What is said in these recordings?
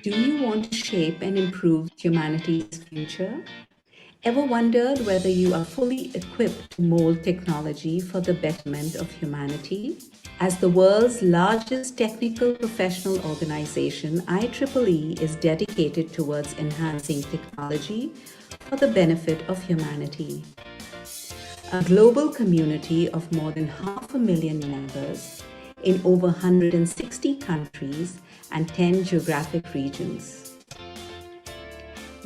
Do you want to shape and improve humanity's future? Ever wondered whether you are fully equipped to mold technology for the betterment of humanity? As the world's largest technical professional organization, IEEE is dedicated towards enhancing technology for the benefit of humanity. A global community of more than 500,000 members in over 160 countries and 10 geographic regions.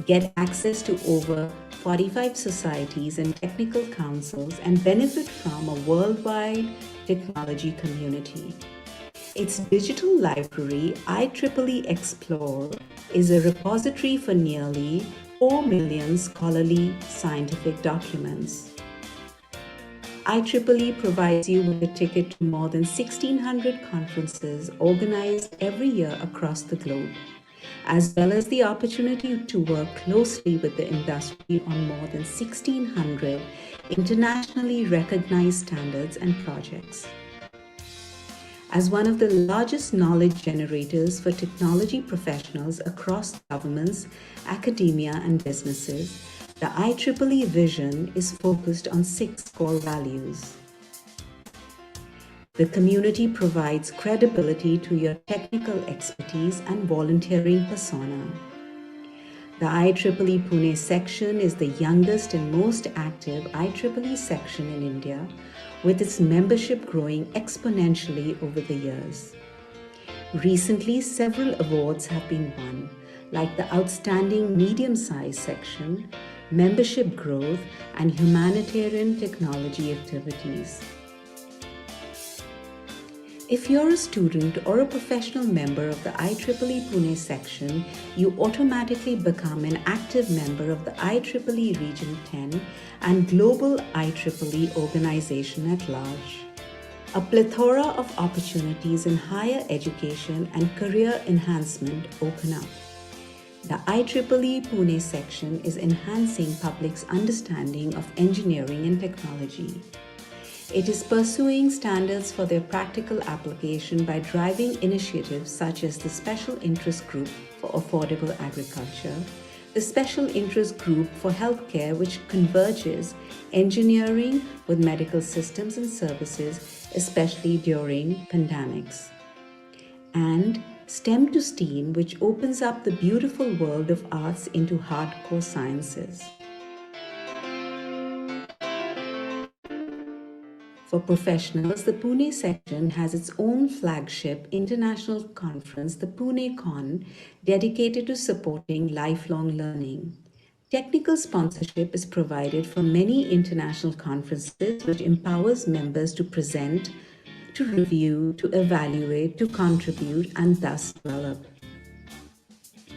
Get access to over 45 societies and technical councils and benefit from a worldwide technology community. Its digital library, IEEE Explore, is a repository for nearly 4 million scholarly scientific documents. IEEE provides you with a ticket to more than 1,600 conferences organized every year across the globe, as well as the opportunity to work closely with the industry on more than 1,600 internationally recognized standards and projects. As one of the largest knowledge generators for technology professionals across governments, academia, and businesses, the IEEE vision is focused on 6 core values. The community provides credibility to your technical expertise and volunteering persona. The IEEE Pune section is the youngest and most active IEEE section in India, with its membership growing exponentially over the years. Recently, several awards have been won, like the Outstanding Medium-Sized section, Membership Growth, and Humanitarian Technology Activities. If you're a student or a professional member of the IEEE Pune section, you automatically become an active member of the IEEE Region 10 and Global IEEE organization at large. A plethora of opportunities in higher education and career enhancement open up. The IEEE Pune section is enhancing public's understanding of engineering and technology. It is pursuing standards for their practical application by driving initiatives such as the Special Interest Group for Affordable Agriculture, the Special Interest Group for Healthcare, which converges engineering with medical systems and services, especially during pandemics, and STEM to STEAM, which opens up the beautiful world of arts into hardcore sciences. For professionals, the Pune section has its own flagship international conference, the PuneCon, dedicated to supporting lifelong learning. Technical sponsorship is provided for many international conferences, which empowers members to present, to review, to evaluate, to contribute, and thus develop.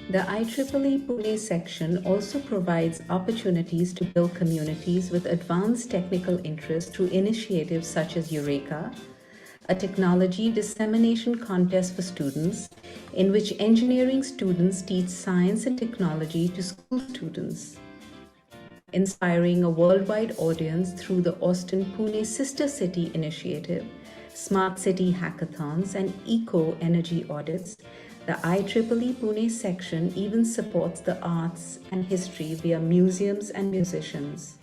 The IEEE Pune section also provides opportunities to build communities with advanced technical interests through initiatives such as Eureka, a technology dissemination contest for students in which engineering students teach science and technology to school students, inspiring a worldwide audience through the Austin Pune Sister City initiative, smart city hackathons, and eco-energy audits. The IEEE Pune section even supports the arts and history via museums and musicians.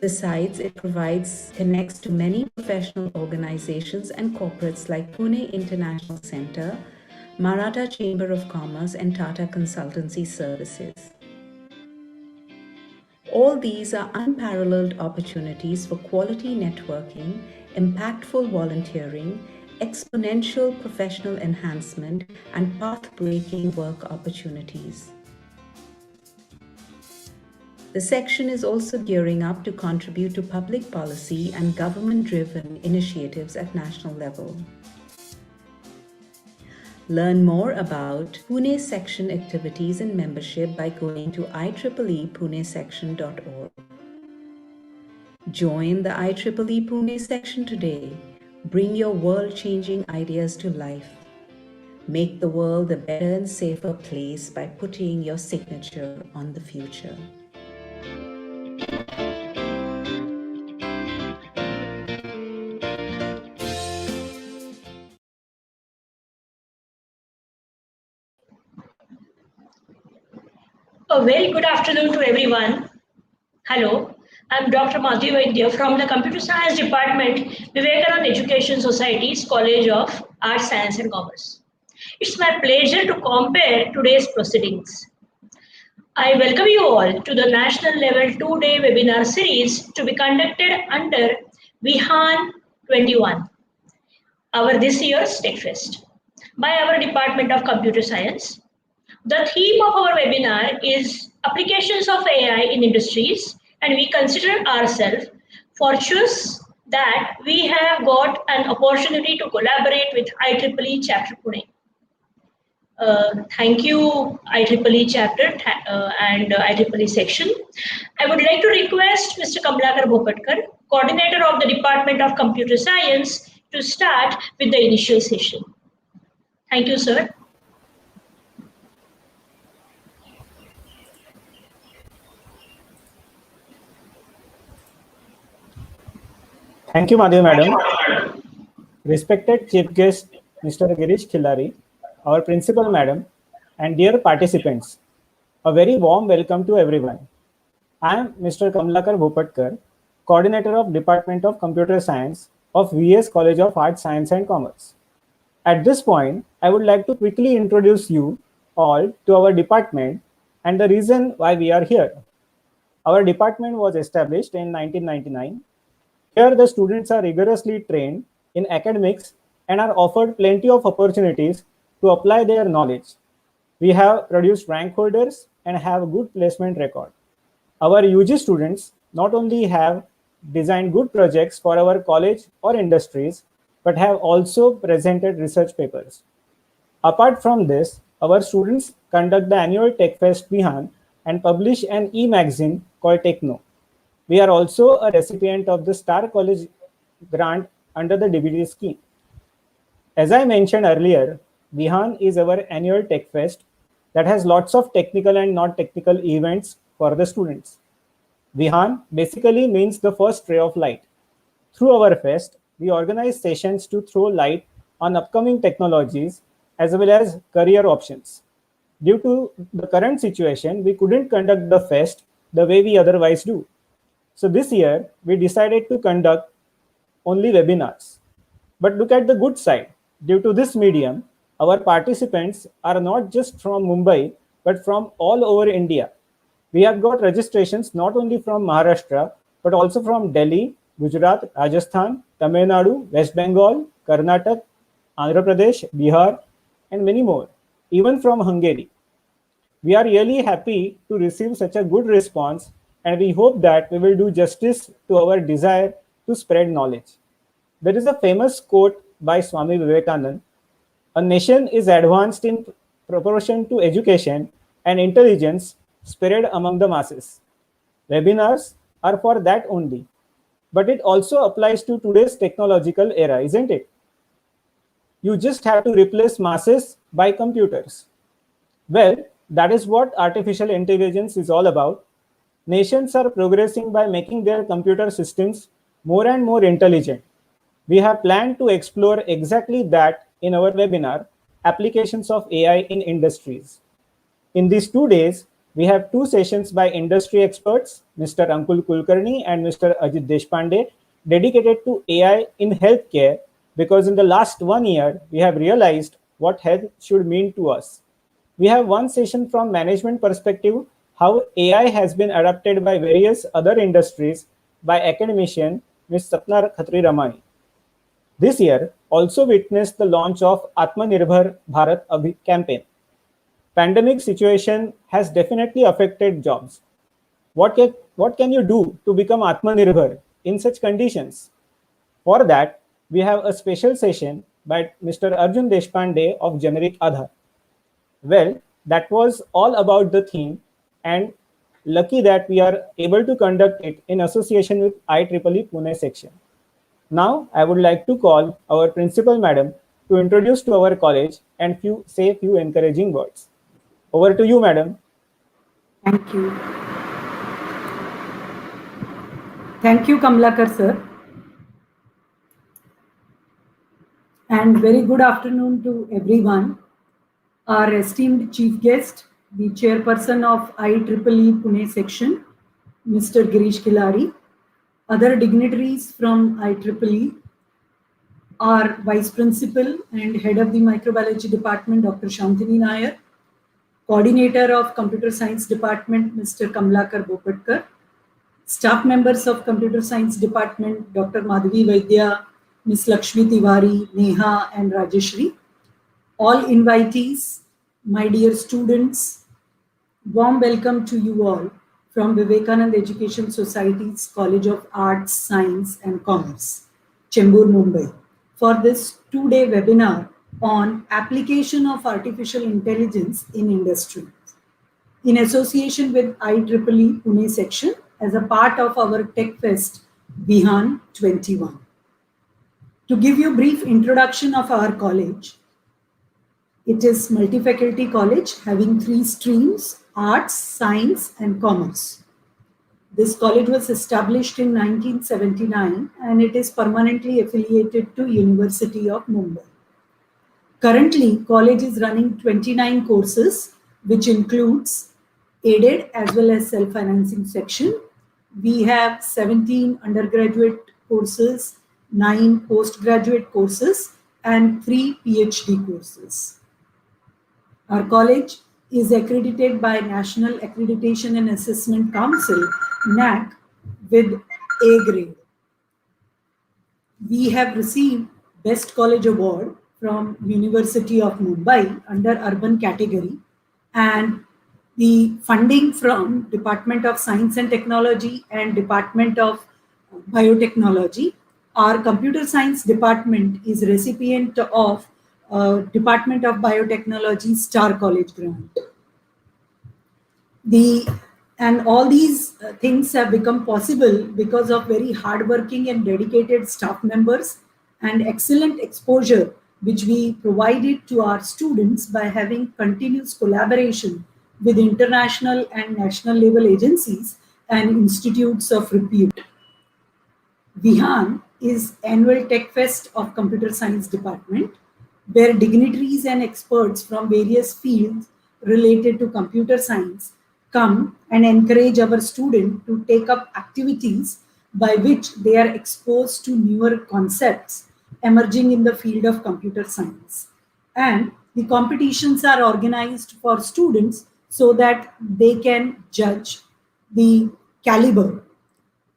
Besides, it connects to many professional organizations and corporates like Pune International Center, Maratha Chamber of Commerce, and Tata Consultancy Services. All these are unparalleled opportunities for quality networking, impactful volunteering, exponential professional enhancement, and path-breaking work opportunities. The section is also gearing up to contribute to public policy and government-driven initiatives at national level. Learn more about Pune section activities and membership by going to IEEEPunesection.org. Join the IEEE Pune section today. Bring your world-changing ideas to life. Make the world a better and safer place by putting your signature on the future. A very good afternoon to everyone. Hello, I'm Dr. Madhvi Vaidya from the Computer Science Department, Vivekanand Education Society's College of Arts, Science and Commerce. It's my pleasure to compare today's proceedings. I welcome you all to the national level 2-day webinar series to be conducted under VIHAAN'21, our this year's TechFest, by our Department of Computer Science. The theme of our webinar is Applications of AI in Industries, and we consider ourselves fortuitous that we have got an opportunity to collaborate with IEEE Chapter Pune. Thank you, IEEE Chapter and IEEE section. I would like to request Mr. Kamlakar Bhopatkar, Coordinator of the Department of Computer Science, to start with the initial session. Thank you, sir. Thank you, Madhvi Madam. Respected Chief Guest, Mr. Girish Khilari, our Principal Madam, and dear participants, a very warm welcome to everyone. I am Mr. Kamlakar Bhopatkar, Coordinator of Department of Computer Science of VS College of Arts, Science and Commerce. At this point, I would like to quickly introduce you all to our department and the reason why we are here. Our department was established in 1999. Here, the students are rigorously trained in academics and are offered plenty of opportunities to apply their knowledge. We have produced rank holders and have a good placement record. Our UG students not only have designed good projects for our college or industries, but have also presented research papers. Apart from this, our students conduct the annual TechFest VIHAAN and publish an e-magazine called Techno. We are also a recipient of the Star College grant under the DBT scheme. As I mentioned earlier, VIHAAN is our annual TechFest that has lots of technical and non-technical events for the students. VIHAAN basically means the first ray of light. Through our fest, we organize sessions to throw light on upcoming technologies as well as career options. Due to the current situation, we couldn't conduct the fest the way we otherwise do. So this year, we decided to conduct only webinars. But look at the good side. Due to this medium, our participants are not just from Mumbai, but from all over India. We have got registrations not only from Maharashtra, but also from Delhi, Gujarat, Rajasthan, Tamil Nadu, West Bengal, Karnataka, Andhra Pradesh, Bihar, and many more, even from Hungary. We are really happy to receive such a good response, and we hope that we will do justice to our desire to spread knowledge. There is a famous quote by Swami Vivekanand: "A nation is advanced in proportion to education and intelligence spread among the masses." Webinars are for that only, but it also applies to today's technological era, isn't it? You just have to replace masses by computers. Well, that is what artificial intelligence is all about. Nations are progressing by making their computer systems more and more intelligent. We have planned to explore exactly that in our webinar, Applications of AI in Industries. In these 2 days, we have 2 sessions by industry experts, Mr. Ankul Kulkarni and Mr. Ajit Deshpande, dedicated to AI in healthcare, because in the last 1 year, we have realized what health should mean to us. We have 1 session from management perspective, how AI has been adopted by various other industries by academician Ms. Sapna Khatri Ramani. This year also witnessed the launch of Atmanirbhar Bharat campaign. Pandemic situation has definitely affected jobs. What can you do to become Atmanirbhar in such conditions? For that, we have a special session by Mr. Arjun Deshpande of Generic Aadhaar. Well, that was all about the theme, and lucky that we are able to conduct it in association with IEEE Pune section. Now, I would like to call our Principal Madam to introduce to our college and say a few encouraging words. Over to you, Madam. Thank you. Thank you, Kamlakar sir. And very good afternoon to everyone. Our esteemed chief guest, the chairperson of IEEE Pune section, Mr. Girish Khilari, other dignitaries from IEEE, our Vice Principal and Head of the Microbiology Department, Dr. Shantini Nair, Coordinator of Computer Science Department, Mr. Kamlakar Bopatkar, staff members of Computer Science Department, Dr. Madhavi Vaidya, Ms. Lakshmi Tiwari, Neha and Rajeshri, all invitees, my dear students, warm welcome to you all from Vivekanand Education Society's College of Arts, Science and Commerce, Chembur, Mumbai, for this two-day webinar on application of artificial intelligence in industry, in association with IEEE Pune section as a part of our Tech Fest VIHAAN'21. To give you a brief introduction of our college, it is multi-faculty college having 3 streams, arts, science and commerce. This college was established in 1979 and it is permanently affiliated to University of Mumbai. Currently, college is running 29 courses, which includes aided as well as self-financing section. We have 17 undergraduate courses, 9 postgraduate courses, and 3 PhD courses. Our college is accredited by National Accreditation and Assessment Council, NAC, with A grade. We have received Best College Award from University of Mumbai under urban category, and the funding from Department of Science and Technology and Department of Biotechnology. Our computer science department is recipient of Department of Biotechnology Star College grant. And all these things have become possible because of very hardworking and dedicated staff members and excellent exposure which we provided to our students by having continuous collaboration with international and national level agencies and institutes of repute. VIHAAN is annual Tech Fest of Computer Science Department, where dignitaries and experts from various fields related to computer science come and encourage our students to take up activities by which they are exposed to newer concepts emerging in the field of computer science. And the competitions are organized for students so that they can judge the caliber.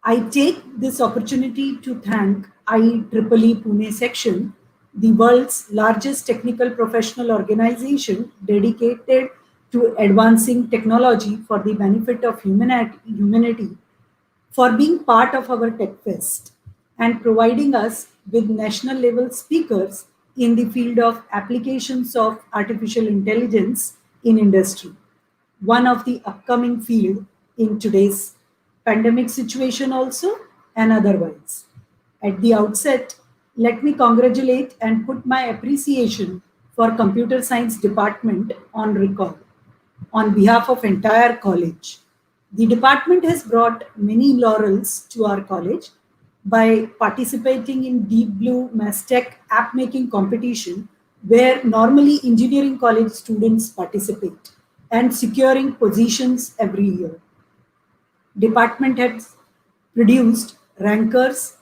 I take this opportunity to thank IEEE Pune section, the world's largest technical professional organization dedicated to advancing technology for the benefit of humanity, for being part of our Tech Fest and providing us with national level speakers in the field of applications of artificial intelligence in industry, one of the upcoming field in today's pandemic situation also and otherwise. At the outset, let me congratulate and put my appreciation for Computer Science Department on record on behalf of entire college. The department has brought many laurels to our college by participating in Deep Blue Mastech app making competition, where normally engineering college students participate, and securing positions every year. Department has produced rankers,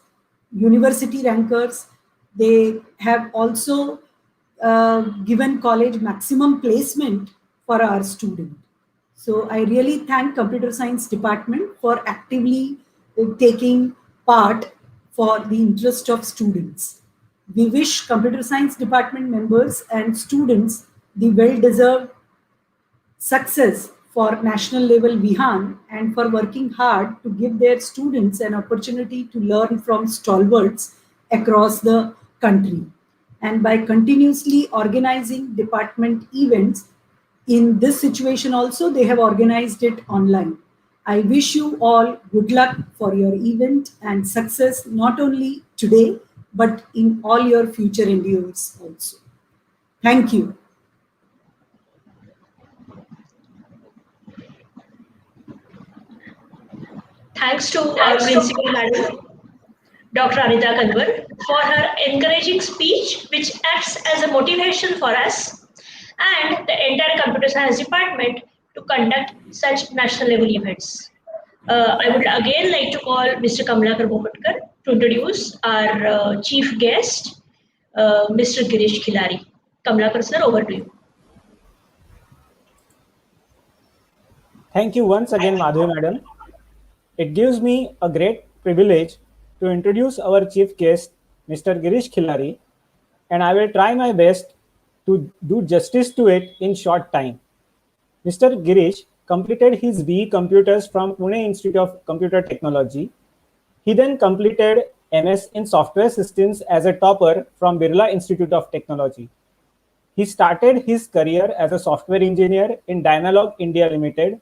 university rankers. They have also given college maximum placement for our student. So I really thank Computer Science Department for actively taking part for the interest of students. We wish Computer Science Department members and students the well-deserved success for national level VIHAAN and for working hard to give their students an opportunity to learn from stalwarts across the country. And by continuously organizing department events, in this situation also, they have organized it online. I wish you all good luck for your event and success, not only today, but in all your future endeavors also. Thank you. Thanks to our principal madam, Dr. Anita Kanwar, for her encouraging speech, which acts as a motivation for us and the entire computer science department to conduct such national level events. I would again like to call Mr. Kamlakar Bhopatkar to introduce our chief guest, Mr. Girish Khilari. Kamlakar sir, over to you. Thank you once again, Madhavi Madam. It gives me a great privilege to introduce our chief guest, Mr. Girish Khilari, and I will try my best to do justice to it in short time. Mr. Girish completed his BE Computers from Pune Institute of Computer Technology. He then completed MS in Software Systems as a topper from Birla Institute of Technology. He started his career as a software engineer in Dynalog India Limited,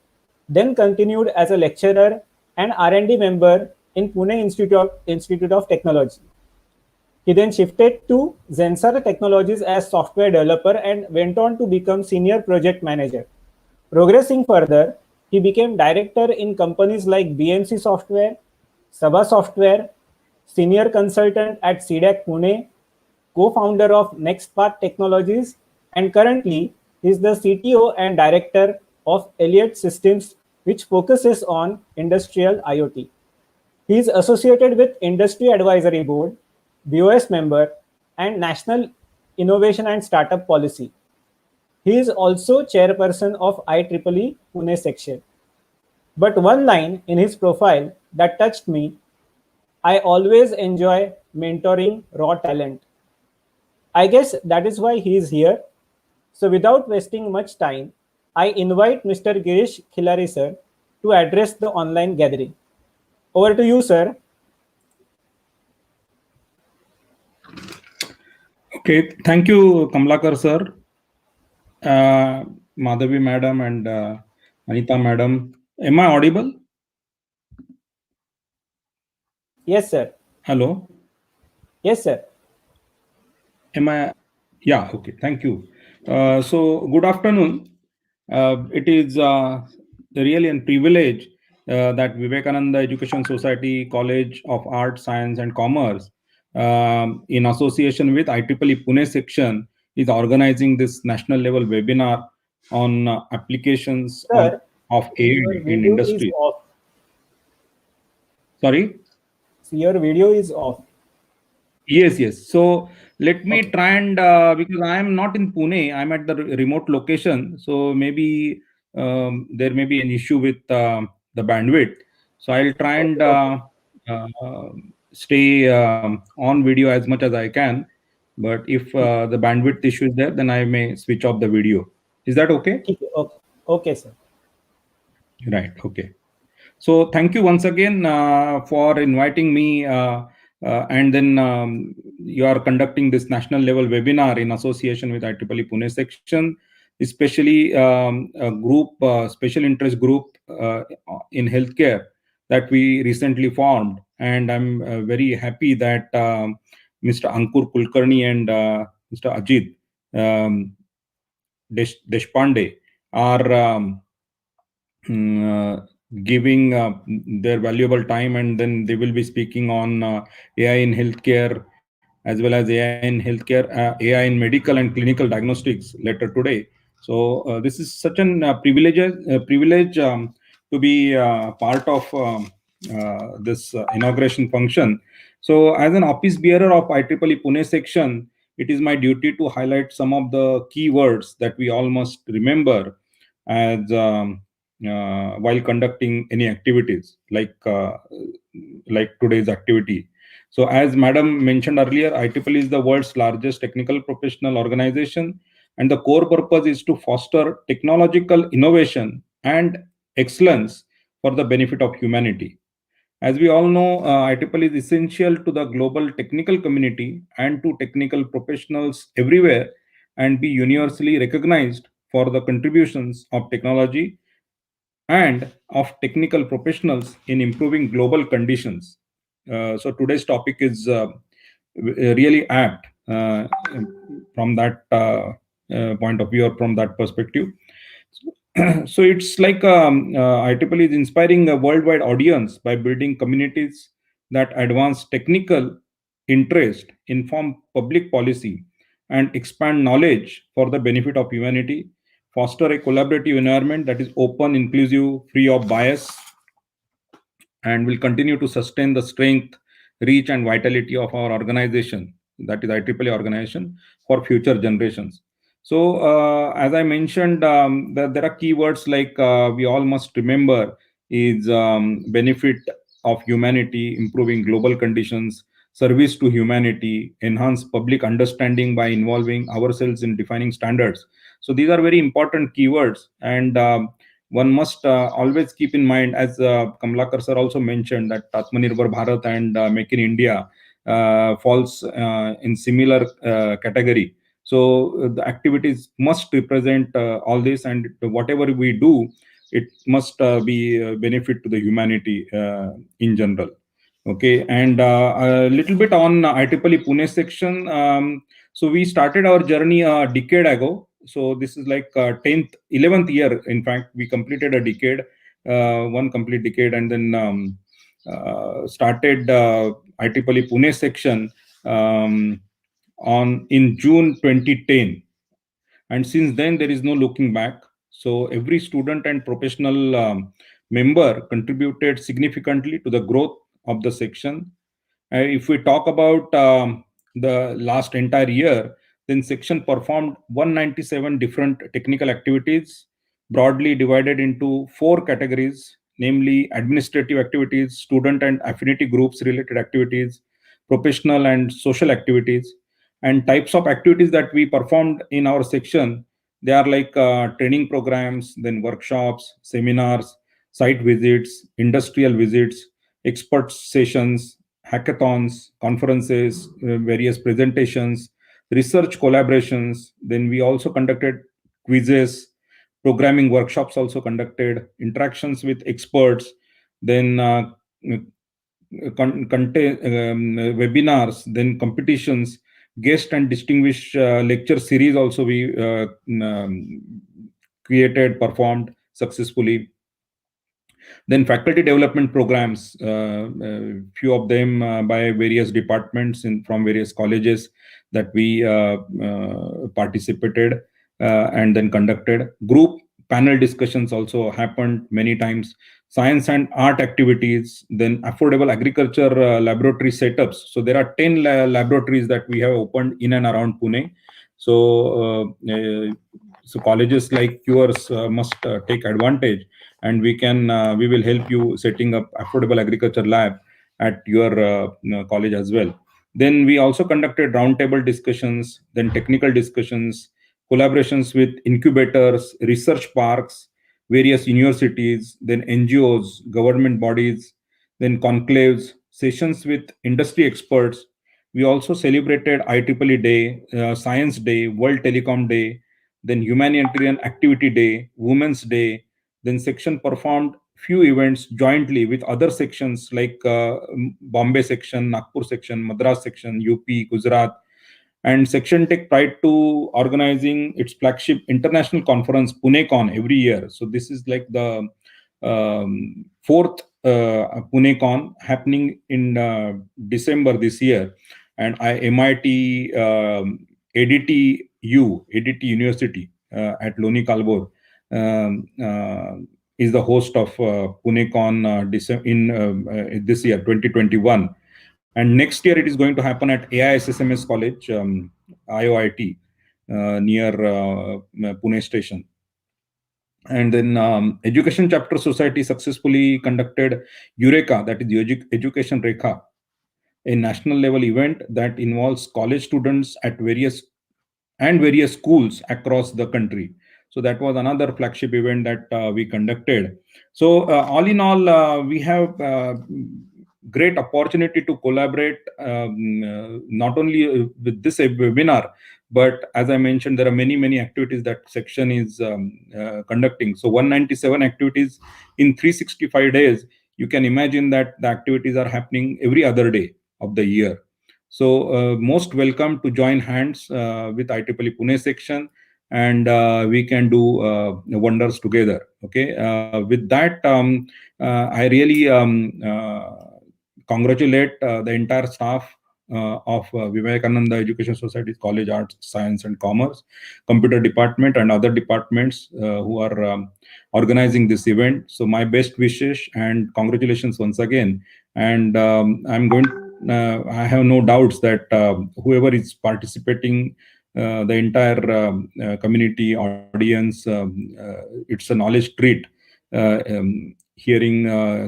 then continued as a lecturer and R&D member in Pune Institute of Technology. He then shifted to Zensar Technologies as software developer and went on to become senior project manager. Progressing further, he became director in companies like BMC Software, Sabha Software, senior consultant at CDAC Pune, co-founder of NextPath Technologies, and currently is the CTO and director of Elliott Systems, which focuses on industrial IoT. He is associated with Industry Advisory Board, BOS member, and National Innovation and Startup Policy. He is also chairperson of IEEE Pune section. But one line in his profile that touched me: I always enjoy mentoring raw talent. I guess that is why he is here. So without wasting much time, I invite Mr. Girish Khilari sir to address the online gathering. Over to you, sir. Okay, thank you, Kamlakar sir, Madhavi madam, and Anita madam. Am I audible? Yes, sir. Hello. Yes, sir. Am I? Yeah. Okay. Thank you. So, good afternoon. It is really a privilege that Vivekananda Education Society College of Art, Science, and Commerce, in association with IEEE Pune section, is organizing this national level webinar on applications Sir, of your AI in video is industry. off. Sorry. So your video is off. Yes. So let me Okay. try and because I am not in Pune, I'm at the remote location. So maybe there may be an issue with the bandwidth. So I'll try and stay on video as much as I can. But if the bandwidth issue is there, then I may switch off the video. Is that okay? Okay. Okay, sir. Right. Okay. So thank you once again for inviting me, and then you are conducting this national level webinar in association with IEEE Pune section, especially a group, special interest group in healthcare that we recently formed. And I'm very happy that Mr. Ankur Kulkarni and Mr. Ajit Deshpande are giving their valuable time, and then they will be speaking on AI in healthcare, as well as AI in healthcare, AI in medical and clinical diagnostics later today. So this is such an privilege to be part of this inauguration function. So as an office bearer of IEEE Pune section, it is my duty to highlight some of the key words that we all must remember as while conducting any activities like today's activity. So as madam mentioned earlier, IEEE is the world's largest technical professional organization, and the core purpose is to foster technological innovation and excellence for the benefit of humanity. As we all know, IEEE is essential to the global technical community and to technical professionals everywhere, and be universally recognized for the contributions of technology and of technical professionals in improving global conditions. So today's topic is really apt from that point of view, or from that perspective. So it's like IEEE is inspiring a worldwide audience by building communities that advance technical interest, inform public policy, and expand knowledge for the benefit of humanity. foster a collaborative environment that is open, inclusive, free of bias, and will continue to sustain the strength, reach, and vitality of our organization, that is IEEE organization, for future generations. So, as I mentioned, there are keywords like we all must remember is benefit of humanity, improving global conditions, service to humanity, enhance public understanding by involving ourselves in defining standards. So these are very important keywords, and one must always keep in mind, as Kamlakar sir also mentioned, that Atmanirbhar Bharat and Make in India falls in similar category. So the activities must represent all this, and whatever we do, it must be a benefit to the humanity in general. Okay, and a little bit on IEEE Pune section. So we started our journey a decade ago. So this is like 10th, 11th year. In fact, we completed a decade, one complete decade, and then started IEEE Pune section in June 2010. And since then, there is no looking back. So every student and professional member contributed significantly to the growth of the section. If we talk about the last entire year, then section performed 197 different technical activities, broadly divided into 4 categories, namely administrative activities, student and affinity groups related activities, professional and social activities. And types of activities that we performed in our section, they are like training programs, then workshops, seminars, site visits, industrial visits, expert sessions, hackathons, conferences, various presentations, research collaborations. Then we also conducted quizzes, programming workshops also conducted, interactions with experts, then webinars, then competitions, guest and distinguished lecture series also we created, performed successfully. Then faculty development programs, few of them by various departments from various colleges that we participated and then conducted. Group panel discussions also happened many times. Science and art activities, then affordable agriculture laboratory setups. So there are 10 laboratories that we have opened in and around Pune. So colleges like yours must take advantage, and we will help you setting up affordable agriculture lab at your college as well. Then we also conducted roundtable discussions, then technical discussions, collaborations with incubators, research parks, various universities, then NGOs, government bodies, then conclaves, sessions with industry experts. We also celebrated IEEE Day, Science Day, World Telecom Day, then Humanitarian Activity Day, Women's Day. Then section performed few events jointly with other sections like Bombay section, Nagpur section, Madras section, UP, Gujarat. And section take pride to organizing its flagship international conference, PuneCon, every year. So this is like the fourth PuneCon happening in December this year. And MIT ADT University at Loni Kalbor is the host of PuneCon in this year, 2021. And next year it is going to happen at AISSMS College, IOIT, near Pune station. And then Education Chapter Society successfully conducted Eureka, that is the Education Rekha, a national level event that involves college students at various schools across the country. So that was another flagship event that we conducted. So all in all, we have great opportunity to collaborate not only with this webinar, but as I mentioned, there are many activities that section is conducting. So 197 activities in 365 days. You can imagine that the activities are happening every other day of the year. So most welcome to join hands with IEEE Pune section, and we can do wonders together. Okay. With that, I really congratulate the entire staff of Vivekanand Education Society College Arts, Science and Commerce, Computer Department and other departments who are organizing this event. So my best wishes and congratulations once again. And I have no doubts that whoever is participating, the entire community, audience, it's a knowledge treat. Hearing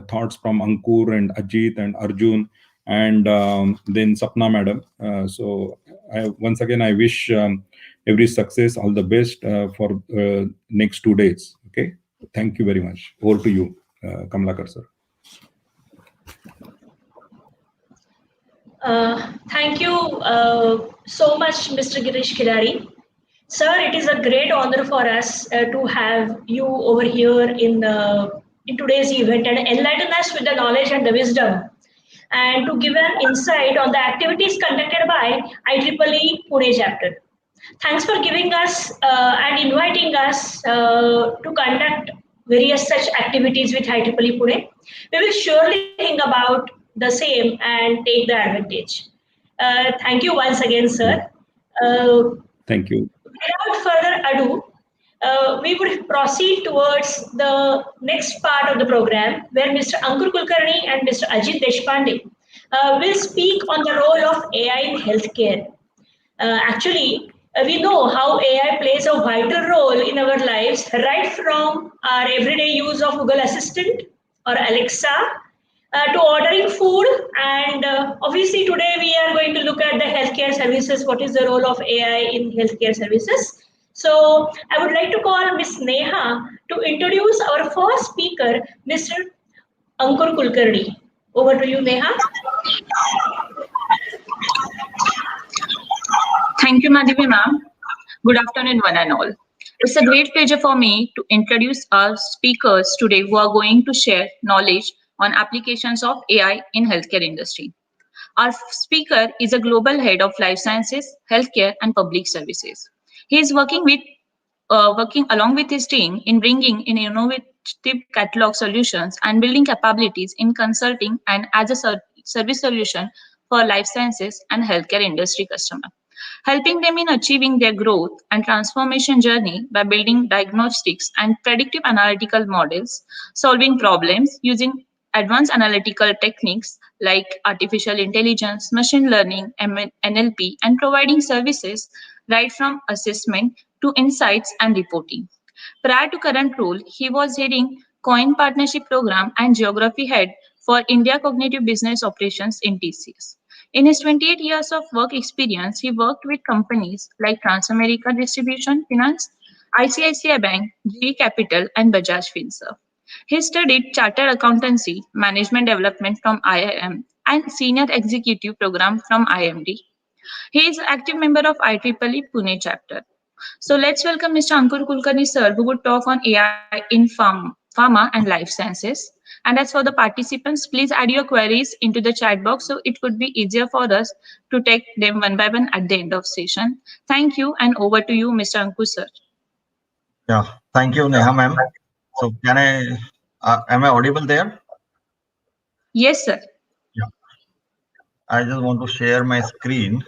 thoughts from Ankur and Ajit and Arjun and then Sapna madam. So once again, I wish every success, all the best for next 2 days. Okay. Thank you very much. Over to you, Kamlakar sir. Thank you so much, Mr. Girish Khilari. Sir, it is a great honor for us to have you over here in today's event and enlighten us with the knowledge and the wisdom, and to give an insight on the activities conducted by IEEE Pune chapter. Thanks for giving us and inviting us to conduct various such activities with IEEE Pune. We will surely think about the same and take the advantage. Thank you once again, sir. Thank you. Without further ado, we would proceed towards the next part of the program, where Mr. Ankur Kulkarni and Mr. Ajit Deshpande will speak on the role of AI in healthcare. Actually, we know how AI plays a vital role in our lives, right from our everyday use of Google Assistant or Alexa to ordering food. And obviously today we are going to look at the healthcare services. What is the role of AI in healthcare services? So I would like to call Ms. Neha to introduce our first speaker, Mr. Ankur Kulkarni. Over to you, Neha. Thank you, Madhavi ma'am. Good afternoon, one and all. It's a great pleasure for me to introduce our speakers today who are going to share knowledge on applications of AI in healthcare industry. Our speaker is a global head of life sciences, healthcare, and public services. He is working along with his team in bringing in innovative catalog solutions and building capabilities in consulting and as a service solution for life sciences and healthcare industry customers, helping them in achieving their growth and transformation journey by building diagnostics and predictive analytical models, solving problems using advanced analytical techniques like artificial intelligence, machine learning, NLP, and providing services right from assessment to insights and reporting. Prior to current role, he was heading COIN Partnership Program and Geography Head for India Cognitive Business Operations in TCS. In his 28 years of work experience, he worked with companies like Transamerica Distribution Finance, ICICI Bank, GE Capital, and Bajaj Finserv. He studied Chartered Accountancy, Management Development from IIM, and Senior Executive Program from IMD. He is an active member of IEEE Pune chapter. So let's welcome Mr. Ankur Kulkarni sir, who would talk on AI in pharma and life sciences. And as for the participants, please add your queries into the chat box so it would be easier for us to take them one by one at the end of session. Thank you, and over to you, Mr. Ankur sir. Yeah, thank you, Neha ma'am. So can am I audible there? Yes, sir. Yeah. I just want to share my screen.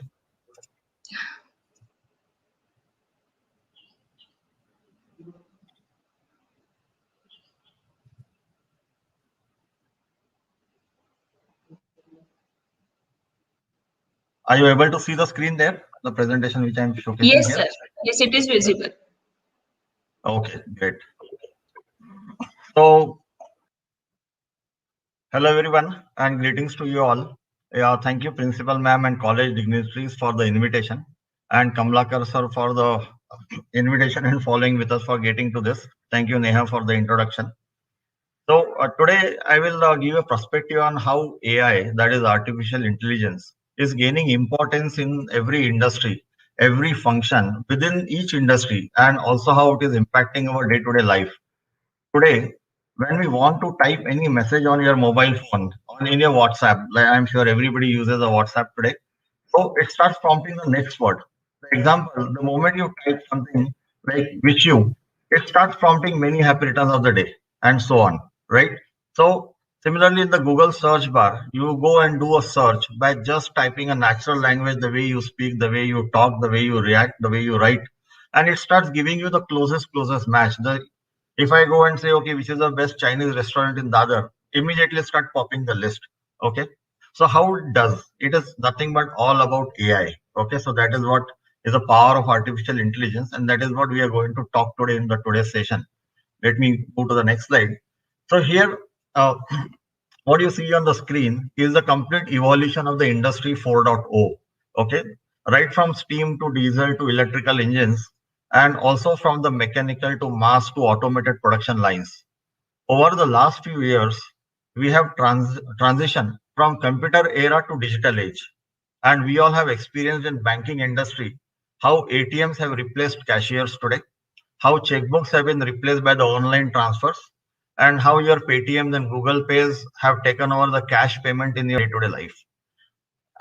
Are you able to see the screen there? The presentation which I'm showcasing yes, here? Sir. Yes, it is visible. Okay, great. So, hello everyone and greetings to you all. Thank you Principal Ma'am and college dignitaries for the invitation, and Kamlakar sir for the invitation and following with us for getting to this. Thank you Neha for the introduction. So today I will give a perspective on how AI, that is artificial intelligence, is gaining importance in every industry, every function within each industry, and also how it is impacting our day-to-day life. Today, when we want to type any message on your mobile phone, on in your WhatsApp, like I'm sure everybody uses a WhatsApp today, so it starts prompting the next word. For example, the moment you type something like "wish you," it starts prompting many happy returns of the day and so on, right? So Similarly, in the Google search bar, you go and do a search by just typing a natural language, the way you speak, the way you talk, the way you react, the way you write, and it starts giving you the closest match. If I go and say, okay, which is the best Chinese restaurant in Dadar, immediately start popping the list. Okay. So how it does? It is nothing but all about AI. Okay. So that is what is the power of artificial intelligence, and that is what we are going to talk today in the today's session. Let me move to the next slide. So here, what you see on the screen is the complete evolution of the industry 4.0. Okay, right from steam to diesel to electrical engines, and also from the mechanical to mass to automated production lines. Over the last few years, we have transitioned from computer era to digital age, and we all have experienced in banking industry how ATMs have replaced cashiers today, how checkbooks have been replaced by the online transfers, and how your Paytms and Google Pays have taken over the cash payment in your day-to-day life.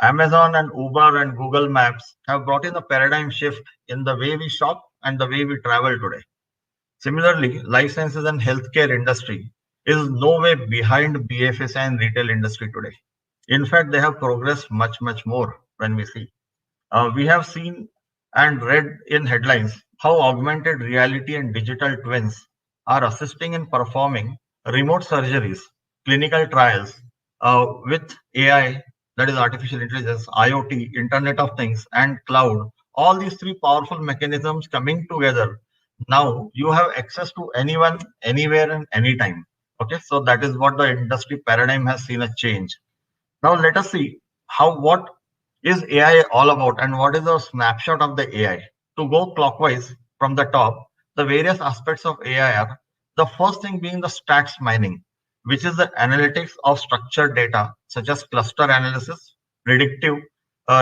Amazon and Uber and Google Maps have brought in a paradigm shift in the way we shop and the way we travel today. Similarly, life sciences and healthcare industry is no way behind BFSI and retail industry today. In fact, they have progressed much more when we see. We have seen and read in headlines how augmented reality and digital twins are assisting in performing remote surgeries, clinical trials with AI, that is artificial intelligence, IoT, Internet of Things, and cloud. All these three powerful mechanisms coming together. Now you have access to anyone, anywhere, and anytime. Okay, so that is what the industry paradigm has seen a change. Now let us see what is AI all about and what is a snapshot of the AI. To go clockwise from the top, the various aspects of AI are the first thing being the stats mining, which is the analytics of structured data such as cluster analysis, predictive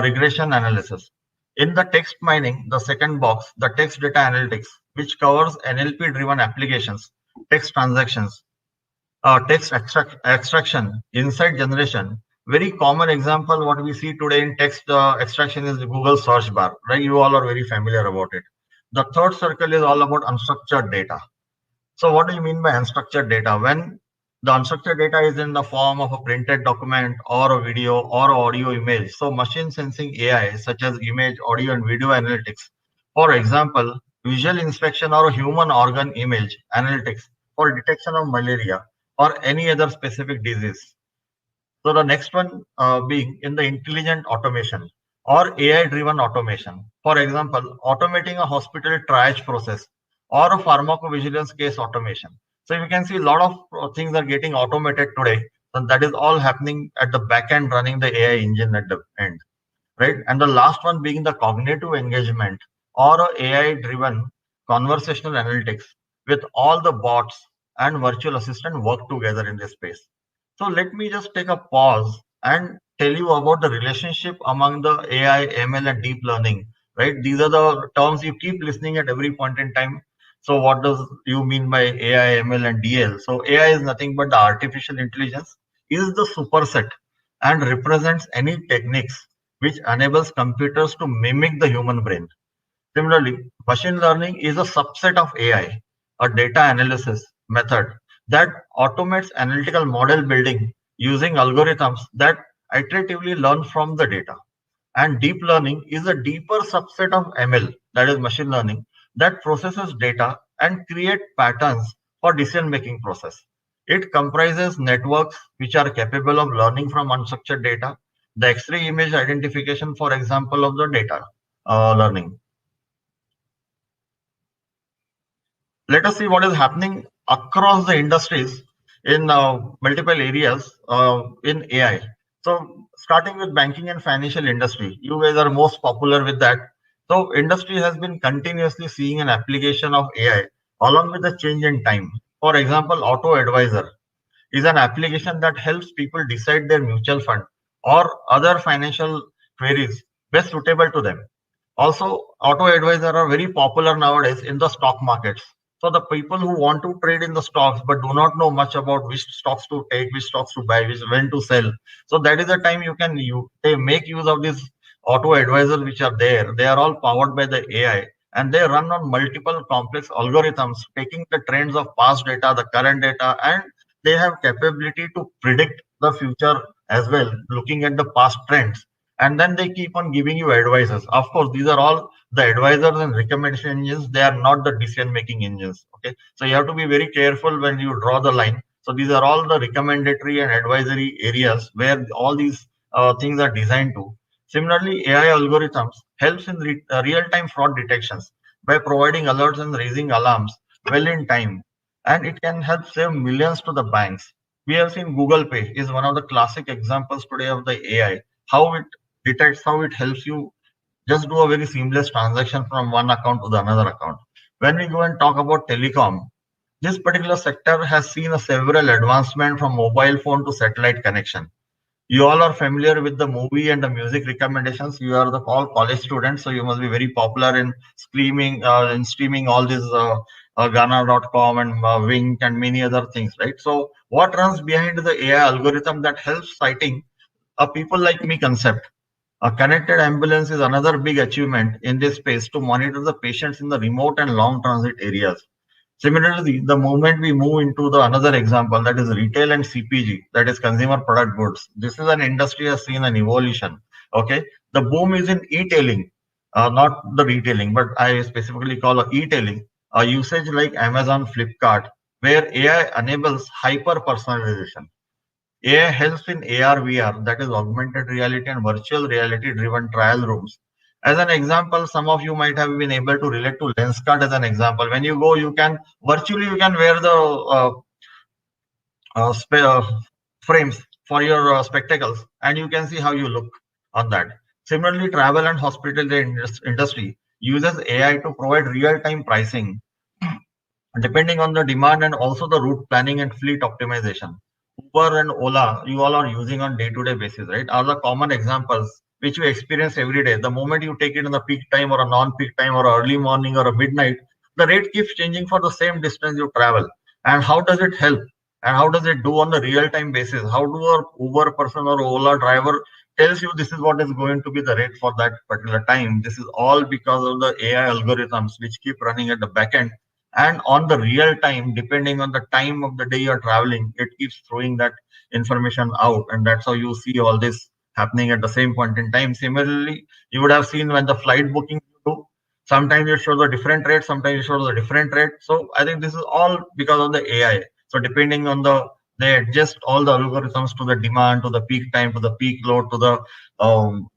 regression analysis. In the text mining, the second box, the text data analytics, which covers NLP driven applications, text transactions, text extraction, insight generation. Very common example what we see today in text extraction is the Google search bar, right? You all are very familiar about it. The third circle is all about unstructured data. So what do you mean by unstructured data? When the unstructured data is in the form of a printed document or a video or audio image. So machine sensing AI such as image, audio and video analytics. For example, visual inspection or human organ image analytics for detection of malaria or any other specific disease. So the next one being in the intelligent automation or AI-driven automation. For example, automating a hospital triage process or a pharmacovigilance case automation. So you can see a lot of things are getting automated today, and that is all happening at the back end, running the AI engine at the end, right? And the last one being the cognitive engagement or a AI-driven conversational analytics with all the bots and virtual assistant work together in this space. So let me just take a pause and tell you about the relationship among the AI, ML, and deep learning, right? These are the terms you keep listening at every point in time. So what does you mean by AI, ML, and DL? So AI is nothing but the artificial intelligence is the superset and represents any techniques which enables computers to mimic the human brain. Similarly, machine learning is a subset of AI, a data analysis method that automates analytical model building using algorithms that iteratively learn from the data. And deep learning is a deeper subset of ML, that is machine learning, that processes data and create patterns for decision-making process. It comprises networks which are capable of learning from unstructured data, the X-ray image identification, for example, of the data learning. Let us see what is happening across the industries in multiple areas in AI. So starting with banking and financial industry, you guys are most popular with that. So industry has been continuously seeing an application of AI along with the change in time. For example, Auto Advisor is an application that helps people decide their mutual fund or other financial queries best suitable to them. Also, auto advisor are very popular nowadays in the stock markets. So the people who want to trade in the stocks but do not know much about which stocks to take, which stocks to buy, which when to sell. So that is the time they make use of these auto advisors which are there. They are all powered by the AI and they run on multiple complex algorithms, taking the trends of past data, the current data, and they have capability to predict the future as well, looking at the past trends, and then they keep on giving you advices. Of course, these are all the advisors and recommendation engines. They are not the decision making engines. Okay, so you have to be very careful when you draw the line. So these are all the recommendatory and advisory areas where all these things are designed to. Similarly, AI algorithms helps in real-time fraud detections by providing alerts and raising alarms well in time, and it can help save millions to the banks. We have seen Google Pay is one of the classic examples today of the AI, how it detects, how it helps you just do a very seamless transaction from one account to the another account. When we go and talk about telecom, this particular sector has seen a several advancement from mobile phone to satellite connection. You all are familiar with the movie and the music recommendations. You are the all college students, so you must be very popular in streaming all these Ghana.com and Wink and many other things, right? So what runs behind the AI algorithm that helps citing a people like me concept? A connected ambulance is another big achievement in this space to monitor the patients in the remote and long transit areas. Similarly, the moment we move into the another example, that is retail and CPG, that is consumer product goods. This is an industry has seen an evolution. Okay, the boom is in e-tailing, not the retailing, but I specifically call a e-tailing, a usage like Amazon, Flipkart, where AI enables hyper personalization. AI helps in AR, VR, that is augmented reality and virtual reality driven trial rooms. As an example, some of you might have been able to relate to Lenskart as an example. When you go, you can virtually you can wear the frames for your spectacles, and you can see how you look on that. Similarly, travel and hospitality industry uses AI to provide real-time pricing depending on the demand and also the route planning and fleet optimization. Uber and Ola, you all are using on day-to-day basis, right? Are the common examples which you experience every day. The moment you take it in the peak time or a non-peak time or early morning or a midnight, the rate keeps changing for the same distance you travel. And how does it help? And how does it do on the real-time basis? How do a Uber person or Ola driver tells you this is what is going to be the rate for that particular time? This is all because of the AI algorithms which keep running at the back end, and on the real time, depending on the time of the day you're traveling, it keeps throwing that information out, and that's how you see all this happening at the same point in time. Similarly, you would have seen when the flight booking you do, sometimes it shows a different rate, sometimes it shows a different rate. So I think this is all because of the AI. So depending on they adjust all the algorithms to the demand, to the peak time, to the peak load, to the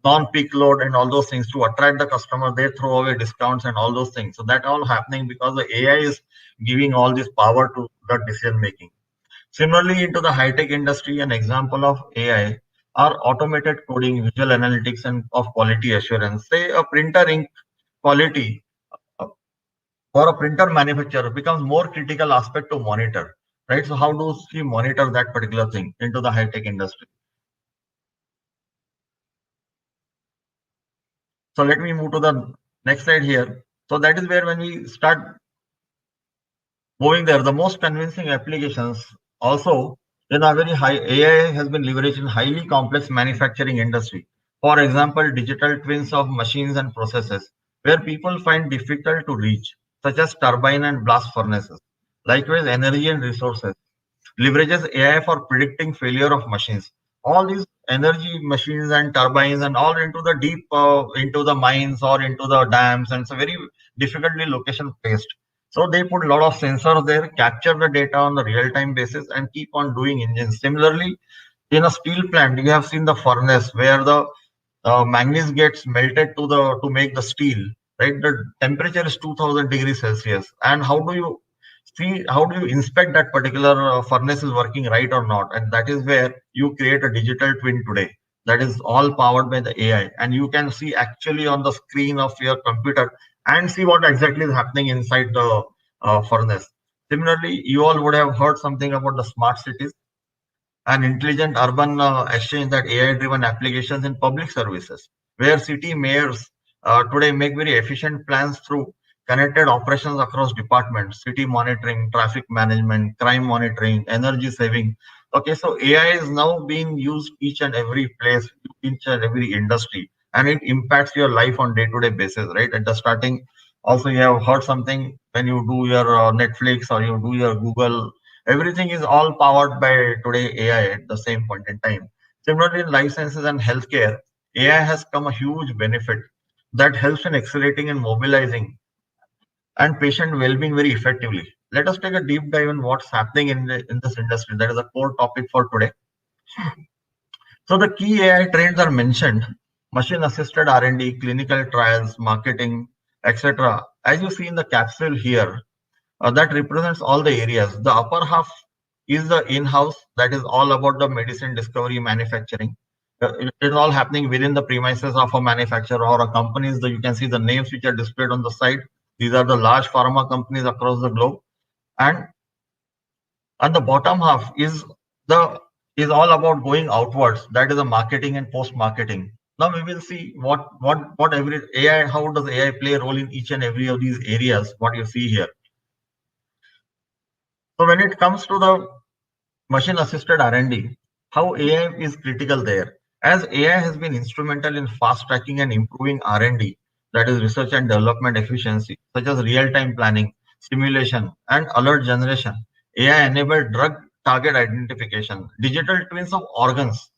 non-peak load, and all those things to attract the customer. They throw away discounts and all those things. So that all happening because the AI is giving all this power to the decision making. Similarly, into the high-tech industry, an example of AI are automated coding, visual analytics, and of quality assurance. Say a printer ink quality uh, for a printer manufacturer becomes more critical aspect to monitor, right? So how do we monitor that particular thing into the high-tech industry? So let me move to the next slide here. So that is where when we start moving there, the most convincing applications also in a very high AI has been leveraged in highly complex manufacturing industry. For example, digital twins of machines and processes where people find difficult to reach, such as turbine and blast furnaces. Likewise, energy and resources leverages AI for predicting failure of machines. All these energy machines and turbines and all into the deep, into the mines or into the dams, and it's a very difficultly location based. So they put a lot of sensors there, capture the data on the real-time basis, and keep on doing engines. Similarly, in a steel plant, you have seen the furnace where the manganese gets melted to make the steel. Right, the temperature is 2000 degrees Celsius, and how do you inspect that particular furnace is working right or not? And that is where you create a digital twin today. That is all powered by the AI, and you can see actually on the screen of your computer and see what exactly is happening inside the furnace. Similarly, you all would have heard something about the smart cities, an intelligent urban exchange, that AI-driven applications in public services, where city mayors today make very efficient plans through connected operations across departments, city monitoring, traffic management, crime monitoring, energy saving. Okay, so AI is now being used each and every place, each and every industry, and it impacts your life on day-to-day basis, right? At the starting, also you have heard something when you do your Netflix or you do your Google Everything is all powered by today AI at the same point in time. Similarly, in life sciences and healthcare, AI has come a huge benefit that helps in accelerating and mobilizing and patient well-being very effectively. Let us take a deep dive in what's happening in this industry. That is a core topic for today. So the key AI trends are mentioned: machine-assisted R&D, clinical trials, marketing, etc. As you see in the capsule here, that represents all the areas. The upper half is the in-house, that is all about the medicine discovery manufacturing. It's all happening within the premises of a manufacturer or a company. You can see the names which are displayed on the side. These are the large pharma companies across the globe. And the bottom half is all about going outwards. That is the marketing and post-marketing. Now we will see what every AI, how does AI play a role in each and every of these areas, what you see here. So when it comes to the machine-assisted R&D, how AI is critical there. As AI has been instrumental in fast-tracking and improving R&D, that is research and development efficiency, such as real-time planning, simulation, and alert generation. AI-enabled drug target identification, digital twins of organs,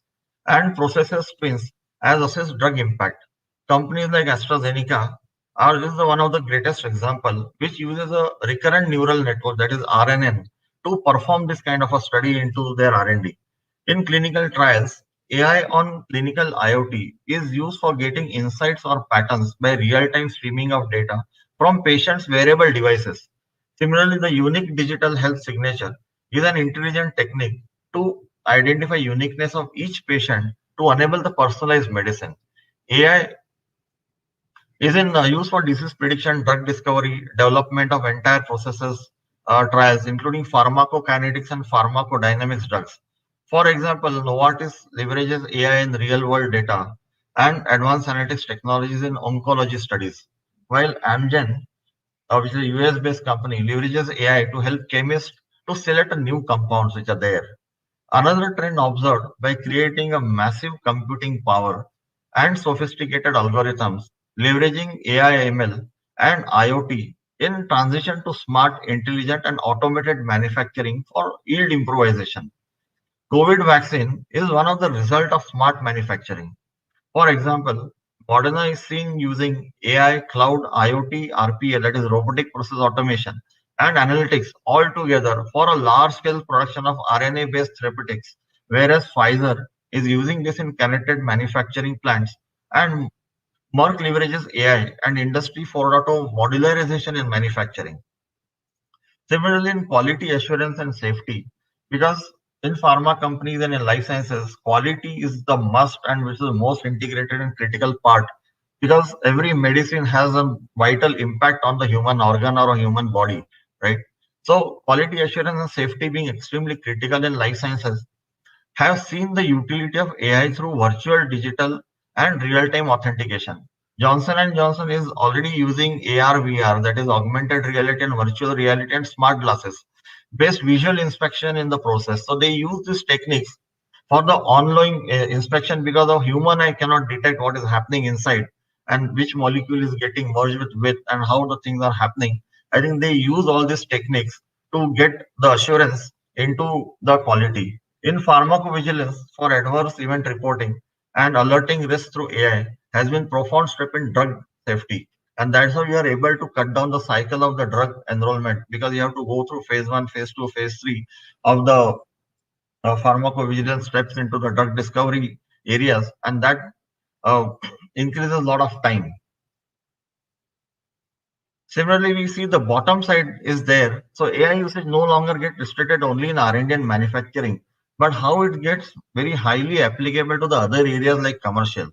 and processes twins as assess drug impact. Companies like AstraZeneca are just one of the greatest example, which uses a recurrent neural network, that is RNN, to perform this kind of a study into their R&D. In clinical trials, AI on clinical IoT is used for getting insights or patterns by real-time streaming of data from patients' wearable devices. Similarly, the unique digital health signature is an intelligent technique to identify uniqueness of each patient to enable the personalized medicine. AI is in use for disease prediction, drug discovery, development of entire processes, trials, including pharmacokinetics and pharmacodynamics drugs. For example, Novartis leverages AI in real-world data and advanced analytics technologies in oncology studies, while Amgen, which is a US-based company, leverages AI to help chemists to select new compounds which are there. Another trend observed by creating a massive computing power and sophisticated algorithms, leveraging AI, ML, and IoT in transition to smart, intelligent, and automated manufacturing for yield improvisation. COVID vaccine is one of the result of smart manufacturing. For example, Moderna is seen using AI, cloud, IoT, RPA, that is robotic process automation, and analytics all together for a large-scale production of RNA-based therapeutics, whereas Pfizer is using this in connected manufacturing plants, and Merck leverages AI and Industry 4.0 modularization in manufacturing. Similarly, in quality assurance and safety, because in pharma companies and in life sciences, quality is the must and which is the most integrated and critical part, because every medicine has a vital impact on the human organ or a human body, right? So quality assurance and safety being extremely critical in life sciences have seen the utility of AI through virtual, digital, and real-time authentication. Johnson & Johnson is already using AR, VR, that is augmented reality and virtual reality and smart glasses, based visual inspection in the process. So they use these techniques for the ongoing inspection, because of human eye cannot detect what is happening inside and which molecule is getting merged with and how the things are happening. I think they use all these techniques to get the assurance into the quality. In pharmacovigilance, for adverse event reporting and alerting risk through AI has been profound step in drug safety. And that's how you are able to cut down the cycle of the drug enrollment, because you have to go through phase 1, phase 2, phase 3 of the pharmacovigilance steps into the drug discovery areas, and that uh, increases a lot of time. Similarly, we see the bottom side is there. So AI usage no longer gets restricted only in R&D and manufacturing, but how it gets very highly applicable to the other areas like commercial.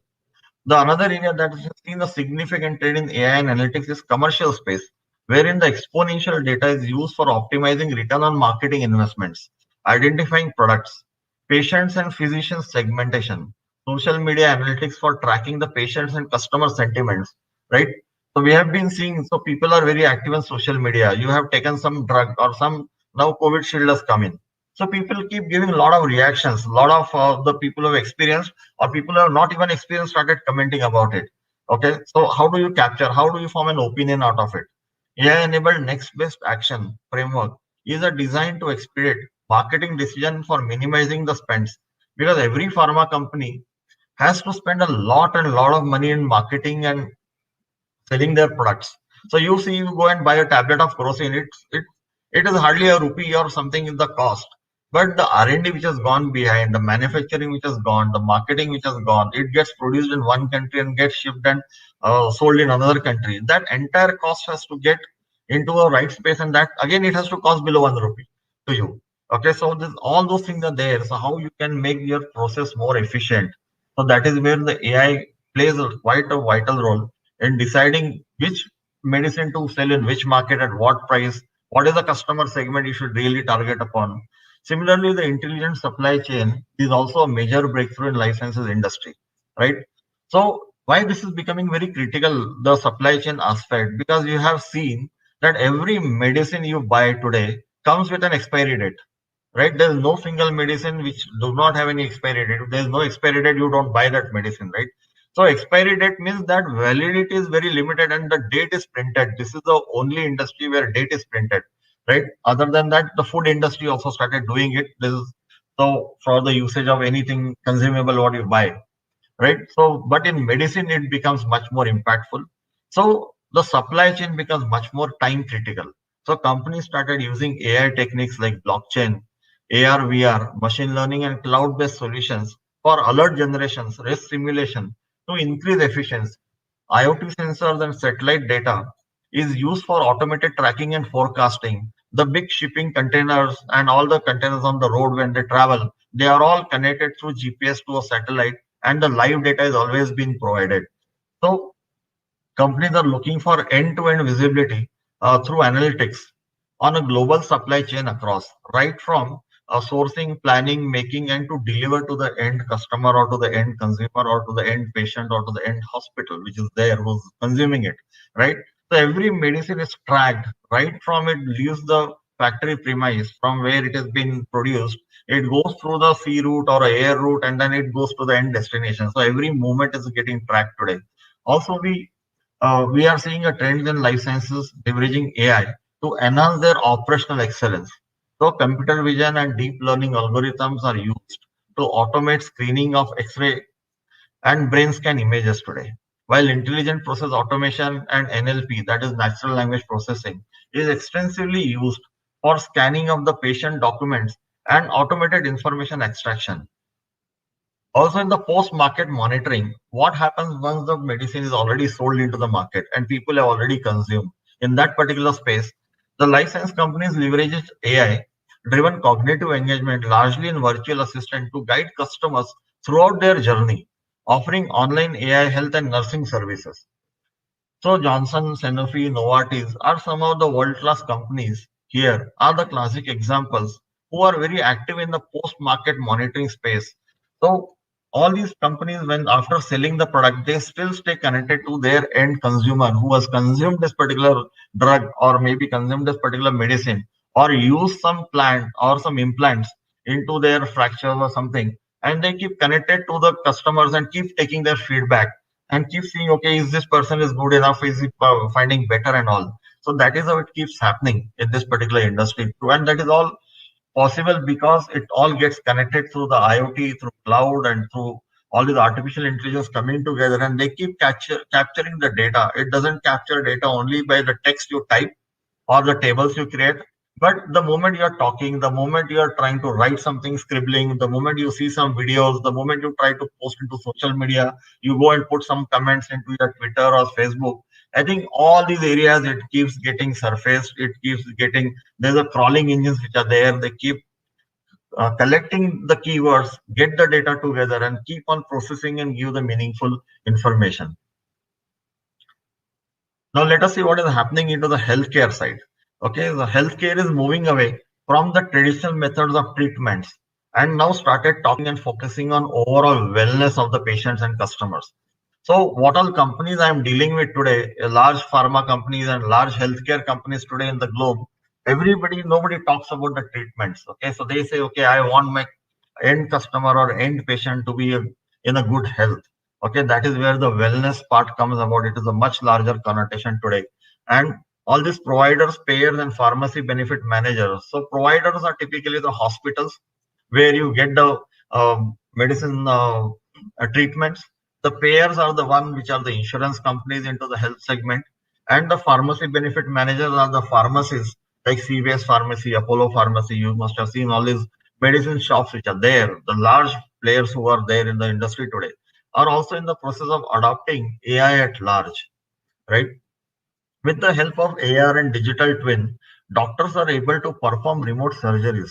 The another area that has seen a significant trend in AI and analytics is commercial space, wherein the exponential data is used for optimizing return on marketing investments, identifying products, patients and physicians segmentation, social media analytics for tracking the patients and customer sentiments, right? So we have been seeing, so people are very active on social media. You have taken some drug or some, now COVID shield has come in. So people keep giving a lot of reactions. A lot of the people who have experienced or people who have not even experienced started commenting about it. Okay, so how do you capture? How do you form an opinion out of it? AI-enabled next best action framework is a design to expedite marketing decision for minimizing the spends, because every pharma company has to spend a lot of money in marketing and selling their products. So you see, you go and buy a tablet of kerosene, it is hardly a rupee or something in the cost. But the R&D which has gone behind, the manufacturing which has gone, the marketing which has gone, it gets produced in one country and gets shipped and sold in another country. That entire cost has to get into a right space, and that again it has to cost below 1 rupee to you. Okay, so all those things are there. So how you can make your process more efficient? So that is where the AI plays quite a vital role in deciding which medicine to sell in which market at what price, what is the customer segment you should really target upon. Similarly, the intelligent supply chain is also a major breakthrough in life sciences industry, right? So why this is becoming very critical, the supply chain aspect, because you have seen that every medicine you buy today comes with an expiry date, right? There's no single medicine which does not have any expiry date. If there's no expiry date, you don't buy that medicine, right? So expiry date means that validity is very limited and the date is printed. This is the only industry where date is printed, right? Other than that, the food industry also started doing it. This is so for the usage of anything consumable what you buy, right? So, but in medicine, it becomes much more impactful. So the supply chain becomes much more time critical. So companies started using AI techniques like blockchain, AR, VR, machine learning, and cloud-based solutions for alert generations, risk simulation to increase efficiency. IoT sensors and satellite data is used for automated tracking and forecasting. The big shipping containers and all the containers on the road when they travel, they are all connected through GPS to a satellite, and the live data is always being provided. So companies are looking for end-to-end visibility through analytics on a global supply chain across, right from sourcing, planning, making, and to deliver to the end customer or to the end consumer or to the end patient or to the end hospital, which is there who's consuming it, right? So every medicine is tracked right from it leaves the factory premise from where it has been produced. It goes through the sea route or air route, and then it goes to the end destination. So every movement is getting tracked today. Also, we are seeing a trend in life sciences leveraging AI to enhance their operational excellence. So computer vision and deep learning algorithms are used to automate screening of X-ray and brain scan images today. While intelligent process automation and NLP, that is natural language processing, is extensively used for scanning of the patient documents and automated information extraction. Also, in the post-market monitoring, what happens once the medicine is already sold into the market and people have already consumed in that particular space? The life science companies leverages AI-driven cognitive engagement, largely in virtual assistant, to guide customers throughout their journey, offering online AI health and nursing services. So Johnson, Sanofi, Novartis are some of the world-class companies here are the classic examples who are very active in the post-market monitoring space. So all these companies, when after selling the product, they still stay connected to their end consumer who has consumed this particular drug or maybe consumed this particular medicine or use some plant or some implants into their fractures or something. And they keep connected to the customers and keep taking their feedback and keep seeing, okay, is this person is good enough, is he finding better and all. So that is how it keeps happening in this particular industry too, and that is all possible because it all gets connected through the IoT, through cloud, and through all these artificial intelligence coming together, and they keep capturing the data. It doesn't capture data only by the text you type or the tables you create. But the moment you're talking, the moment you're trying to write something, scribbling, the moment you see some videos, the moment you try to post into social media, you go and put some comments into your Twitter or Facebook. I think all these areas, it keeps getting surfaced. It keeps getting, there's a crawling engines which are there. They keep collecting the keywords, get the data together and keep on processing and give the meaningful information. Now let us see what is happening into the healthcare side. Okay, the healthcare is moving away from the traditional methods of treatments and now started talking and focusing on overall wellness of the patients and customers. So what all companies I am dealing with today, large pharma companies and large healthcare companies today in the globe, nobody talks about the treatments. Okay, so they say, okay, I want my end customer or end patient to be in a good health. Okay, that is where the wellness part comes about. It is a much larger connotation today. And all these providers, payers, and pharmacy benefit managers. So providers are typically the hospitals where you get the medicine treatments. The payers are the one which are the insurance companies into the health segment, and the pharmacy benefit managers are the pharmacies like CVS Pharmacy, Apollo Pharmacy. You must have seen all these medicine shops which are there. The large players who are there in the industry today are also in the process of adopting AI at large, right? With the help of AR and digital twin, doctors are able to perform remote surgeries.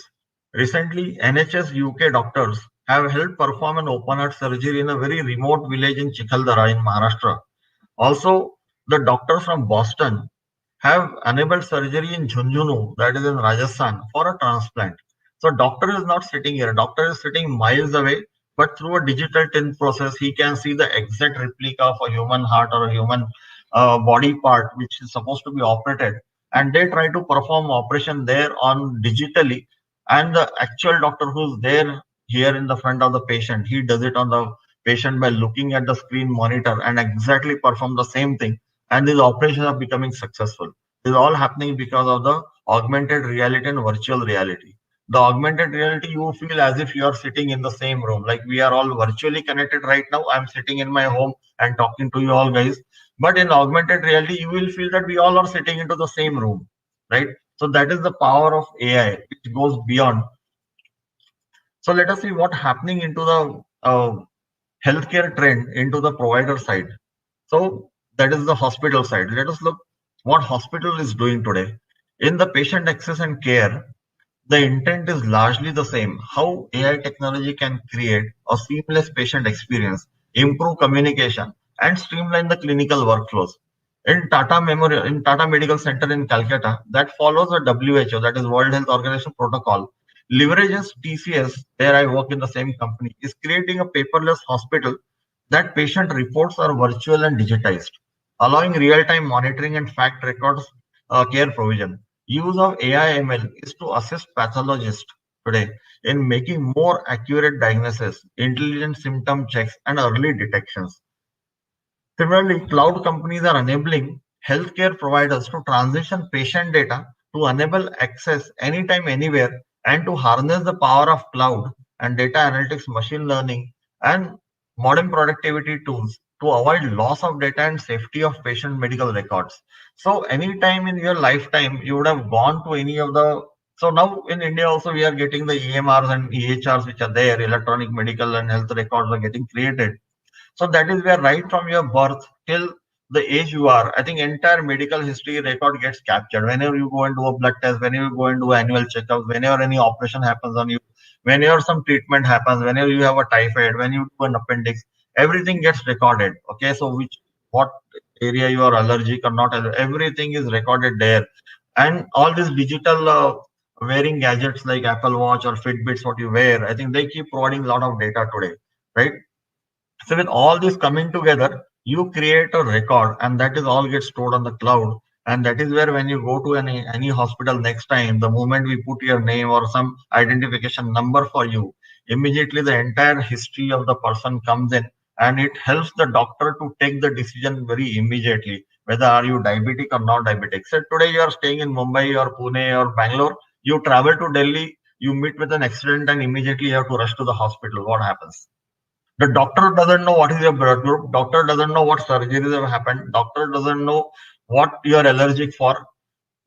Recently, NHS UK doctors have helped perform an open heart surgery in a very remote village in Chikaldara in Maharashtra. Also, the doctors from Boston have enabled surgery in Jhunjhunu, that is in Rajasthan, for a transplant. So doctor is not sitting here. Doctor is sitting miles away, but through a digital twin process, he can see the exact replica of a human heart or a human body part which is supposed to be operated. And they try to perform operation there on digitally. And the actual doctor who's there here in the front of the patient, he does it on the patient by looking at the screen monitor and exactly perform the same thing, and these operations are becoming successful. This is all happening because of the augmented reality and virtual reality. The augmented reality, you feel as if you are sitting in the same room. Like we are all virtually connected right now. I'm sitting in my home and talking to you all guys. But in augmented reality, you will feel that we all are sitting into the same room, right? So that is the power of AI, which goes beyond. So let us see what happening into the healthcare trend into the provider side. So that is the hospital side. Let us look what hospital is doing today. In the patient access and care, the intent is largely the same. How AI technology can create a seamless patient experience, improve communication, and streamline the clinical workflows. In Tata Medical Center in Calcutta, that follows a WHO, that is World Health Organization protocol, leverages TCS, there I work in the same company, is creating a paperless hospital that patient reports are virtual and digitized, allowing real-time monitoring and fact records care provision. Use of AI ML is to assist pathologists today in making more accurate diagnosis, intelligent symptom checks, and early detections. Similarly, cloud companies are enabling healthcare providers to transition patient data to enable access anytime, anywhere, and to harness the power of cloud and data analytics, machine learning, and modern productivity tools to avoid loss of data and safety of patient medical records. So, anytime in your lifetime, you would have gone to any of the. So now in India also we are getting the EMRs and EHRs which are there, electronic medical and health records are getting created. So that is where right from your birth till the age you are, I think entire medical history record gets captured. Whenever you go and do a blood test, whenever you go and do annual checkups, whenever any operation happens on you, whenever some treatment happens, whenever you have a typhoid, when you do an appendix, everything gets recorded. Okay, so what area you are allergic or not, everything is recorded there. And all these digital wearing gadgets like Apple Watch or Fitbits, what you wear, I think they keep providing a lot of data today, right? So with all this coming together, you create a record, and that is all gets stored on the cloud. And that is where when you go to any hospital next time, the moment we put your name or some identification number for you, immediately the entire history of the person comes in, and it helps the doctor to take the decision very immediately, whether are you diabetic or not diabetic. So today you are staying in Mumbai or Pune or Bangalore, you travel to Delhi, you meet with an accident, and immediately you have to rush to the hospital. What happens? The doctor doesn't know what is your blood group. Doctor doesn't know what surgeries have happened. Doctor doesn't know what you are allergic for.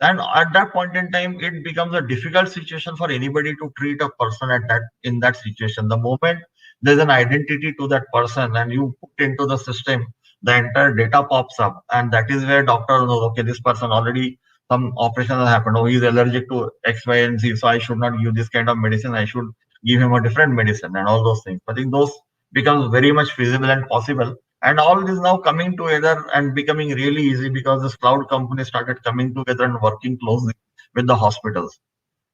And at that point in time, it becomes a difficult situation for anybody to treat a person at that in that situation. The moment there's an identity to that person and you put into the system, the entire data pops up, and that is where doctor knows, okay, this person already some operation has happened. Oh, he's allergic to X, Y, and Z, so I should not give this kind of medicine. I should give him a different medicine and all those things. I think those becomes very much feasible and possible. And all this now coming together and becoming really easy because this cloud company started coming together and working closely with the hospitals.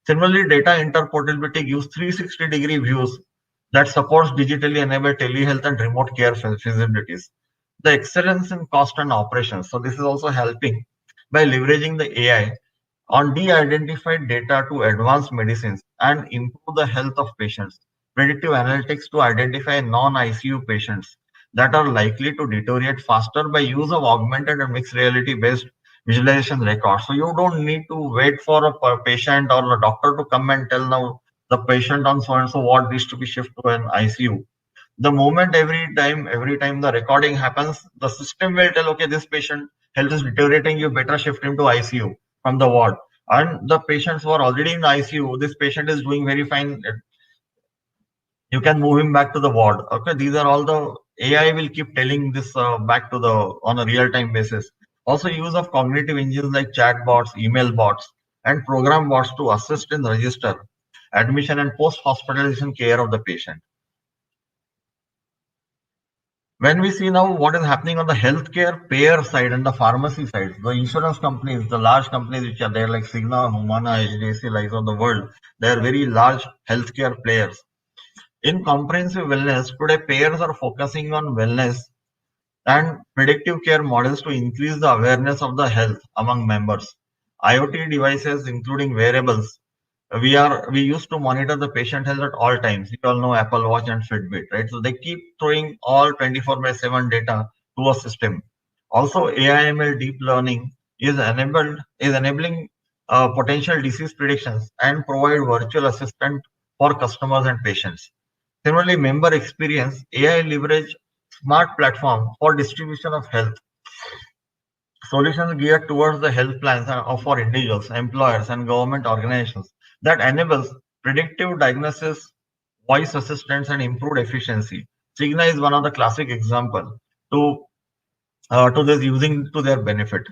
Similarly, data interportability gives 360-degree views that supports digitally enabled telehealth and remote care feasibilities. The excellence in cost and operations. So this is also helping by leveraging the AI on de-identified data to advance medicines and improve the health of patients. Predictive analytics to identify non-ICU patients that are likely to deteriorate faster by use of augmented and mixed reality based visualization record. So you don't need to wait for a patient or a doctor to come and tell now the patient on so and so what needs to be shifted to an ICU. The moment every time the recording happens, the system will tell, okay, this patient health is deteriorating, you better shift him to ICU from the ward. And the patients who are already in ICU, this patient is doing very fine, you can move him back to the ward. Okay, these are all the AI will keep telling this back to the on a real time basis. Also, use of cognitive engines like chat bots, email bots, and program bots to assist in register, admission, and post hospitalization care of the patient. When we see now what is happening on the healthcare payer side and the pharmacy side, the insurance companies, the large companies which are there like Cigna, Humana, HDFC, Life of the world, they are very large healthcare players. In comprehensive wellness, today payers are focusing on wellness and predictive care models to increase the awareness of the health among members. IoT devices, including wearables, we used to monitor the patient health at all times. You all know Apple Watch and Fitbit, right? So they keep throwing all 24/7 data to a system. Also, AI/ML deep learning is enabling potential disease predictions and provide virtual assistant for customers and patients. Similarly, member experience, AI leverage smart platform for distribution of health solutions geared towards the health plans for individuals, employers, and government organizations that enables predictive diagnosis, voice assistance, and improved efficiency. Cigna is one of the classic example to this using to their benefit.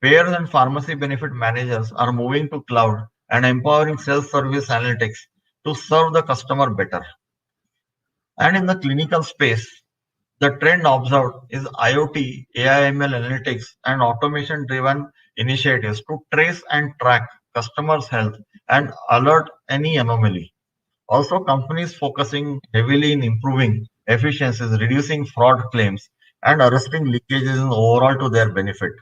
Payers and pharmacy benefit managers are moving to cloud and empowering self-service analytics to serve the customer better. And in the clinical space, the trend observed is IoT, AI/ML analytics, and automation-driven initiatives to trace and track customers' health and alert any anomaly. Also, companies focusing heavily in improving efficiencies, reducing fraud claims, and arresting leakages in overall to their benefit.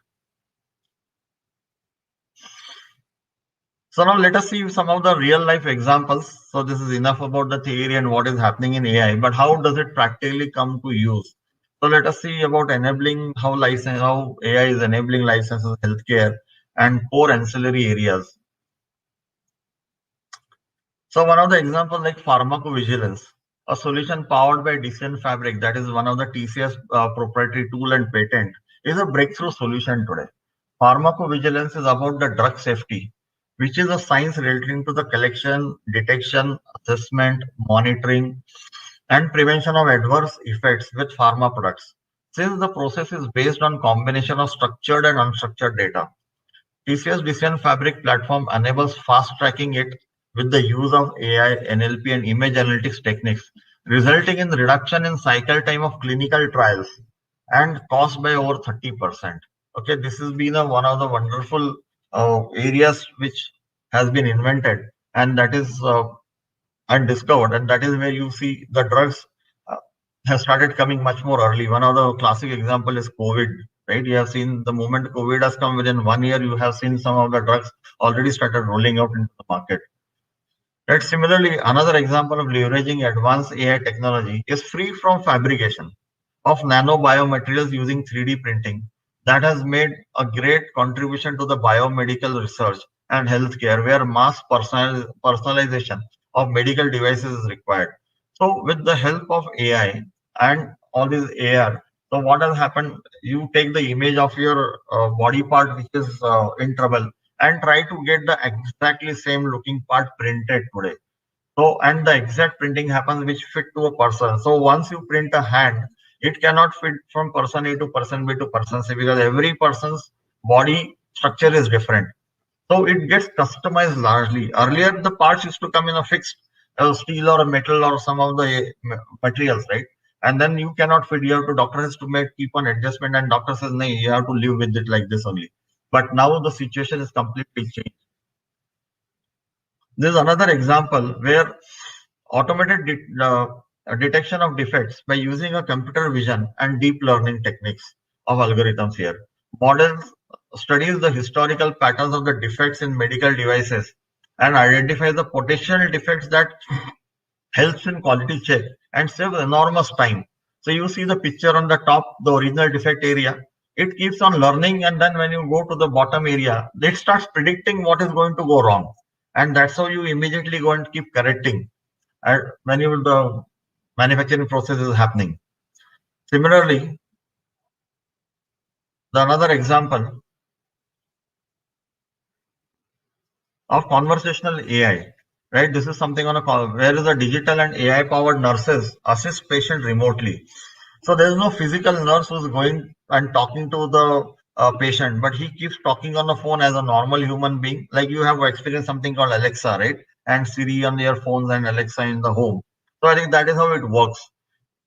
So now let us see some of the real life examples. So this is enough about the theory and what is happening in AI, but how does it practically come to use? So let us see about enabling how AI is enabling licenses, healthcare, and core ancillary areas. So one of the examples like pharmacovigilance, a solution powered by Decision Fabric, that is one of the TCS proprietary tool and patent, is a breakthrough solution today. Pharmacovigilance is about the drug safety, which is a science relating to the collection, detection, assessment, monitoring, and prevention of adverse effects with pharma products. Since the process is based on combination of structured and unstructured data, TCS Decision Fabric platform enables fast tracking it with the use of AI, NLP, and image analytics techniques, resulting in reduction in cycle time of clinical trials and cost by over 30%. Okay, this has been one of the wonderful areas which has been invented, and that is undiscovered, and that is where you see the drugs uh, have started coming much more early. One of the classic example is COVID, right? You have seen the moment COVID has come within 1 year, you have seen some of the drugs already started rolling out into the market. Right. Similarly, another example of leveraging advanced AI technology is free from fabrication of nanobiomaterials using 3D printing that has made a great contribution to the biomedical research and healthcare where mass personalization of medical devices is required. So with the help of AI and all this AR, so what has happened, you take the image of your body part which is in trouble and try to get the exactly same looking part printed today. So, and the exact printing happens which fit to a person. So once you print a hand, it cannot fit from person A to person B to person C because every person's body structure is different. So it gets customized largely. Earlier, the parts used to come in a fixed steel or a metal or some of the materials, right? And then you cannot fit. You have to doctor has to keep on adjustment, and doctor says, no, you have to live with it like this only. But now the situation is completely changed. This is another example where automated detection of defects by using a computer vision and deep learning techniques of algorithms here. Models studies the historical patterns of the defects in medical devices and identifies the potential defects that helps in quality check and saves enormous time. So you see the picture on the top, the original defect area. it keeps on learning, and then when you go to the bottom area, it starts predicting what is going to go wrong, and that's how you immediately go and keep correcting when the manufacturing process is happening. Similarly, another example of conversational AI, right? This is something on a call where the digital and AI powered nurses assist patient remotely. So there is no physical nurse who's going and talking to the patient, but he keeps talking on the phone as a normal human being. Like you have experienced something called Alexa, right? And Siri on your phones and Alexa in the home. So I think that is how it works.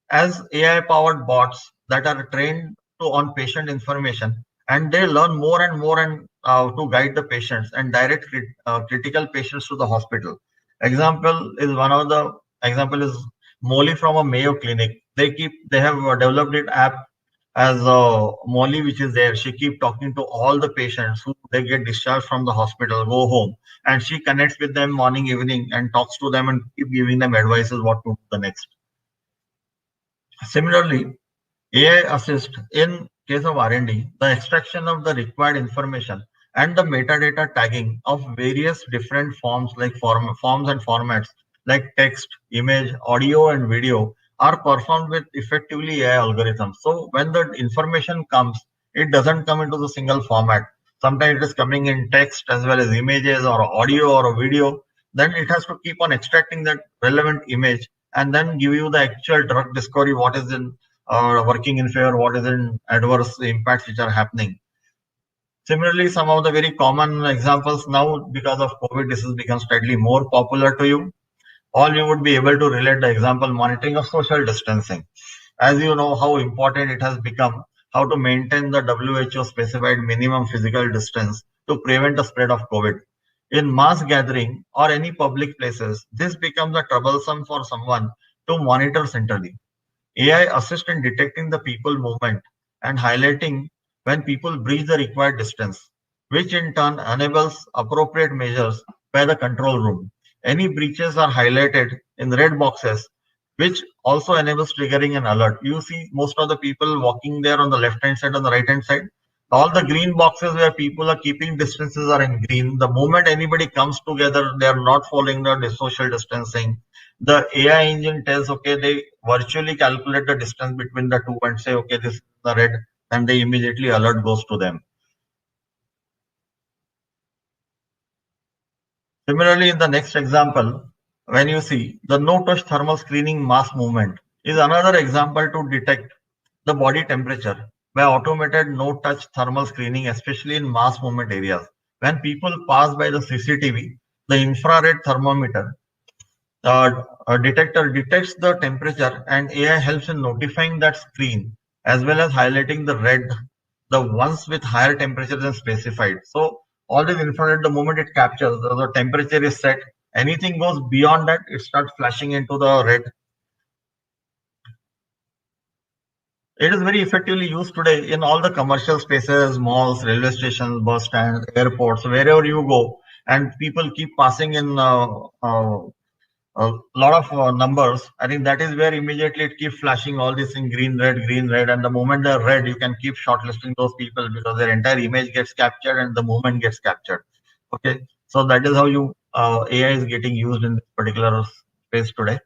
As AI-powered bots that are trained on patient information, and they learn more and more and to guide the patients and direct critical patients to the hospital. Example is Molly from a Mayo Clinic. They have developed an app as Molly, which is there. She keep talking to all the patients who they get discharged from the hospital, go home, and she connects with them morning, evening, and talks to them and keep giving them advices what to do the next. Similarly, AI assist in case of R&D, the extraction of the required information and the metadata tagging of various different forms like forms and formats like text, image, audio, and video are performed with effectively AI algorithms. So when the information comes, it doesn't come into the single format. Sometimes it is coming in text as well as images or audio or a video. Then it has to keep on extracting that relevant image and then give you the actual drug discovery, what is in working in favor, what is in adverse impacts which are happening. Similarly, some of the very common examples now, because of COVID, this has become steadily more popular to you. All you would be able to relate the example monitoring of social distancing. As you know how important it has become, how to maintain the WHO specified minimum physical distance to prevent the spread of COVID. In mass gathering or any public places, this becomes a troublesome for someone to monitor centrally. AI assists in detecting the people movement and highlighting when people breach the required distance, which in turn enables appropriate measures by the control room. Any breaches are highlighted in red boxes, which also enables triggering an alert. You see most of the people walking there on the left hand side, on the right hand side. All the green boxes where people are keeping distances are in green. The moment anybody comes together, they are not following the social distancing. The AI engine tells, okay, they virtually calculate the distance between the two and say, okay, this is the red, and they immediately alert goes to them. Similarly, in the next example, when you see the no-touch thermal screening mass movement is another example to detect the body temperature by automated no-touch thermal screening, especially in mass movement areas. When people pass by the CCTV, the infrared thermometer detector detects the temperature, and AI helps in notifying that screen as well as highlighting the red, the ones with higher temperature than specified. So all this infrared, the moment it captures, the temperature is set. Anything goes beyond that, it starts flashing into the red. It is very effectively used today in all the commercial spaces, malls, railway stations, bus stands, airports, wherever you go, and people keep passing in a lot of numbers. I think that is where immediately it keeps flashing all this in green, red, and the moment they're red, you can keep shortlisting those people because their entire image gets captured and the movement gets captured. Okay, so that is how you AI is getting used in this particular space today.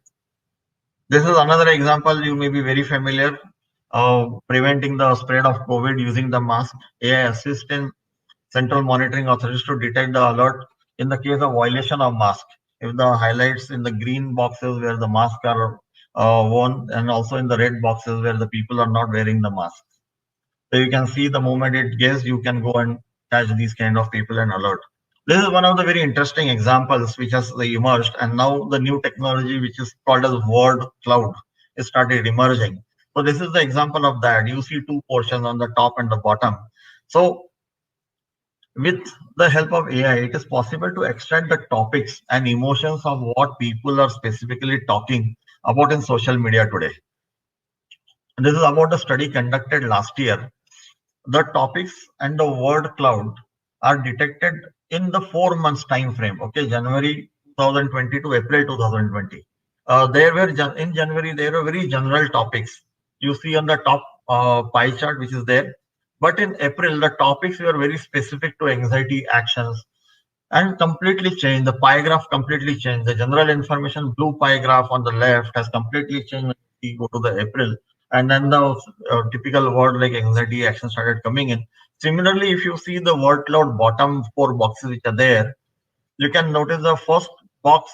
This is another example you may be very familiar. Preventing the spread of COVID using the mask. AI assists in central monitoring authorities to detect the alert in the case of violation of mask. If the highlights in the green boxes where the masks are worn, and also in the red boxes where the people are not wearing the mask. So you can see the moment it gets, you can go and catch these kind of people and alert. This is one of the very interesting examples which has emerged, and now the new technology which is called as word cloud is started emerging. So this is the example of that. You see two portions on the top and the bottom. So with the help of AI, it is possible to extract the topics and emotions of what people are specifically talking about in social media today. And this is about a study conducted last year. The topics and the word cloud are detected in the 4 months time frame. Okay, January 2020 to April 2020. In January there were very general topics. You see on the top pie chart which is there. But in April, the topics were very specific to anxiety actions and completely changed. The pie graph completely changed. The general information blue pie graph on the left has completely changed when we go to the April. And then the typical word like anxiety action started coming in. Similarly, if you see the word cloud bottom 4 boxes which are there, you can notice the first box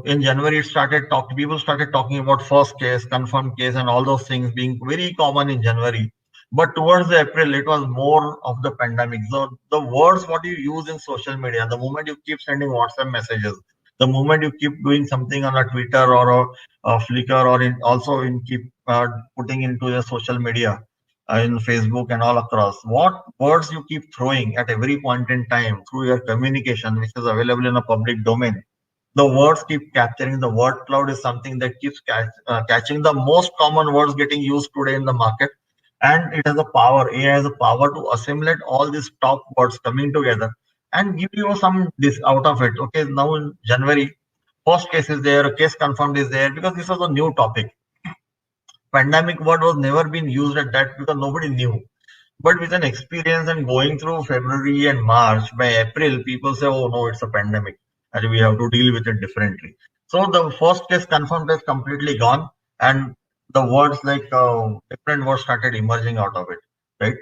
in January, people started talking about first case, confirmed case, and all those things being very common in January. But towards the April, it was more of the pandemic. So the words what you use in social media, the moment you keep sending WhatsApp messages, the moment you keep doing something on a Twitter or a Flickr, or also in keep putting into your social media, in Facebook and all across, what words you keep throwing at every point in time through your communication, which is available in a public domain, the words keep capturing. The word cloud is something that keeps catching the most common words getting used today in the market, and it has a power. AI has a power to assimilate all these top words coming together and give you some this out of it. Okay, now in January, first case is there, case confirmed is there, because this was a new topic. Pandemic word was never been used at that because nobody knew. But with an experience and going through February and March, by April, people say, oh no, it's a pandemic and we have to deal with it differently. So the first case confirmed is completely gone, and the words like different words started emerging out of it, right?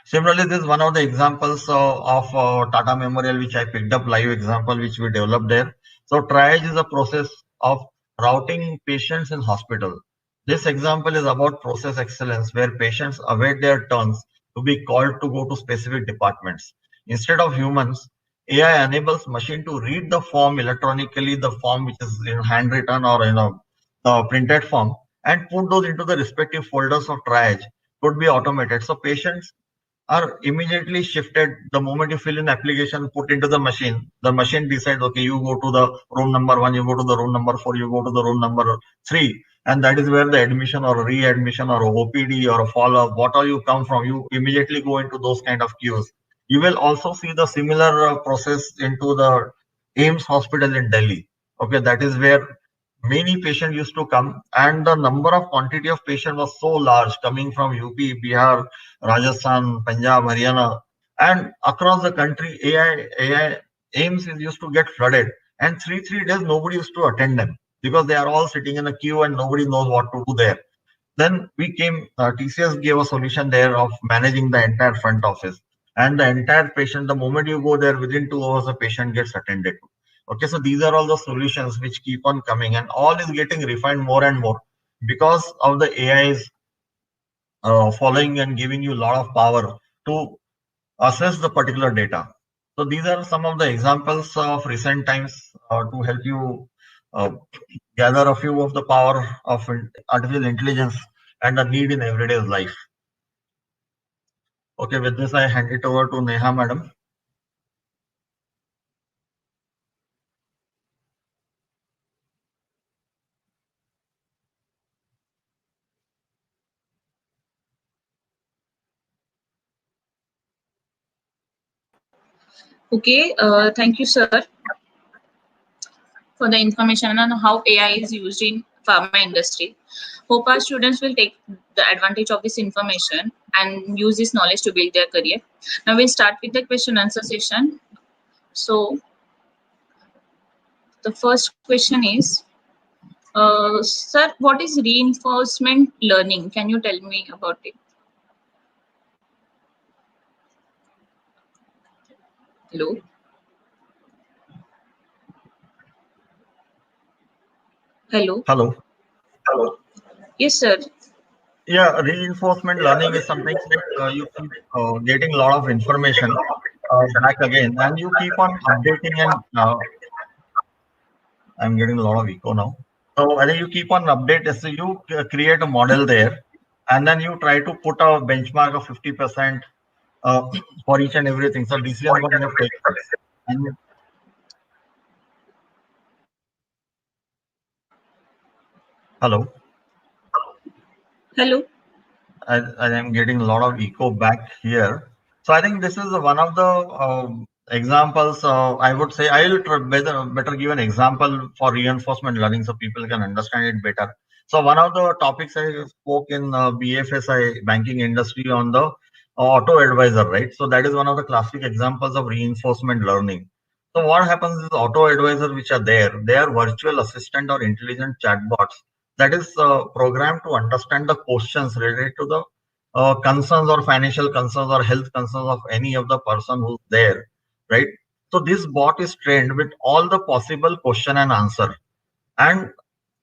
Similarly, this is one of the examples of Tata Memorial, which I picked up, live example, which we developed there. So triage is a process of routing patients in hospital. This example is about process excellence, where patients await their turns to be called to go to specific departments. Instead of humans, AI enables machine to read the form electronically, the form which is in handwritten or in a printed form, and put those into the respective folders of triage. Could be automated. So patients are immediately shifted the moment you fill in application, put into the machine decides, okay, you go to the room number 1, you go to the room number 4, you go to the room number 3, and that is where the admission or readmission or OPD or a follow-up, what all you come from, you immediately go into those kind of queues. You will also see the similar process into the AIMS hospital in Delhi. Okay, that is where many patients used to come, and the number of quantity of patient was so large coming from UP, Bihar, Rajasthan, Punjab, Haryana, and across the country. AI AIMS is used to get flooded, and three days nobody used to attend them because they are all sitting in a queue and nobody knows what to do there. Then we came, TCS gave a solution there of managing the entire front office and the entire patient. The moment you go there, within 2 hours, the patient gets attended to. Okay, so these are all the solutions which keep on coming, and all is getting refined more and more because of the AI's following and giving you a lot of power to assess the particular data. So these are some of the examples of recent times to help you uh, gather a few of the power of artificial intelligence and the need in everyday life. Okay, with this I hand it over to Neha madam. Okay, thank you, sir, for the information on how AI is used in pharma industry. Hope our students will take the advantage of this information and use this knowledge to build their career. Now we'll start with the question answer session. So the first question is, sir, what is reinforcement learning? Can you tell me about it? Hello? Hello? Hello. Hello. Yes, sir. Yeah, reinforcement learning is something that you keep getting a lot of information back again, and you keep on updating. And I'm getting a lot of echo now. So I think you keep on updating. So you create a model there, and then you try to put a benchmark of 50% for each and everything. So decision what you have taken. And hello. Hello. I am getting a lot of echo back here. So I think this is one of the examples. I would say I will better give an example for reinforcement learning so people can understand it better. So one of the topics I spoke in BFSI banking industry on the auto advisor, right? So that is one of the classic examples of reinforcement learning. So what happens is auto advisor which are there, they are virtual assistant or intelligent chatbots that is programmed to understand the questions related to the concerns or financial concerns or health concerns of any of the person who's there, right? So this bot is trained with all the possible question and answer. And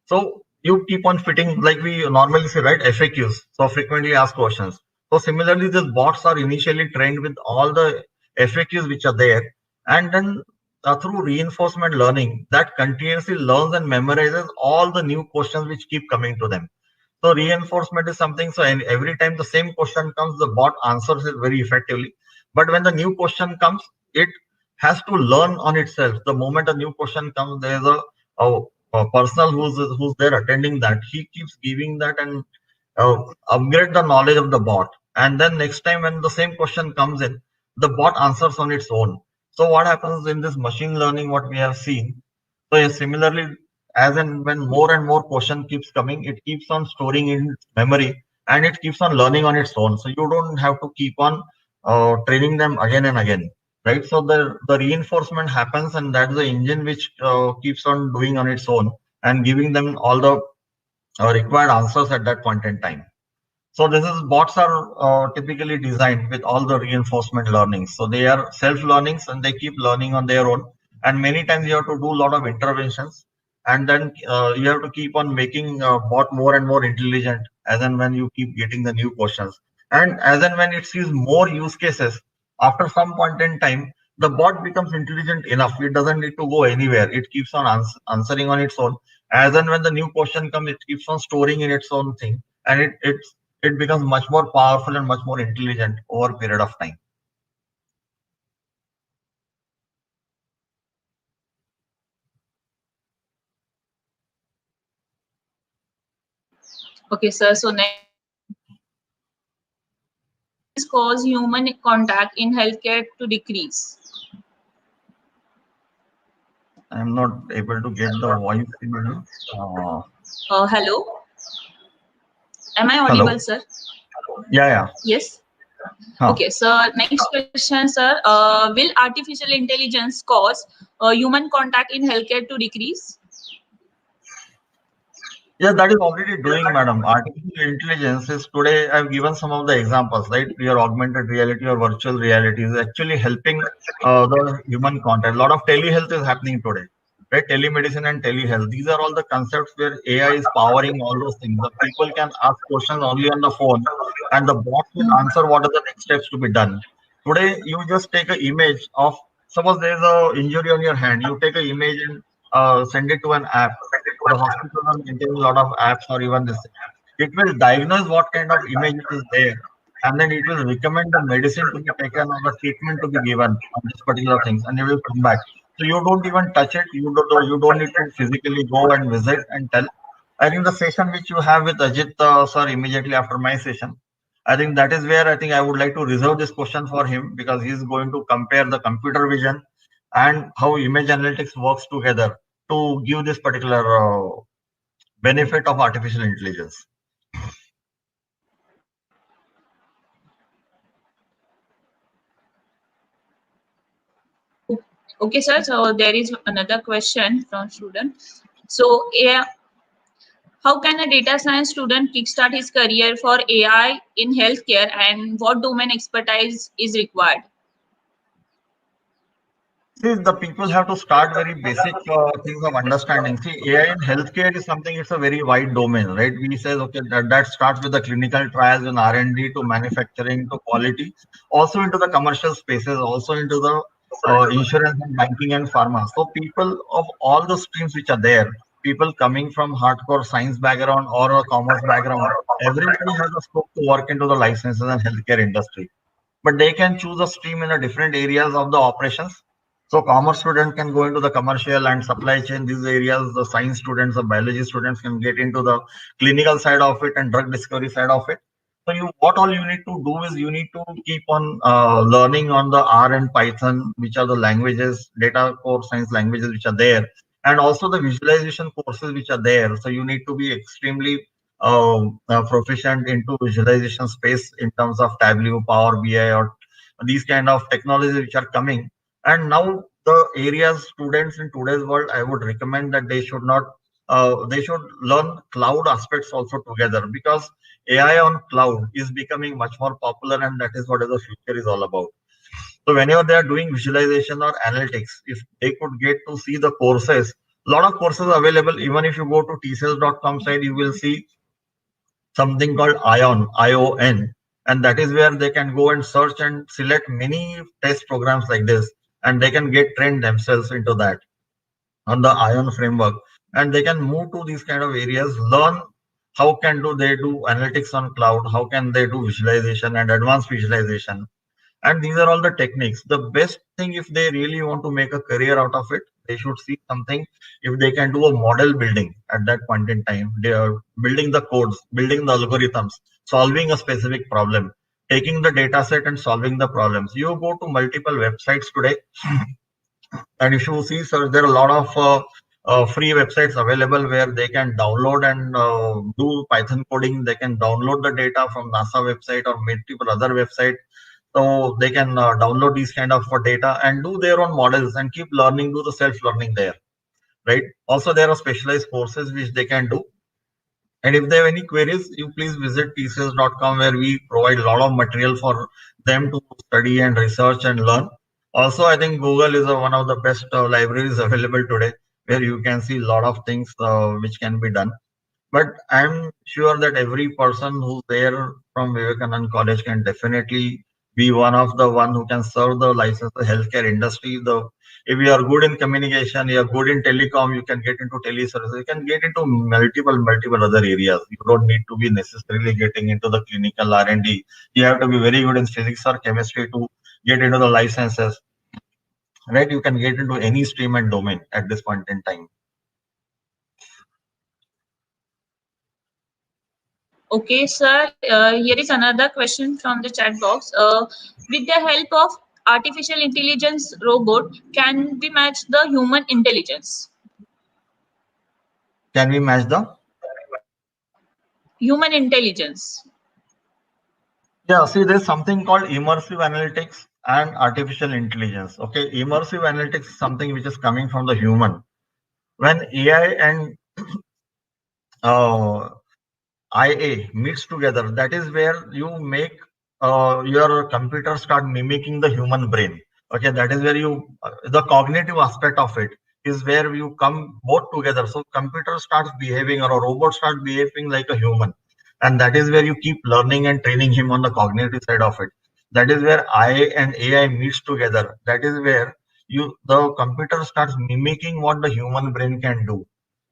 so you keep on fitting, like we normally say, right? FAQs, so frequently asked questions. So similarly, these bots are initially trained with all the FAQs which are there, and then through reinforcement learning, that continuously learns and memorizes all the new questions which keep coming to them. So reinforcement is something. So every time the same question comes, the bot answers it very effectively. But when the new question comes, it has to learn on itself. The moment a new question comes, there is a person who's there attending that. He keeps giving that and upgrade the knowledge of the bot. And then next time when the same question comes in, the bot answers on its own. So what happens in this machine learning? What we have seen. So yes, similarly, as and when more and more question keeps coming, it keeps on storing in its memory and it keeps on learning on its own. So you don't have to keep on training them again and again, right? So the reinforcement happens, and that's the engine which keeps on doing on its own and giving them all the required answers at that point in time. So this is bots are typically designed with all the reinforcement learnings. So they are self learnings and they keep learning on their own. And many times you have to do a lot of interventions, and then you have to keep on making bot more and more intelligent as and when you keep getting the new questions. And as and when it sees more use cases, after some point in time, the bot becomes intelligent enough. It doesn't need to go anywhere. It keeps on answering on its own. As and when the new question comes, it keeps on storing in its own thing, and it becomes much more powerful and much more intelligent over a period of time. Okay, sir. So next cause human contact in healthcare to decrease. I'm not able to get the voice in here. Hello. Am I Hello. audible, sir? Yeah. Yes. Huh. Okay, so next question, sir. Will artificial intelligence cause human contact in healthcare to decrease? Yeah, that is already doing, madam. Artificial intelligence is today, I've given some of the examples, right? Your augmented reality or virtual reality is actually helping the human contact. A lot of telehealth is happening today, right? Telemedicine and telehealth. These are all the concepts where AI is powering all those things. The people can ask questions only on the phone, and the bot will answer what are the next steps to be done. Today, you just take an image of, suppose there is a injury on your hand, you take an image and send it to an app. The hospitals are maintaining a lot of apps or even this. It will diagnose what kind of image is there, and then it will recommend the medicine to be taken or the treatment to be given on this particular things, and it will come back. So you don't even touch it. You don't need to physically go and visit and tell. I think the session which you have with Ajit sir immediately after my session, I think that is where I think I would like to reserve this question for him, because he is going to compare the computer vision and how image analytics works together to give this particular benefit of artificial intelligence. Okay, sir. So there is another question from student. So yeah, how can a data science student kickstart his career for AI in healthcare, and what domain expertise is required? See, the people have to start very basic things of understanding. See, AI in healthcare is something, it's a very wide domain, right? We say, okay, that starts with the clinical trials and R&D to manufacturing to quality, also into the commercial spaces, also into the insurance and banking and pharma. So people of all the streams which are there, people coming from hardcore science background or a commerce background, everybody has a scope to work into the life sciences and healthcare industry. But they can choose a stream in the different areas of the operations. So commerce students can go into the commercial and supply chain, these areas. The science students, the biology students can get into the clinical side of it and drug discovery side of it. So what all you need to do is you need to keep on learning on the R and Python, which are the languages, data core science languages which are there. and also the visualization courses which are there. So you need to be extremely proficient into visualization space in terms of Tableau, Power BI, or these kind of technologies which are coming. And now the areas students in today's world, I would recommend that they should not they should learn cloud aspects also together, because AI on cloud is becoming much more popular, and that is what the future is all about. So whenever they are doing visualization or analytics, if they could get to see the courses, a lot of courses are available. Even if you go to tcells.com site, you will see something called ION, and that is where they can go and search and select many test programs like this, and they can get trained themselves into that on the ION framework, and they can move to these kind of areas, learn how can do they do analytics on cloud, how can they do visualization and advanced visualization, and these are all the techniques. The best thing, if they really want to make a career out of it, they should see something. If they can do a model building at that point in time, they are building the codes, building the algorithms, solving a specific problem, taking the data set and solving the problems. You go to multiple websites today, and if you see, sir, there are a lot of free websites available where they can download and do Python coding. They can download the data from NASA website or multiple other websites, so they can download these kind of data and do their own models and keep learning, do the self-learning there, right? Also, there are specialized courses which they can do. And if they have any queries, you please visit tcells.com, where we provide a lot of material for them to study and research and learn. Also, I think Google is one of the best libraries available today, where you can see a lot of things which can be done. But I'm sure that every person who's there from Vivekanand College can definitely be one who can serve the licensed healthcare industry. If you are good in communication, you are good in telecom, you can get into teleservices, you can get into multiple other areas. You don't need to be necessarily getting into the clinical R&D. You have to be very good in physics or chemistry to get into the life sciences, right? You can get into any stream and domain at this point in time. Okay, sir. Here is another question from the chat box. With the help of artificial intelligence robot, can we match the human intelligence? Can we match the Human intelligence. Yeah, see, there's something called immersive analytics and artificial intelligence. Okay, immersive analytics is something which is coming from the human. When AI and IA meets together, that is where you make your computer start mimicking the human brain. Okay, that is where the cognitive aspect of it is where you come both together. So computer starts behaving, or a robot starts behaving like a human, and that is where you keep learning and training him on the cognitive side of it. That is where IA and AI meets together. That is where the computer starts mimicking what the human brain can do.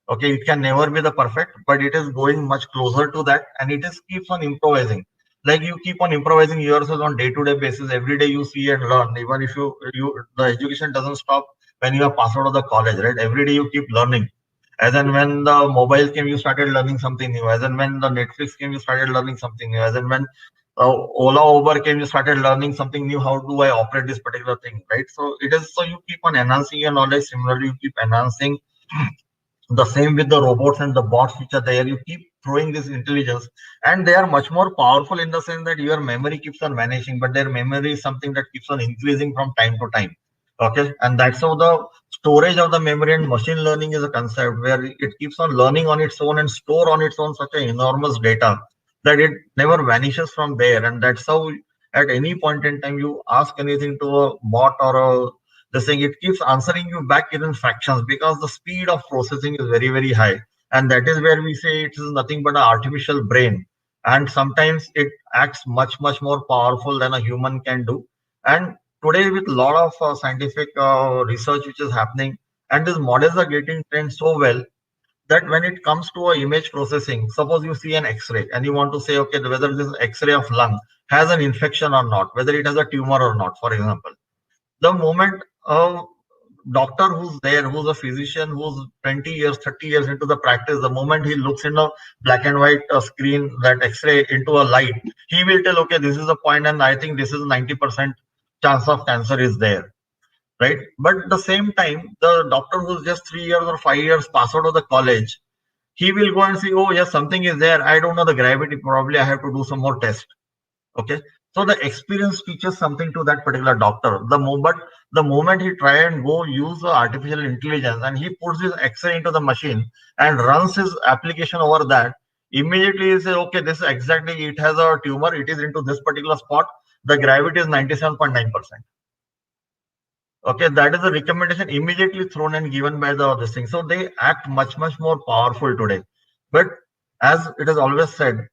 Okay, it can never be the perfect, but it is going much closer to that, and it is keeps on improvising. Like you keep on improvising yourself on day-to-day basis. Every day you see and learn. Even if you the education doesn't stop when you are passed out of the college, right? Every day you keep learning. As and when the mobile came, you started learning something new. As and when the Netflix came, you started learning something new. As and when Ola, Uber came, you started learning something new. How do I operate this particular thing, right? So it is, so you keep on enhancing your knowledge. Similarly, you keep enhancing the same with the robots and the bots which are there. You keep throwing this intelligence, and they are much more powerful in the sense that your memory keeps on vanishing, but their memory is something that keeps on increasing from time to time. Okay, and that's how the storage of the memory and machine learning is a concept where it keeps on learning on its own and store on its own such an enormous data that it never vanishes from there. And that's how at any point in time you ask anything to a bot or a the thing, it keeps answering you back in fractions, because the speed of processing is very high, and that is where we say it is nothing but an artificial brain, and sometimes it acts much more powerful than a human can do. And today, with a lot of scientific research which is happening, and these models are getting trained so well that when it comes to a image processing, suppose you see an x-ray and you want to say, okay, whether this x-ray of lung has an infection or not, whether it has a tumor or not, for example. The moment a doctor who's there, who's a physician, who's 20 years, 30 years into the practice, the moment he looks in a black and white screen, that X-ray into a light, he will tell, okay, this is the point, and I think this is 90% chance of cancer is there. right? But at the same time, the doctor who's just 3 years or 5 years passed out of the college, he will go and see, oh yes, something is there. I don't know the gravity. Probably I have to do some more tests. Okay. So the experience teaches something to that particular doctor. The moment he try and go use the artificial intelligence and he puts his X-ray into the machine and runs his application over that, immediately he say, okay, this exactly, it has a tumor. It is into this particular spot. The gravity is 97.9%. Okay, that is a recommendation immediately thrown and given by the this thing. So they act much more powerful today. But as it is always said,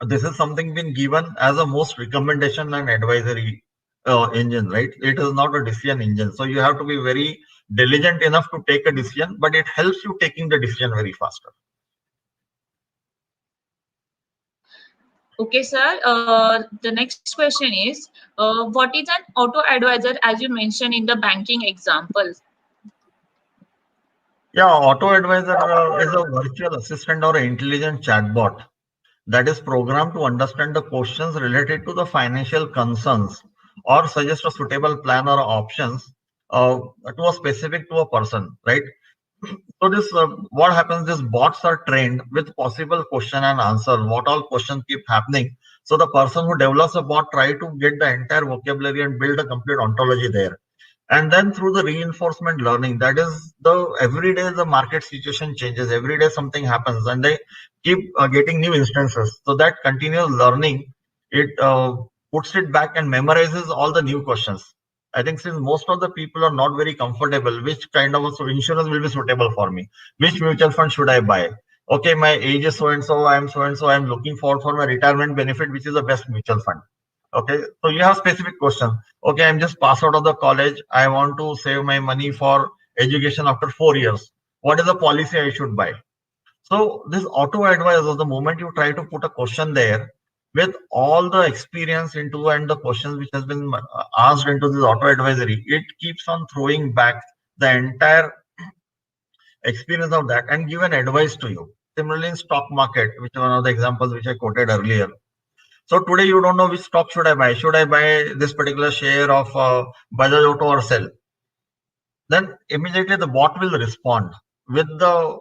this is something been given as a most recommendation and advisory engine, right? It is not a decision engine. So you have to be very diligent enough to take a decision, but it helps you taking the decision very faster. Okay, sir. The next question is, what is an auto advisor, as you mentioned in the banking example? Yeah, auto advisor is a virtual assistant or an intelligent chatbot that is programmed to understand the questions related to the financial concerns or suggest a suitable plan or options to a specific to a person, right? So this what happens, these bots are trained with possible question and answer, what all questions keep happening. So the person who develops a bot try to get the entire vocabulary and build a complete ontology there. And then through the reinforcement learning, that is the every day the market situation changes, every day something happens and they keep getting new instances. So that continuous learning, it puts it back and memorizes all the new questions. I think since most of the people are not very comfortable, which kind of insurance will be suitable for me, which mutual fund should I buy? Okay, my age is so and so, I'm looking forward for my retirement benefit, which is the best mutual fund. Okay, so you have specific question. Okay, I'm just passed out of the college. I want to save my money for education after 4 years. What is the policy I should buy? So this auto advisor, the moment you try to put a question there with all the experience into and the questions which has been asked into this auto advisory, it keeps on throwing back the entire experience of that and give an advice to you. Similarly, in stock market, which is one of the examples which I quoted earlier. So today you don't know which stock should I buy. Should I buy this particular share of Bajaj Auto or sell? Then immediately the bot will respond with the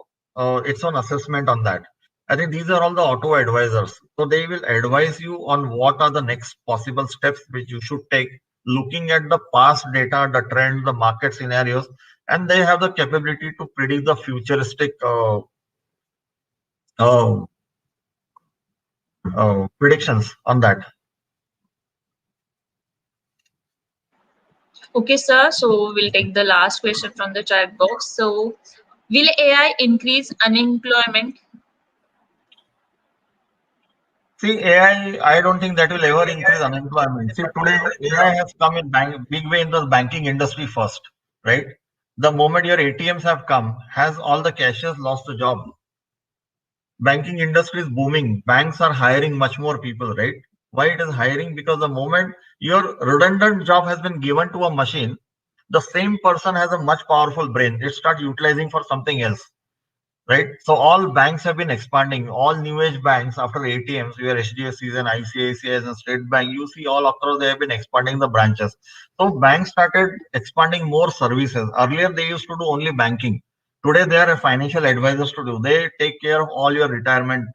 its own assessment on that. I think these are all the auto advisors. So they will advise you on what are the next possible steps which you should take, looking at the past data, the trend, the market scenarios, and they have the capability to predict the futuristic uh, predictions on that. Okay, sir. So we'll take the last question from the chat box. So, will AI increase unemployment? See, AI, I don't think that will ever increase unemployment. See, today AI has come in big way in the banking industry first, right? The moment your ATMs have come, has all the cashiers lost a job? Banking industry is booming. Banks are hiring much more people, right? Why it is hiring? Because the moment your redundant job has been given to a machine, the same person has a much powerful brain. It starts utilizing for something else, right? So all banks have been expanding. All new age banks after ATMs, where HDFCs and ICICIs and State Bank, you see all across they have been expanding the branches. So banks started expanding more services. Earlier they used to do only banking. Today they are financial advisors to do. They take care of all your retirement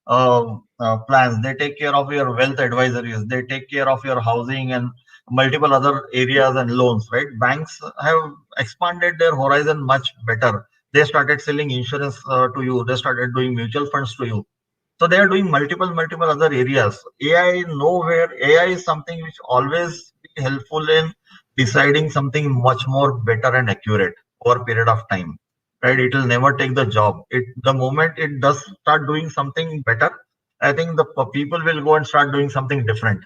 plans. They take care of your wealth advisories. They take care of your housing and multiple other areas and loans, right? Banks have expanded their horizon much better. They started selling insurance to you. They started doing mutual funds to you. So they are doing multiple other areas. AI nowhere. AI is something which always be helpful in deciding something much more better and accurate over a period of time. Right? It will never take the job. The moment it does start doing something better, I think the people will go and start doing something different.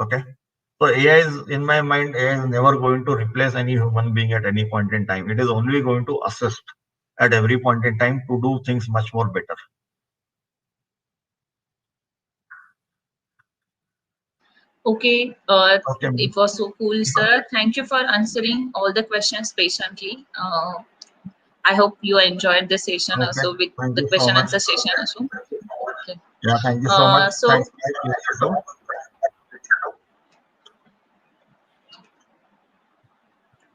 Okay. So AI is, in my mind, AI is never going to replace any human being at any point in time. It is only going to assist at every point in time to do things much more better. Okay, Okay. it was so cool, sir. Thank you for answering all the questions patiently. I hope you enjoyed the session Okay. also with Thank the you so question much. answer session also. Okay. Yeah, thank you so much. So Thanks.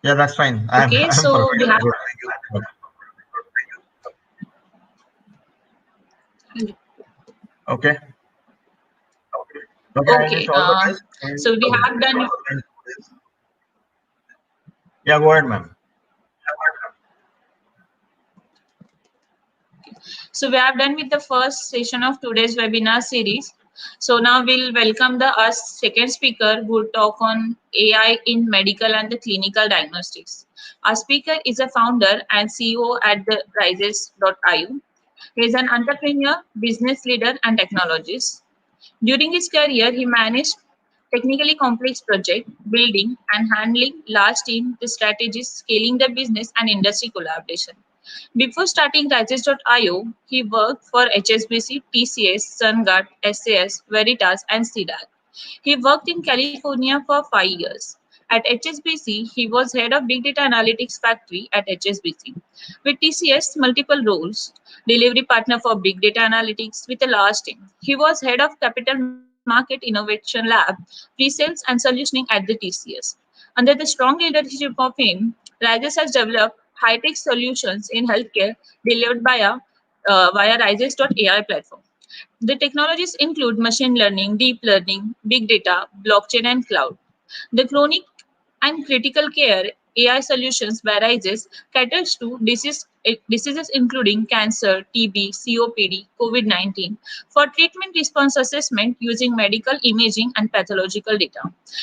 Yeah, that's fine. Okay, I'm so perfect. we have. Good. Okay. Okay, I wish Okay, all the best. so we have done. Yeah, go ahead, ma'am. So we have done with the first session of today's webinar series. So now we'll welcome the second speaker who will talk on AI in medical and the clinical diagnostics. Our speaker is a founder and CEO at the rises.io. He is an entrepreneur, business leader, and technologist. During his career, he managed technically complex projects, building and handling large team strategies, scaling the business and industry collaboration. Before starting Rises.io, he worked for HSBC, TCS, SunGard, SAS, Veritas, and CDAC. He worked in California for 5 years. At HSBC, he was head of Big Data Analytics Factory at HSBC. With TCS, multiple roles, delivery partner for Big Data Analytics with a large team. He was head of Capital Market Innovation Lab, pre-sales and solutioning at the TCS. Under the strong leadership of him, Rises has developed high-tech solutions in healthcare delivered via Rises.ai platform. The technologies include machine learning, deep learning, big data, blockchain, and cloud. The chronic and critical care AI solutions by Rises caters to diseases including cancer, TB, COPD, COVID-19 for treatment response assessment using medical imaging and pathological data.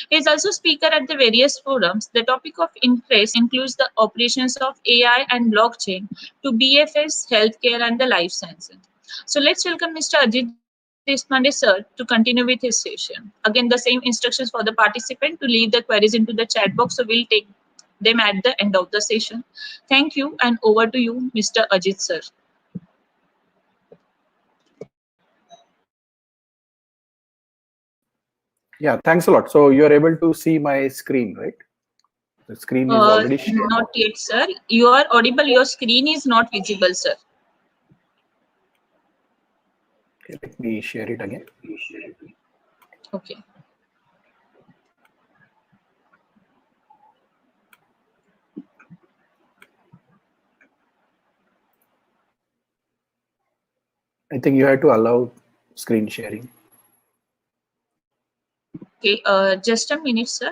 He is also speaker at the various forums. The topic of interest includes the operations of AI and blockchain to BFS, healthcare, and the life sciences. So let's welcome Mr. Ajit Deshpande sir to continue with his session. Again, the same instructions for the participant to leave the queries into the chat box. So we'll take them at the end of the session. Thank you, and over to you, Mr. Ajit sir. Yeah, thanks a lot. So you're able to see my screen, right? The screen is already shared. Not yet, sir. You are audible. Your screen is not visible, sir. Okay, let me share it again. Okay. I think you have to allow screen sharing. Okay. Just a minute, sir.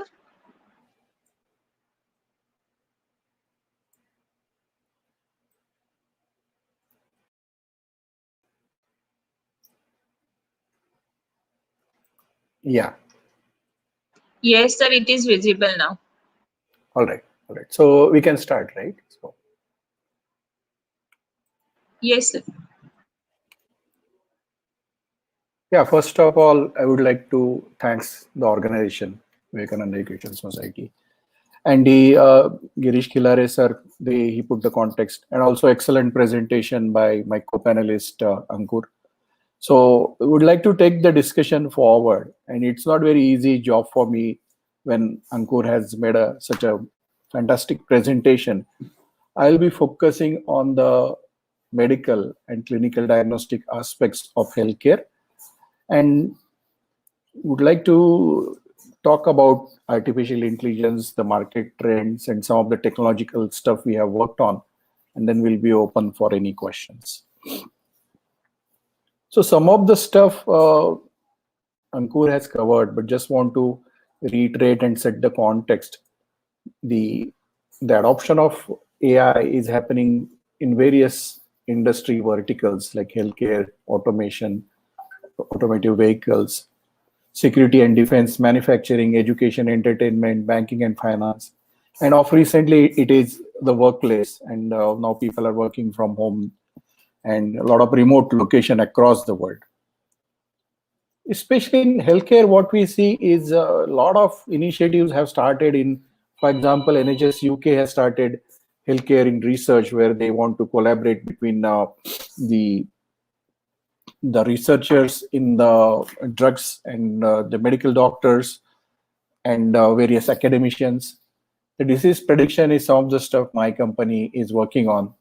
Yeah. Yes, sir. It is visible now. All right. All right. So we can start, right? So. Yes, sir. Yeah. First of all, I would like to thanks the organization, Vivekanand Education Society, and the Girish Khilare sir. He put the context, and also excellent presentation by my co-panelist Ankur. So we would like to take the discussion forward, and it's not very easy job for me when Ankur has made such a fantastic presentation. I'll be focusing on the medical and clinical diagnostic aspects of healthcare, and would like to talk about artificial intelligence, the market trends, and some of the technological stuff we have worked on, and then we'll be open for any questions. So some of the stuff Ankur has covered, but just want to reiterate and set the context. The adoption of AI is happening in various industry verticals like healthcare, automation, automotive vehicles, security and defense, manufacturing, education, entertainment, banking and finance. And of recently, it is the workplace. And now people are working from home and a lot of remote location across the world. Especially in healthcare, what we see is a lot of initiatives have started in, for example, NHS UK has started healthcare in research where they want to collaborate between the researchers in the drugs and the medical doctors and various academicians. The disease prediction is some of the stuff my company is working on,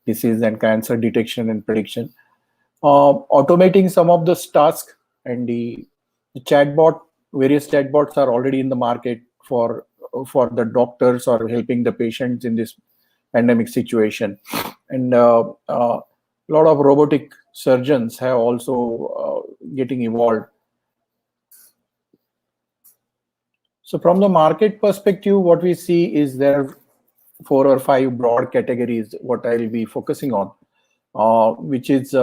disease and cancer detection and prediction. Automating some of the tasks, and the chatbot, various chatbots are already in the market for for the doctors or helping the patients in this pandemic situation. And a lot of robotic surgeons have also getting evolved. So from the market perspective, what we see is there are 4 or 5 broad categories what I'll be focusing on, which is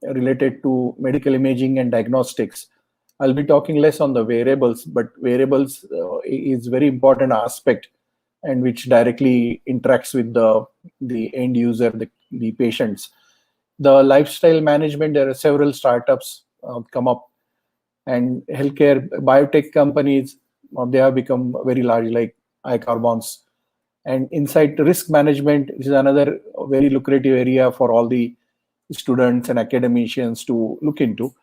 related to medical imaging and diagnostics. I'll be talking less on the wearables, but wearables is very important aspect and which directly interacts with the end user, the patients. The lifestyle management, there are several startups come up, and healthcare biotech companies, they have become very large, like iCarbons. And inside risk management is another very lucrative area for all the students and academicians to look into.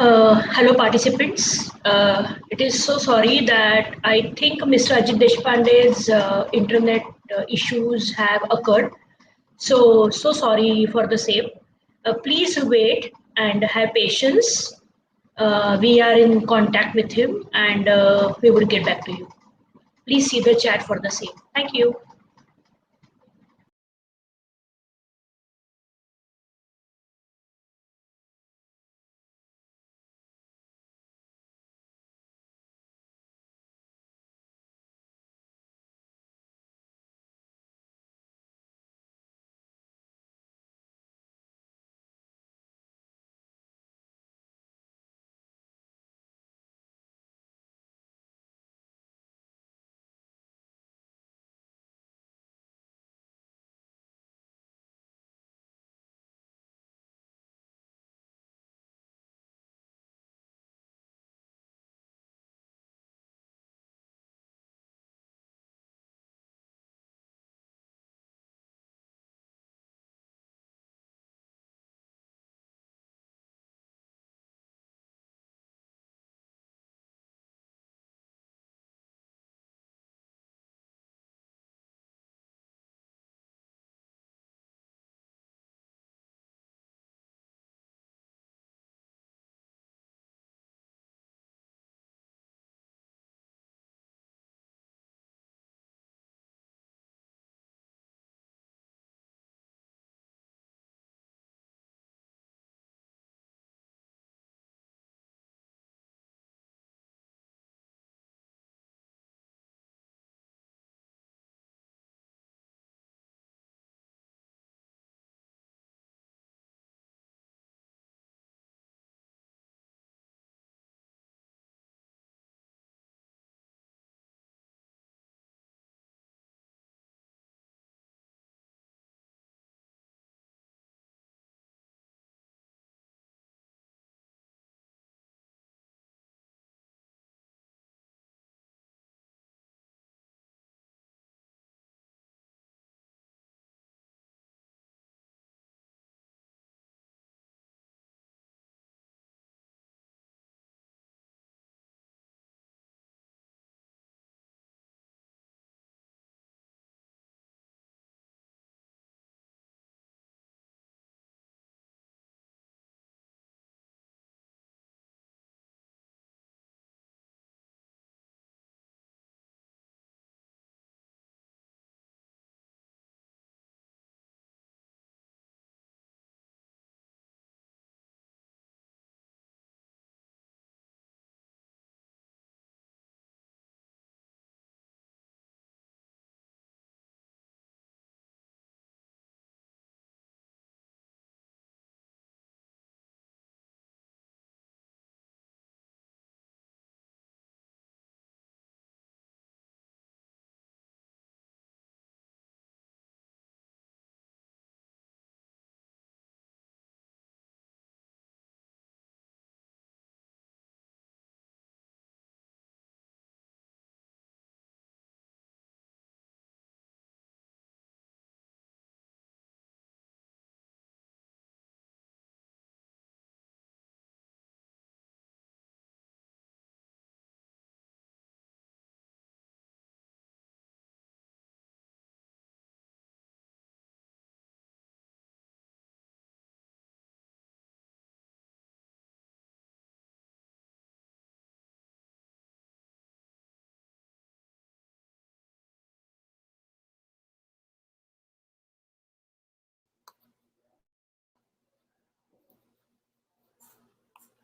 Hello participants. It is so sorry that I think Mr. Ajit Deshpande's internet issues have occurred. So sorry for the same. Please wait and have patience. We are in contact with him and we will get back to you. Please see the chat for the same. Thank you.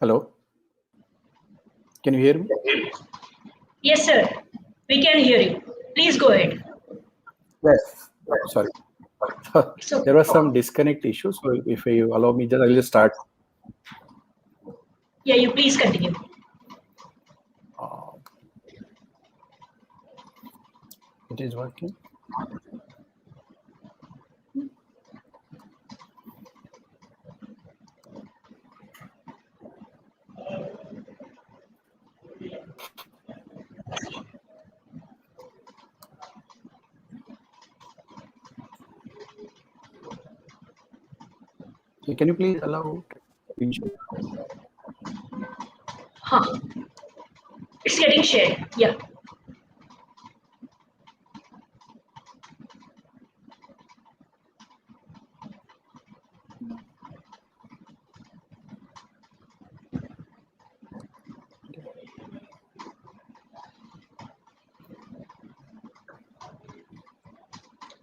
Hello? Can you hear me? Yes, sir. We can hear you. Please go ahead. Yes. Sorry. There was some disconnect issue. So if you allow me, I'll just start. Yeah, you please continue. It is working. Can you please allow? Huh. It's getting shared. Yeah.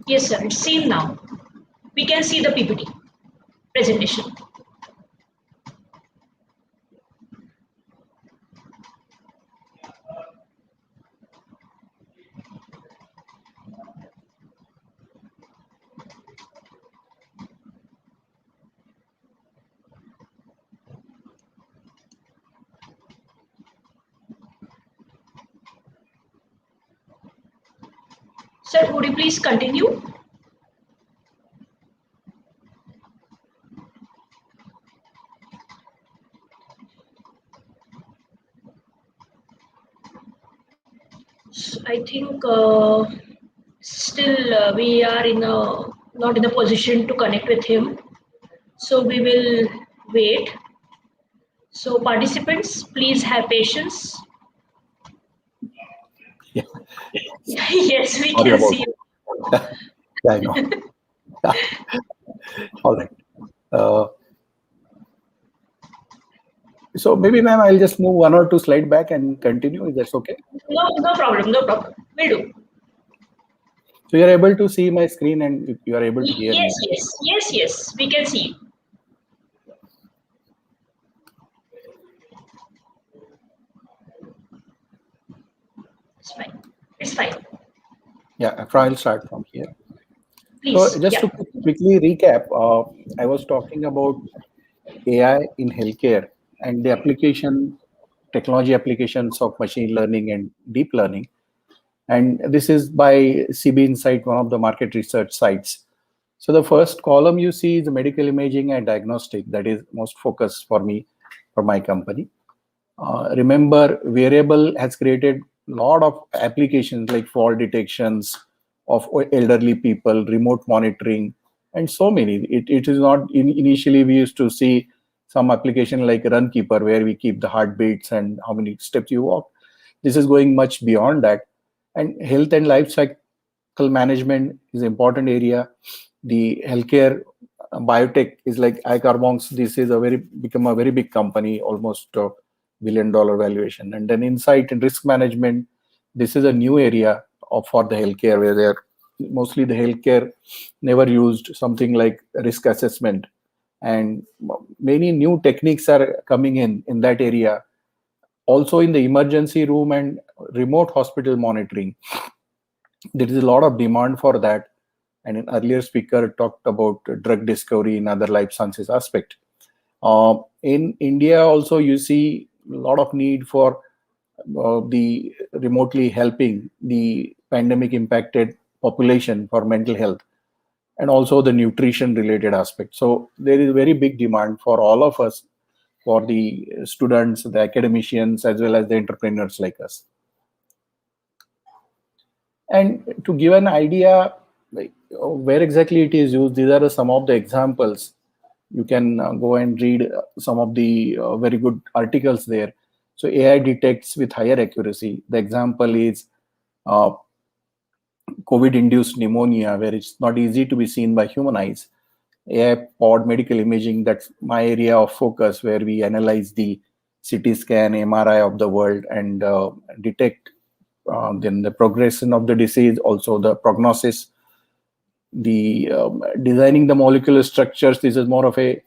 Yes, sir. It's seen now. We can see the PPT presentation. Sir, would you please continue? I think still we are not in a position to connect with him. So we will wait. So participants, please have patience. Yeah. Yes, we Sorry can about see you. Yeah, I know. All right. So maybe, ma'am, I'll just move 1 or 2 slides back and continue. Is that okay? No problem. No problem. We'll do. So you are able to see my screen and you are able to hear me. Yes. We can see you. It's fine. Yeah, I'll start from here. Please. So just to quickly recap, I was talking about AI in healthcare and the technology applications of machine learning and deep learning. And this is by CB Insight, one of the market research sites. So the first column you see is medical imaging and diagnostic. That is most focus for me, for my company. Remember, wearable has created a lot of applications like fall detections of elderly people, remote monitoring, and so many. It is not initially we used to see some application like Runkeeper where we keep the heartbeats and how many steps you walk. This is going much beyond that. And health and life cycle management is an important area. The healthcare biotech is like iCarbonx. This is become a very big company, almost $1 billion valuation. And then insight and risk management. This is a new area for the healthcare where mostly the healthcare never used something like risk assessment. And many new techniques are coming in that area. Also in the emergency room and remote hospital monitoring, there is a lot of demand for that. And an earlier speaker talked about drug discovery in other life sciences aspect. In India also you see a lot of need for the remotely helping the pandemic impacted population for mental health and also the nutrition related aspect. So there is very big demand for all of us, for the students, the academicians, as well as the entrepreneurs like us. And to give an idea like where exactly it is used, these are some of the examples. You can go and read some of the very good articles there. So AI detects with higher accuracy. The example is COVID-induced pneumonia, where it's not easy to be seen by human eyes. AI-powered medical imaging, that's my area of focus, where we analyze the CT scan, MRI of the world and detect then the progression of the disease, also the prognosis, the designing the molecular structures. This is more of a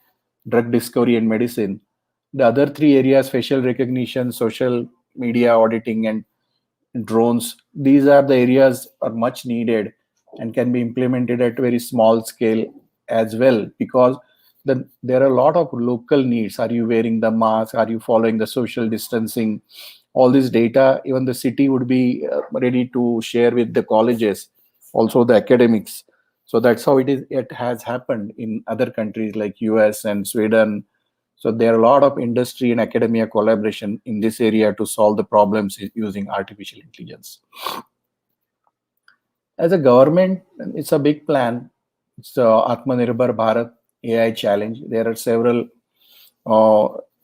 drug discovery and medicine. The other three areas, facial recognition, social media auditing, and drones, these are the areas are much needed and can be implemented at very small scale as well, because there are a lot of local needs. Are you wearing the mask? Are you following the social distancing? All this data, even the city would be ready to share with the colleges, also the academics. So that's how it has happened in other countries like US and Sweden. So there are a lot of industry and academia collaboration in this area to solve the problems using artificial intelligence. As a government, it's a big plan. It's the Atmanirbhar Bharat AI Challenge. There are several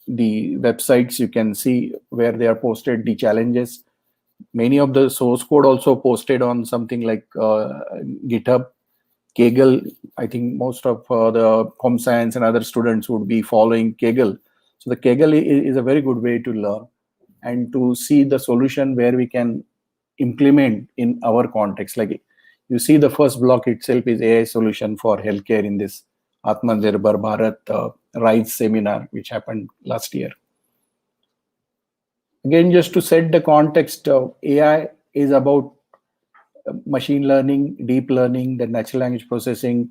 the websites you can see where they are posted the challenges. Many of the source code also posted on something like GitHub. Kaggle, I think most of the home science and other students would be following Kaggle. So the Kaggle is a very good way to learn and to see the solution where we can implement in our context. Like you see, the first block itself is AI solution for healthcare in this Atmanirbhar Bharat RISE seminar, which happened last year. Again, just to set the context, AI is about machine learning, deep learning, the natural language processing,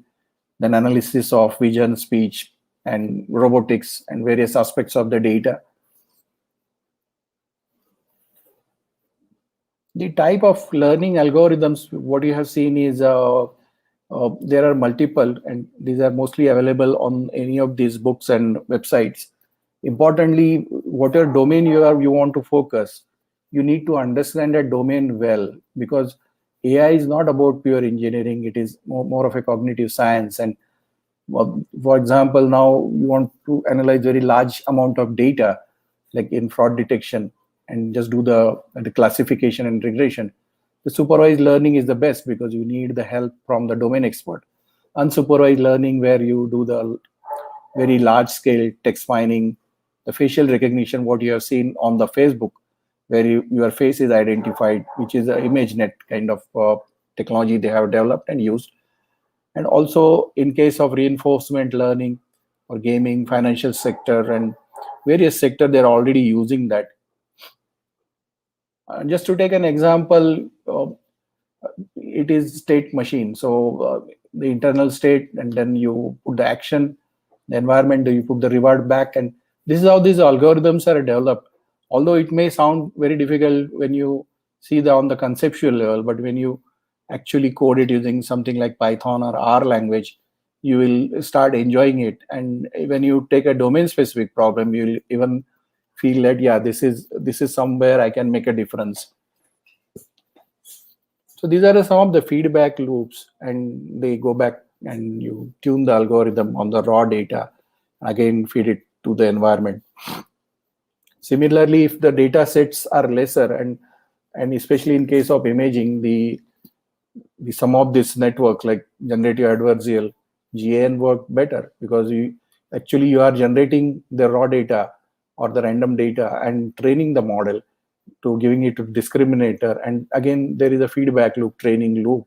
then analysis of vision, speech, and robotics, and various aspects of the data. The type of learning algorithms, what you have seen is there are multiple, and these are mostly available on any of these books and websites. Importantly, whatever domain you want to focus, you need to understand that domain well, because AI is not about pure engineering. It is more of a cognitive science. And for example, now you want to analyze very large amount of data, like in fraud detection, and just do the classification and regression. The supervised learning is the best because you need the help from the domain expert. Unsupervised learning, where you do the very large scale text mining, the facial recognition, what you have seen on the Facebook, where your face is identified, which is an ImageNet kind of technology they have developed and used. And also in case of reinforcement learning or gaming, financial sector, and various sector, they're already using that. Just to take an example, it is state machine. So the internal state, and then you put the action, the environment, you put the reward back. And this is how these algorithms are developed. Although it may sound very difficult when you see on the conceptual level, but when you actually code it using something like Python or R language, you will start enjoying it. And when you take a domain specific problem, you'll even feel that, yeah, this is somewhere I can make a difference. So these are some of the feedback loops, and they go back and you tune the algorithm on the raw data, again feed it to the environment. Similarly, if the data sets are lesser, and especially in case of imaging, the some of this network like generative adversarial GAN work better, because you are generating the raw data or the random data and training the model to giving it to discriminator, and again there is a feedback loop, training loop,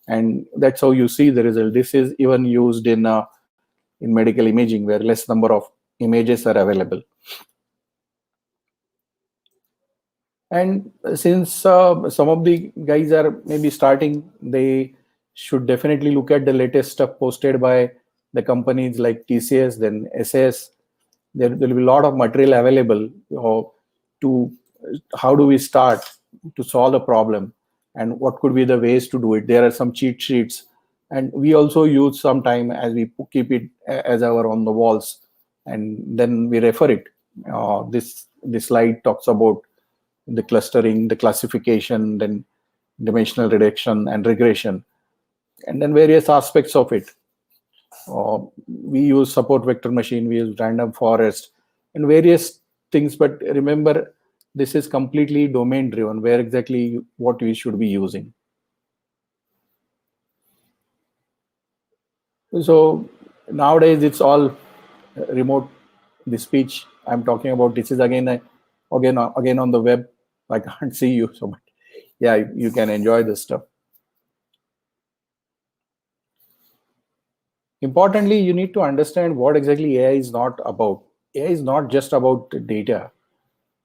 and that's how you see the result. This is even used in medical imaging, where less number of images are available. And since some of the guys are maybe starting, they should definitely look at the latest stuff posted by the companies like TCS, then SAS. There will be a lot of material available to how do we start to solve a problem, and what could be the ways to do it. There are some cheat sheets, and we also use some time as we keep it as our on the walls, and then we refer it. This slide talks about the clustering, the classification, then dimensional reduction and regression, and then various aspects of it. We use support vector machine, we use random forest, and various things. But remember, this is completely domain driven, where exactly what we should be using. So nowadays it's all remote. The speech I'm talking about, this is again on the web. I can't see you, so but yeah, you can enjoy this stuff. Importantly, you need to understand what exactly AI is not about. AI is not just about data.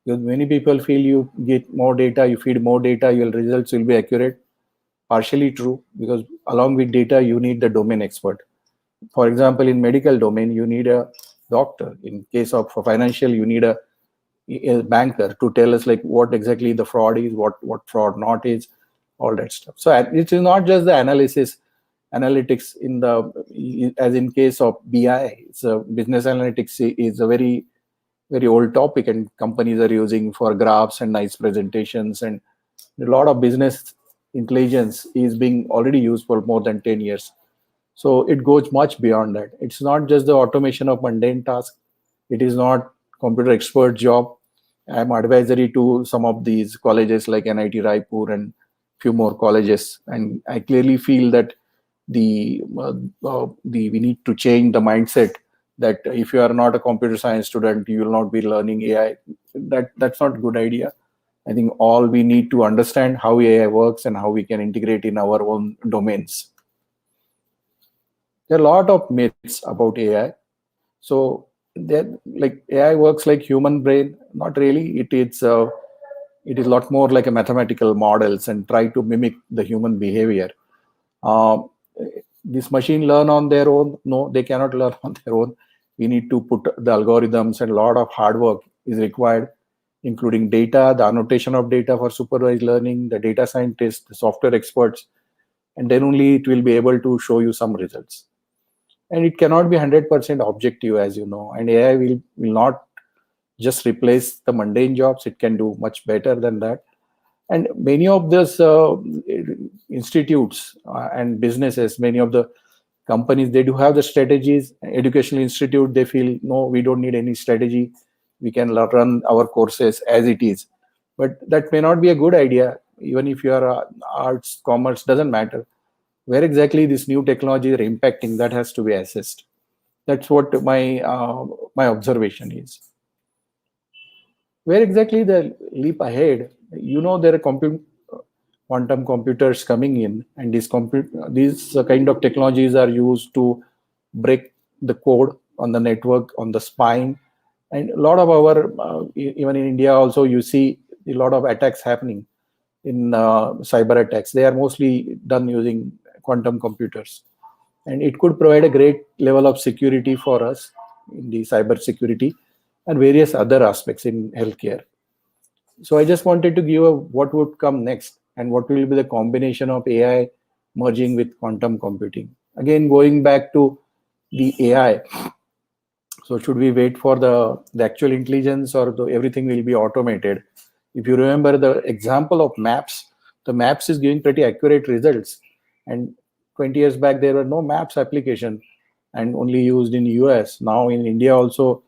Because many people feel you get more data, you feed more data, your results will be accurate. Partially true, because along with data, you need the domain expert. For example, in medical domain, you need a doctor. In case of financial, you need a banker to tell us like what exactly the fraud is, what fraud not is, all that stuff. So it is not just the analytics in the, as in case of BI, so business analytics is a very old topic, and companies are using for graphs and nice presentations, and a lot of business intelligence is being already used for more than 10 years. So it goes much beyond that. It's not just the automation of mundane tasks. It is not computer expert job. I'm advisory to some of these colleges like NIT Raipur and few more colleges, and I clearly feel that we need to change the mindset that if you are not a computer science student, you will not be learning AI. That's not a good idea. I think all we need to understand how AI works and how we can integrate in our own domains. There are a lot of myths about AI. So like AI works like human brain. Not really. It is a lot more like a mathematical models and try to mimic the human behavior. This machine learn on their own? No, they cannot learn on their own. We need to put the algorithms, and a lot of hard work is required, including data, the annotation of data for supervised learning, the data scientists, the software experts, and then only it will be able to show you some results. And it cannot be 100% objective, as you know, and AI will not just replace the mundane jobs. It can do much better than that. And many of these institutes and businesses, many of the companies, they do have the strategies. Educational institute, they feel, no, we don't need any strategy. We can run our courses as it is. But that may not be a good idea. Even if you are arts, commerce, doesn't matter. Where exactly this new technology are impacting, that has to be assessed. That's what my observation is. Where exactly the leap ahead? You know, there are quantum computers coming in, and these kind of technologies are used to break the code on the network, on the spine. And a lot of our, even in India also, you see a lot of attacks happening in cyber attacks. They are mostly done using quantum computers. And it could provide a great level of security for us in the cyber security and various other aspects in healthcare. So I just wanted to give what would come next and what will be the combination of AI merging with quantum computing. Again, going back to the AI. So should we wait for the actual intelligence, or everything will be automated? If you remember the example of maps, the maps is giving pretty accurate results. And 20 years back, there were no maps application and only used in US. Now in India also,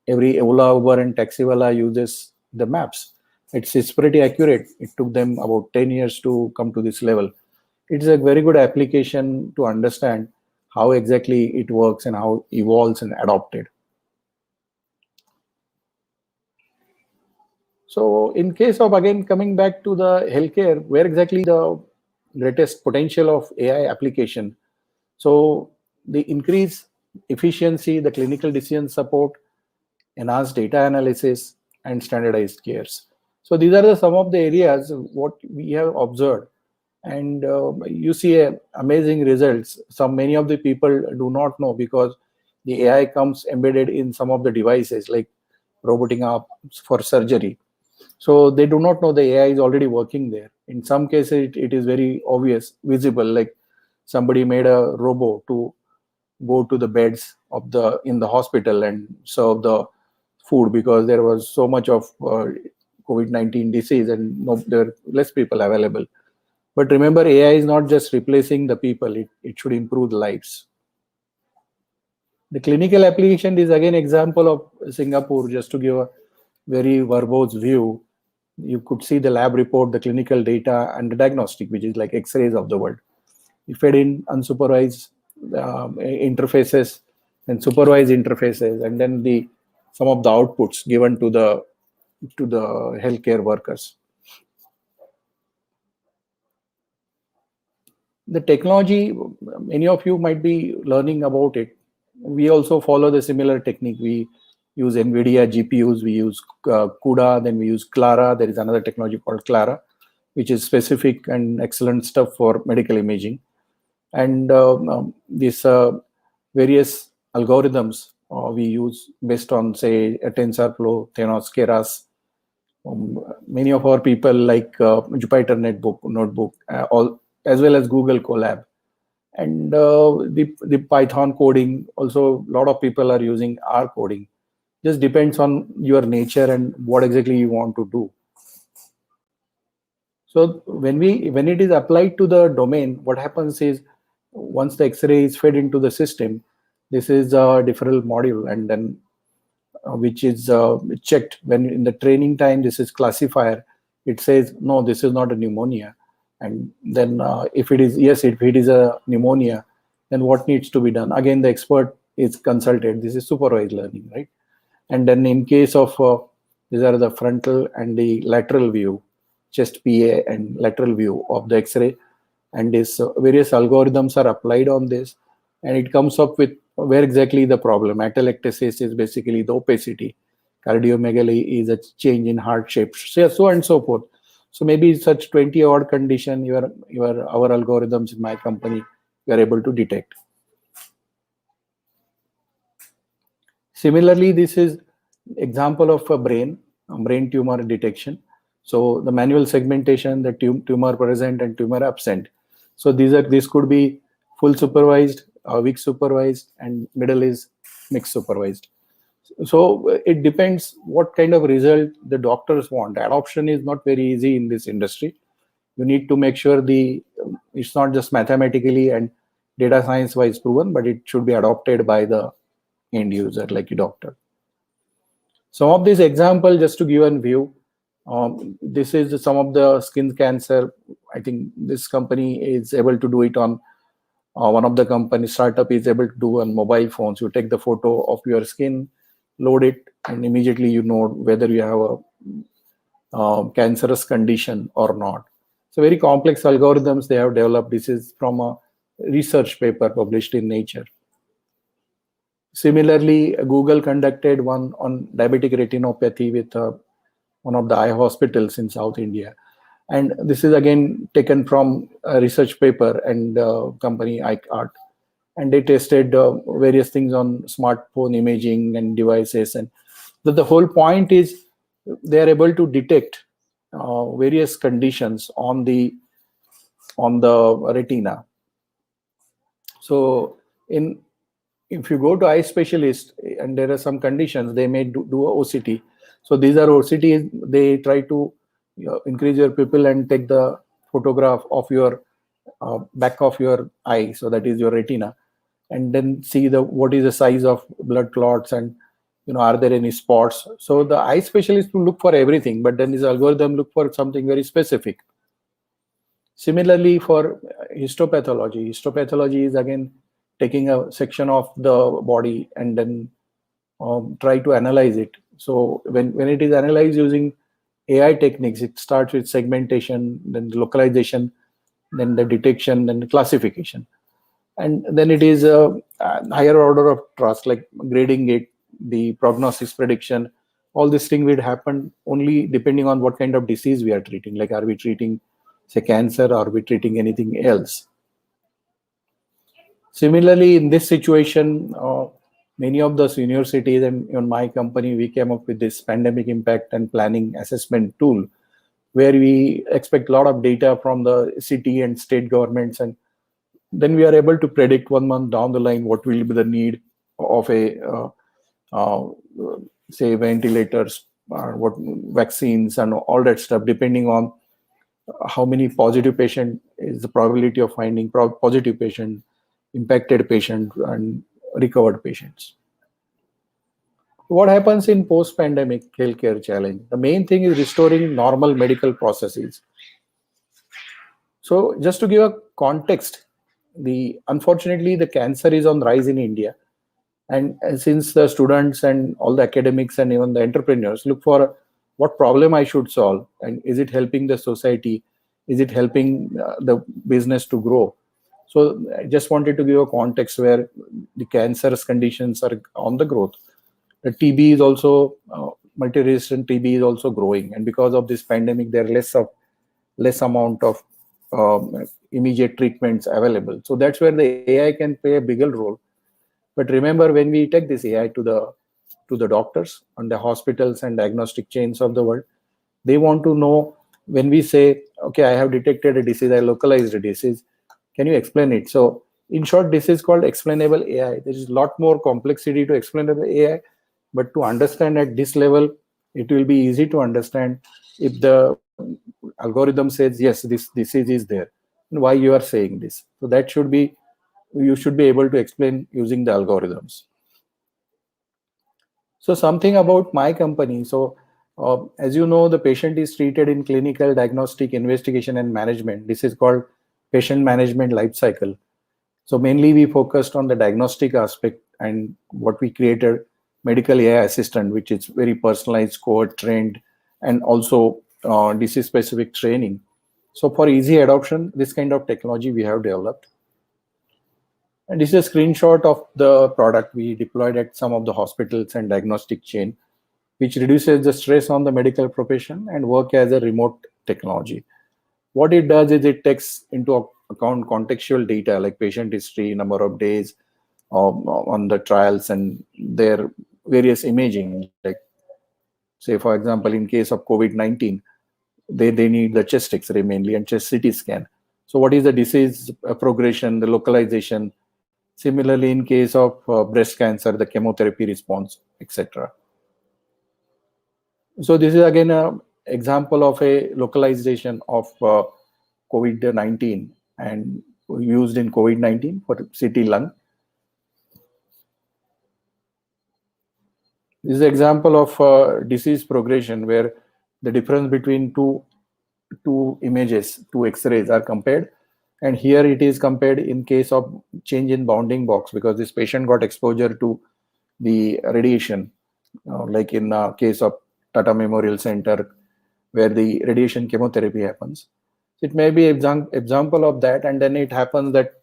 every Ola, Uber and Taxiwala uses the maps. It's pretty accurate. It took them about 10 years to come to this level. It's a very good application to understand how exactly it works and how it evolves and adopted. So in case of, again, coming back to the healthcare, where exactly the greatest potential of AI application? So the increased efficiency, the clinical decision support, enhanced data analysis, and standardized cares. So these are some of the areas what we have observed. And you see amazing results. Many of the people do not know, because the AI comes embedded in some of the devices like robotic arms for surgery. So they do not know the AI is already working there. In some cases, it is very obvious, visible, like somebody made a robot to go to the beds of in the hospital and serve the food, because there was so much of COVID-19 disease and there were less people available. But remember, AI is not just replacing the people, it should improve the lives. The clinical application is again example of Singapore, just to give a very verbose view. You could see the lab report, the clinical data, and the diagnostic, which is like X-rays of the world. You fed in unsupervised interfaces and supervised interfaces, and then some of the outputs given to the healthcare workers. The technology, many of you might be learning about it. We also follow the similar technique. We use NVIDIA GPUs, we use CUDA, then we use Clara. There is another technology called Clara, which is specific and excellent stuff for medical imaging. And these various algorithms we use based on, say, a TensorFlow, Thenos, Keras. Many of our people like Jupyter Notebook, all, as well as Google Colab. And the Python coding, also a lot of people are using R coding. Just depends on your nature and what exactly you want to do. So when it is applied to the domain, what happens is once the X-ray is fed into the system, this is a deferral module, and then which is checked when in the training time. This is classifier. It says no, this is not a pneumonia, and then if it is yes, if it is a pneumonia, then what needs to be done? Again, the expert is consulted. This is supervised learning, right? And then in case of these are the frontal and the lateral view, chest PA and lateral view of the X-ray, and these various algorithms are applied on this, and it comes up with where exactly the problem. Atelectasis is basically the opacity. Cardiomegaly is a change in heart shape, so on and so forth. So maybe such 20 odd condition, our algorithms in my company, we are able to detect. Similarly, this is example of a brain tumor detection. So the manual segmentation, the tumor present and tumor absent. So these could be full supervised, weak supervised, and middle is mixed supervised. So it depends what kind of result the doctors want. Adoption is not very easy in this industry. You need to make sure it's not just mathematically and data science wise proven, but it should be adopted by the end user like a doctor. Some of these examples, just to give a view, this is some of the skin cancer. I think this company is able to do it on one of the company startup is able to do on mobile phones. You take the photo of your skin, load it, and immediately you know whether you have a cancerous condition or not. So very complex algorithms they have developed. This is from a research paper published in Nature. Similarly, Google conducted one on diabetic retinopathy with one of the eye hospitals in South India. And this is again taken from a research paper and company iCart. And they tested various things on smartphone imaging and devices. And the whole point is they are able to detect various conditions on the retina. So if you go to eye specialist and there are some conditions, they may do a OCT. So these are OCTs, they try to increase your pupil and take the photograph of your back of your eye, so that is your retina, and then see what is the size of blood clots and are there any spots. So the eye specialist will look for everything, but then his algorithm look for something very specific. Similarly, for histopathology is again taking a section of the body and then try to analyze it. So when it is analyzed using AI techniques, it starts with segmentation, then localization, then the detection, then the classification. And then it is a higher order of trust, like grading it, the prognosis prediction. All this thing will happen only depending on what kind of disease we are treating. Like, are we treating, say, cancer, or are we treating anything else? Similarly, in this situation, many of the universities and in my company, we came up with this pandemic impact and planning assessment tool, where we expect a lot of data from the city and state governments, and then we are able to predict 1 month down the line what will be the need of say ventilators, what vaccines and all that stuff, depending on how many positive patient is the probability of finding positive patient, impacted patient, and recovered patients. What happens in post-pandemic healthcare challenge? The main thing is restoring normal medical processes. So just to give a context, unfortunately the cancer is on rise in India, and since the students and all the academics and even the entrepreneurs look for what problem I should solve, and is it helping the society, is it helping the business to grow. So I just wanted to give a context where the cancerous conditions are on the growth. The TB is also multi-resistant TB is also growing, and because of this pandemic, there are less amount of immediate treatments available. So that's where the AI can play a bigger role. But remember, when we take this AI to the doctors and the hospitals and diagnostic chains of the world, they want to know, when we say, okay, I have detected a disease, I localized a disease, can you explain it? So in short, this is called explainable AI. There is a lot more complexity to explainable AI, but to understand at this level, it will be easy to understand if the algorithm says, yes, this disease is there, and why you are saying this. So that you should be able to explain using the algorithms. So something about my company. So as you know, the patient is treated in clinical, diagnostic, investigation, and management. This is called patient management life cycle. So mainly we focused on the diagnostic aspect, and what we created, medical AI assistant, which is very personalized, cohort trained, and also disease specific training. So for easy adoption, this kind of technology we have developed. And this is a screenshot of the product we deployed at some of the hospitals and diagnostic chain, which reduces the stress on the medical profession and work as a remote technology. What it does is it takes into account contextual data like patient history, number of days on the trials, and their various imaging. Like, say, for example, in case of COVID-19, they need the chest X-ray mainly and chest CT scan. So what is the disease progression, the localization? Similarly, in case of breast cancer, the chemotherapy response, etc. So this is again an example of a localization of COVID-19 and used in COVID-19 for CT lung. This is an example of disease progression where the difference between two images, two X-rays are compared. And here it is compared in case of change in bounding box, because this patient got exposure to the radiation, like in case of Tata Memorial Center, where the radiation chemotherapy happens. It may be an example of that, and then it happens that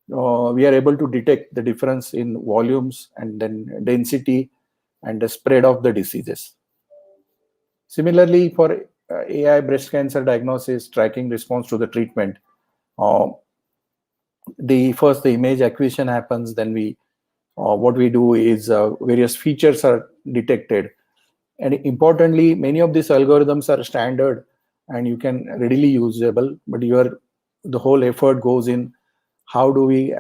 we are able to detect the difference in volumes and then density and the spread of the diseases. Similarly, for AI breast cancer diagnosis, tracking response to the treatment, first the image acquisition happens, then what we do is various features are detected. And importantly, many of these algorithms are standard and you can readily usable, but the whole effort goes in how do we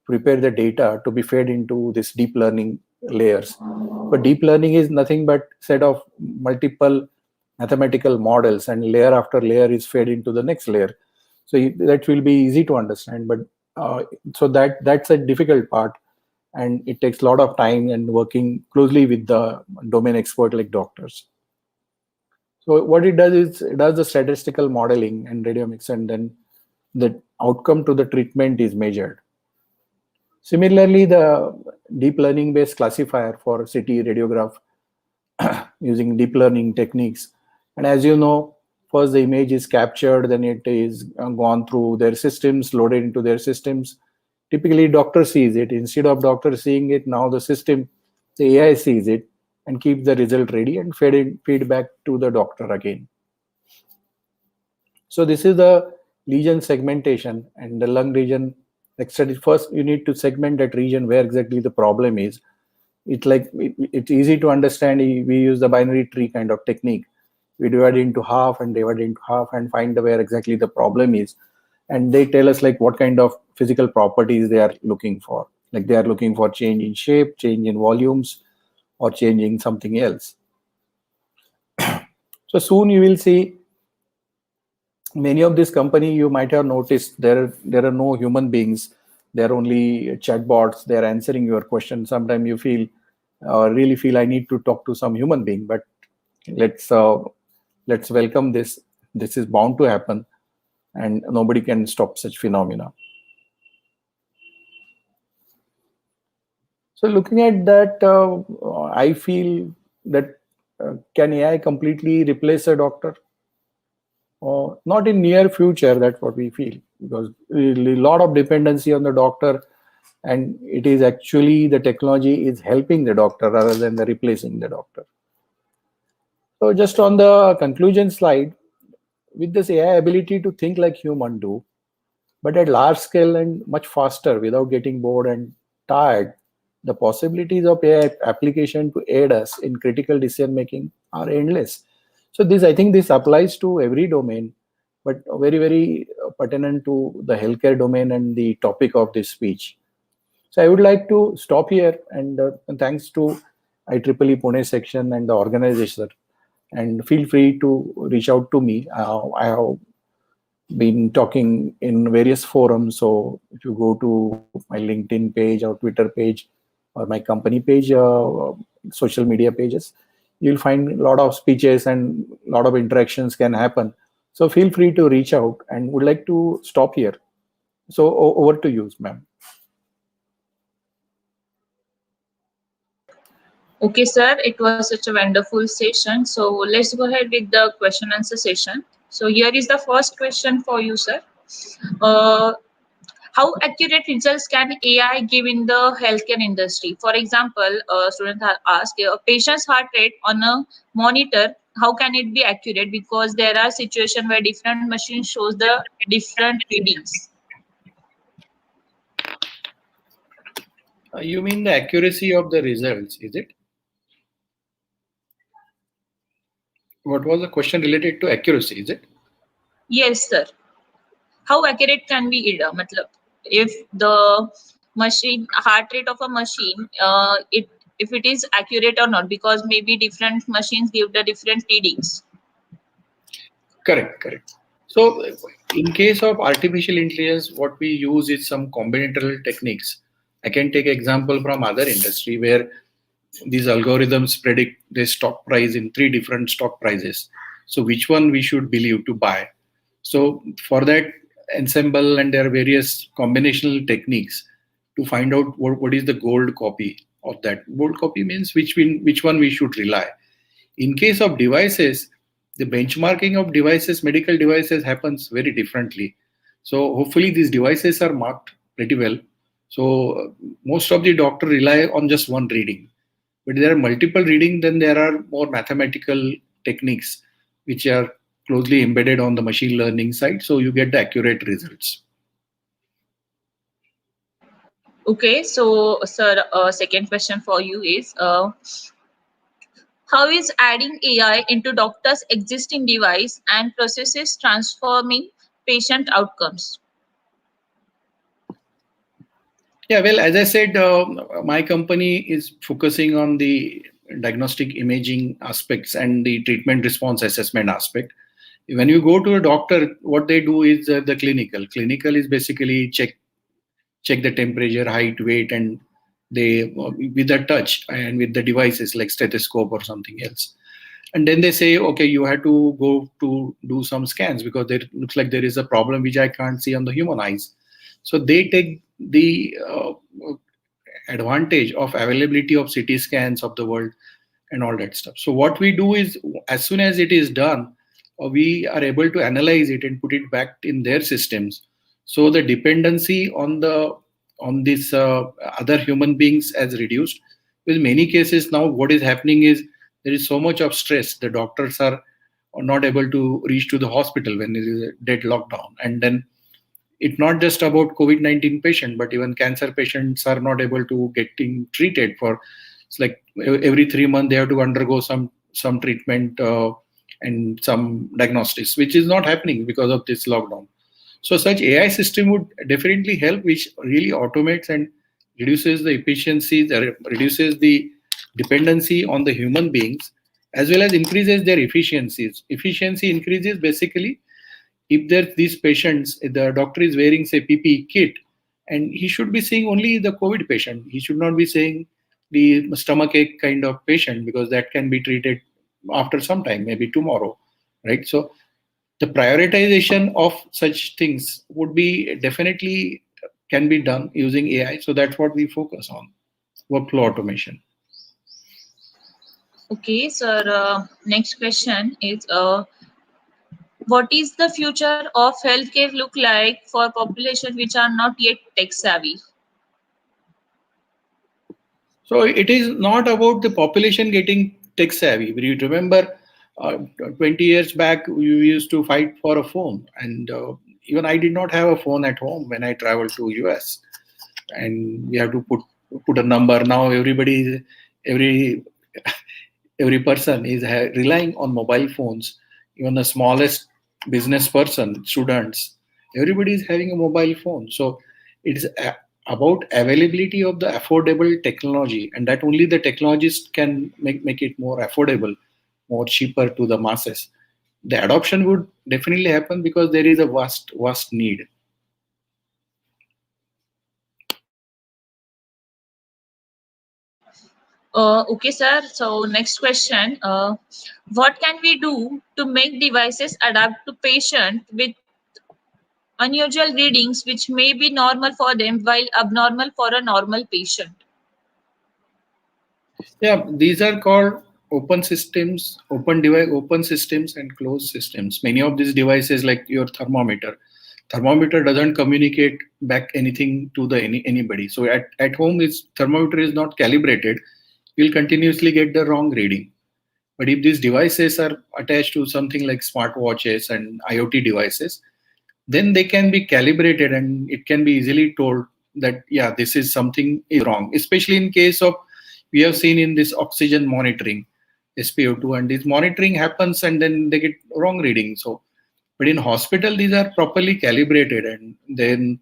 prepare the data to be fed into this deep learning layers. But deep learning is nothing but set of multiple mathematical models, and layer after layer is fed into the next layer. So that will be easy to understand, but so that's a difficult part, and it takes a lot of time and working closely with the domain expert like doctors. So what it does is it does the statistical modeling and radiomics, and then the outcome to the treatment is measured. Similarly, the deep learning based classifier for CT radiograph using deep learning techniques. And as you know, first the image is captured, then it is gone through their systems, loaded into their systems. Typically, doctor sees it. Instead of doctor seeing it, now the AI sees it and keeps the result ready and feed back to the doctor again. So this is the lesion segmentation, and the lung region. First, you need to segment that region where exactly the problem is. It's easy to understand. We use the binary tree kind of technique. We divide into half and divide into half and find where exactly the problem is. And they tell us like what kind of physical properties they are looking for. Like they are looking for change in shape, change in volumes, or changing something else. So soon you will see many of these companies, you might have noticed there are no human beings. There are only chatbots. They are answering your question. Sometimes you really feel I need to talk to some human being, but let's welcome this. This is bound to happen, and nobody can stop such phenomena. So looking at that, I feel that can AI completely replace a doctor? Not in near future, that's what we feel, because a lot of dependency on the doctor and it is actually the technology is helping the doctor rather than the replacing the doctor. So just on the conclusion slide, with this AI ability to think like human do, but at large scale and much faster without getting bored and tired, the possibilities of AI application to aid us in critical decision making are endless. So this, I think this applies to every domain, but very, very pertinent to the healthcare domain and the topic of this speech. So I would like to stop here, and thanks to IEEE Pune section and the organizer, and feel free to reach out to me. I have been talking in various forums. So if you go to my LinkedIn page or Twitter page or my company page, social media pages, you'll find a lot of speeches and a lot of interactions can happen. So feel free to reach out, and would like to stop here. So over to you, ma'am. Okay, sir, it was such a wonderful session. So let's go ahead with the question answer session. So here is the first question for you, sir. How accurate results can AI give in the healthcare industry? For example, a student has asked a patient's heart rate on a monitor. How can it be accurate? Because there are situations where different machines shows the different readings. You mean the accuracy of the results, is it? What was the question related to accuracy, is it? Yes, sir. How accurate can be it? Matlab, if the machine heart rate of a machine, if it is accurate or not, because maybe different machines give the different readings. Correct, correct. So in case of artificial intelligence, what we use is some combinatorial techniques. I can take example from other industry where these algorithms predict the stock price in 3 different stock prices. So which one we should believe to buy. So for that ensemble, and there are various combinational techniques to find out what is the gold copy of that. Gold copy means which one we should rely. In case of devices, the benchmarking of devices, medical devices, happens very differently. So hopefully these devices are marked pretty well. So most of the doctor rely on just one reading. But there are multiple reading, then there are more mathematical techniques which are closely embedded on the machine learning side. So you get the accurate results. Okay, so sir, second question for you is, how is adding AI into doctors' existing device and processes transforming patient outcomes? Yeah, well, as I said, my company is focusing on the diagnostic imaging aspects and the treatment response assessment aspect. When you go to a doctor, what they do is the clinical. Clinical is basically check the temperature, height, weight, and they with the touch and with the devices like stethoscope or something else. And then they say, okay, you have to go to do some scans because it looks like there is a problem which I can't see on the human eyes. So they take the advantage of availability of CT scans of the world and all that stuff. So what we do is, as soon as it is done, we are able to analyze it and put it back in their systems. So the dependency on these other human beings has reduced. In many cases now, what is happening is there is so much of stress. The doctors are not able to reach to the hospital when there is a dead lockdown, and then it's not just about COVID-19 patient, but even cancer patients are not able to getting treated for. It's like every 3 months they have to undergo some treatment and some diagnostics, which is not happening because of this lockdown. So such AI system would definitely help, which really automates and reduces the efficiency, reduces the dependency on the human beings, as well as increases their efficiencies. Efficiency increases basically if there's these patients, the doctor is wearing, say, PPE kit, and he should be seeing only the COVID patient. He should not be seeing the stomachache kind of patient, because that can be treated after some time, maybe tomorrow, right? So the prioritization of such things would be definitely can be done using AI. So that's what we focus on, workflow automation. Okay, sir, next question is, what is the future of healthcare look like for population which are not yet tech savvy? So it is not about the population getting tech savvy. You remember 20 years back, we used to fight for a phone, and even I did not have a phone at home when I traveled to US, and we have to put a number. Now every every person is relying on mobile phones. Even the smallest business person, students, everybody is having a mobile phone. So it's about availability of the affordable technology, and that only the technologists can make it more affordable, more cheaper to the masses. The adoption would definitely happen because there is a vast need. Okay, sir. So next question. What can we do to make devices adapt to patient with unusual readings which may be normal for them while abnormal for a normal patient? Yeah, these are called open systems, open systems and closed systems. Many of these devices, like your thermometer doesn't communicate back anything to the anybody. So at home, its thermometer is not calibrated. You'll continuously get the wrong reading. But if these devices are attached to something like smartwatches and IoT devices, then they can be calibrated and it can be easily told that, yeah, this is something is wrong, especially in case of, we have seen in this oxygen monitoring, SpO2, and this monitoring happens and then they get wrong reading. So, but in hospital, these are properly calibrated, and then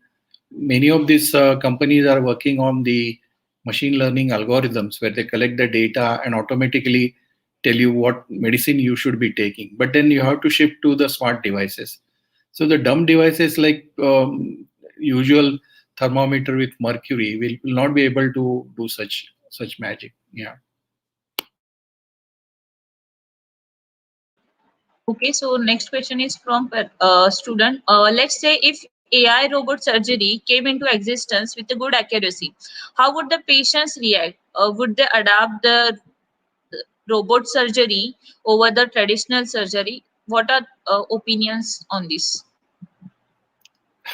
many of these companies are working on the machine learning algorithms where they collect the data and automatically tell you what medicine you should be taking. But then you have to shift to the smart devices. So the dumb devices like usual thermometer with mercury will not be able to do such magic. Yeah. Okay, so next question is from student. Let's say if AI robot surgery came into existence with a good accuracy, how would the patients react? Would they adapt the robot surgery over the traditional surgery? What are opinions on this?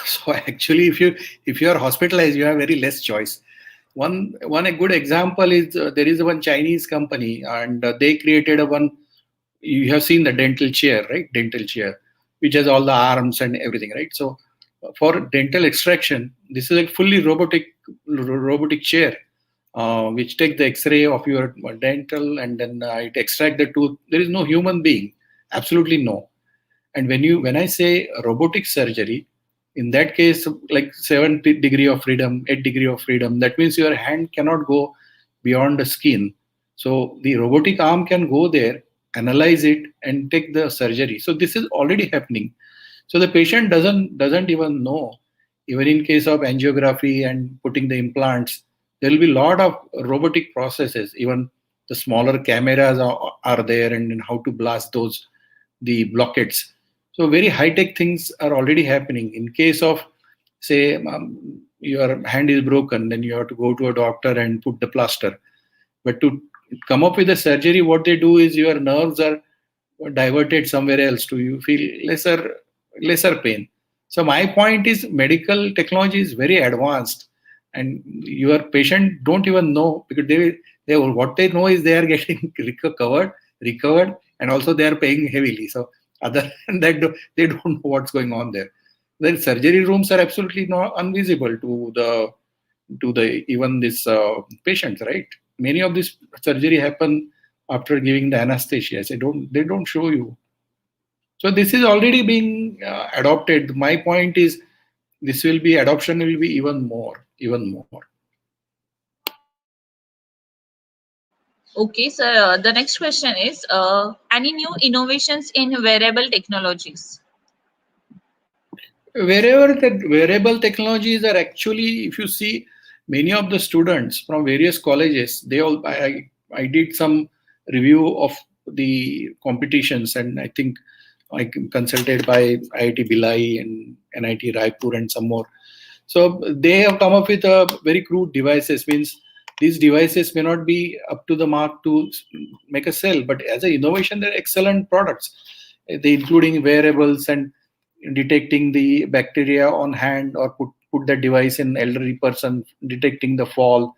So actually, if you are hospitalized, you have very less choice. One a good example is there is one Chinese company, and they created a one. You have seen the dental chair, right? Dental chair, which has all the arms and everything, right? So for dental extraction, this is a fully robotic chair, which takes the X-ray of your dental and then it extract the tooth. There is no human being, absolutely no. And when I say robotic surgery, in that case, like 7 degree of freedom, 8 degree of freedom, that means your hand cannot go beyond the skin. So the robotic arm can go there, analyze it, and take the surgery. So this is already happening. So the patient doesn't even know. Even in case of angiography and putting the implants, there will be a lot of robotic processes. Even the smaller cameras are there, and how to blast those the blockades. So very high tech things are already happening. In case of, say, your hand is broken, then you have to go to a doctor and put the plaster. But to come up with a surgery, what they do is your nerves are diverted somewhere else to you feel lesser pain. So my point is medical technology is very advanced, and your patient don't even know, because they what they know is they are getting recovered, and also they are paying heavily. So other than that, they don't know what's going on there. Then surgery rooms are absolutely not invisible to the even this patients, right? Many of this surgery happen after giving the anesthesia. They don't show you. So this is already being adopted. My point is, this will be adoption will be even more. Okay, so the next question is any new innovations in wearable technologies? Wherever the wearable technologies are actually, if you see many of the students from various colleges, they all I did some review of the competitions, and I think I consulted by IIT Bhilai and NIT Raipur and some more. So they have come up with a very crude devices. Means these devices may not be up to the mark to make a sell, but as an innovation, they're excellent products. They including wearables and detecting the bacteria on hand, or put the device in elderly person, detecting the fall,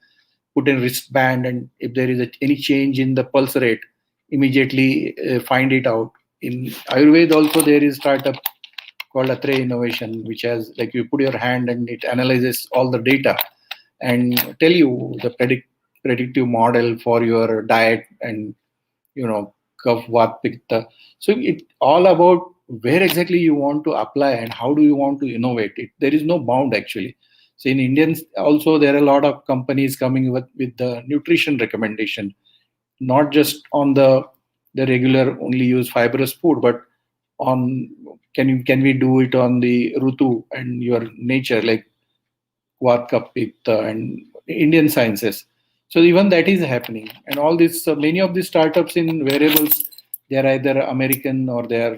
put a wristband, and if there is any change in the pulse rate, immediately find it out. In Ayurveda also there is startup called Atre Innovation, which has, like, you put your hand and it analyzes all the data and tell you the predictive model for your diet and, cough, vat, pitta. So it's all about where exactly you want to apply and how do you want to innovate it. There is no bound actually. So in Indians also, there are a lot of companies coming with the nutrition recommendation, not just on the regular only use fibrous food, but on can we do it on the Rutu and your nature, like Vat, Pitta and Indian sciences. So even that is happening, and all this many of these startups in wearables, they are either American or they are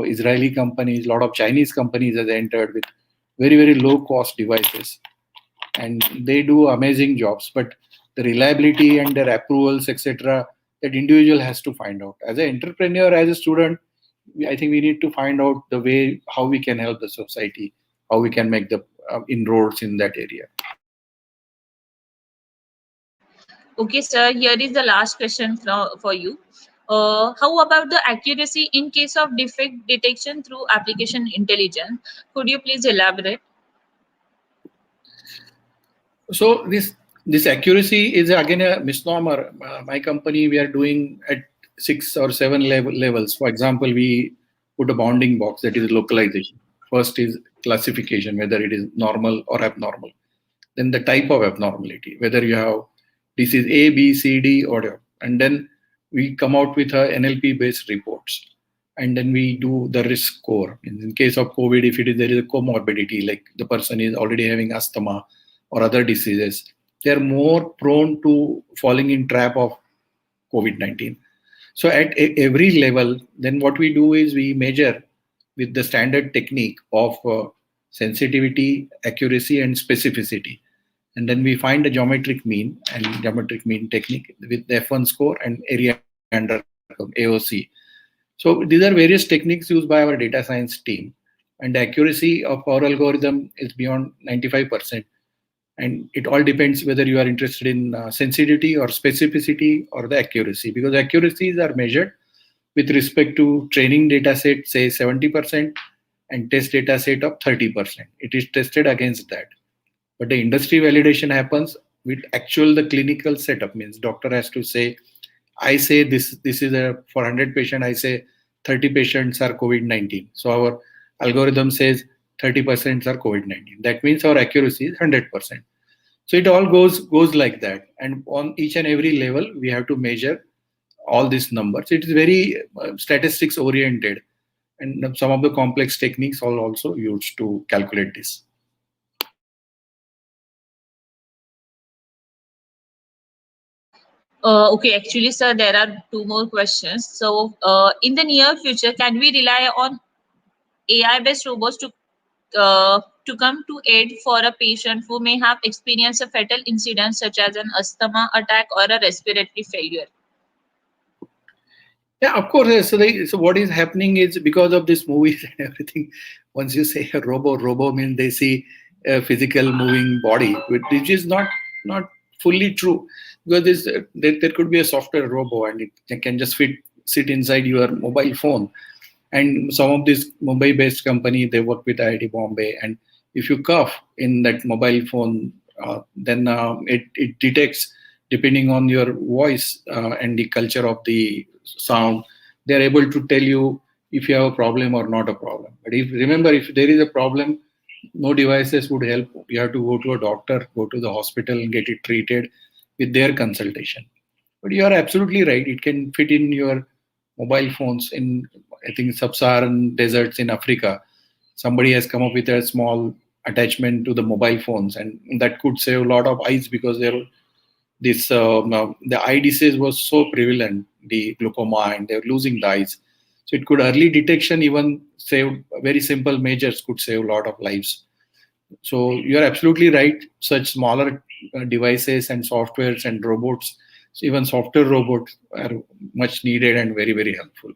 Israeli companies. A lot of Chinese companies have entered with very, very low cost devices, and they do amazing jobs. But the reliability and their approvals, etc., that individual has to find out. As an entrepreneur, as a student, I think we need to find out the way how we can help the society, how we can make the inroads in that area. Okay, sir, here is the last question for you. How about the accuracy in case of defect detection through application intelligence? Could you please elaborate? So this accuracy is again a misnomer. My company, we are doing at 6 or 7 levels. For example, we put a bounding box, that is localization. First is classification, whether it is normal or abnormal. Then the type of abnormality, whether you have disease A, B, C, D, or, and then we come out with a NLP based reports. And then we do the risk score. In case of COVID, if there is a comorbidity, like the person is already having asthma or other diseases, they are more prone to falling in trap of COVID-19. So at every level, then what we do is we measure with the standard technique of sensitivity, accuracy, and specificity. And then we find a geometric mean and geometric mean technique with the F1 score and area under AOC. So these are various techniques used by our data science team. And the accuracy of our algorithm is beyond 95%. And it all depends whether you are interested in sensitivity or specificity or the accuracy, because accuracies are measured with respect to training data set, say 70%, and test data set of 30%. It is tested against that. But the industry validation happens with the clinical setup. Means doctor has to say, I say this is for 100 patients, I say 30 patients are COVID-19. So our algorithm says 30% are COVID-19. That means our accuracy is 100%. So it all goes like that. And on each and every level, we have to measure all these numbers. It is very statistics oriented. And some of the complex techniques are also used to calculate this. Okay, actually, sir, there are 2 more questions. So, in the near future, can we rely on AI-based robots to come to aid for a patient who may have experienced a fatal incident such as an asthma attack or a respiratory failure? Yeah, of course. So what is happening is, because of these movies and everything, once you say a robo means they see a physical moving body, which is not fully true, because there could be a software robo and it can just sit inside your mobile phone. And some of these Mumbai-based company, they work with IIT Bombay, and if you cough in that mobile phone, then it detects, depending on your voice and the culture of the sound, they are able to tell you if you have a problem or not a problem. But remember, if there is a problem, no devices would help. You have to go to a doctor, go to the hospital and get it treated with their consultation. But you are absolutely right. It can fit in your mobile phones. In, I think, sub-Saharan deserts in Africa, somebody has come up with a small attachment to the mobile phones, and that could save a lot of eyes, because the eye disease was so prevalent, the glaucoma, and they're losing the eyes. So it could, early detection, even save very simple measures, could save a lot of lives. So you're absolutely right. Such smaller devices and softwares and robots, so even software robots, are much needed and very, very helpful.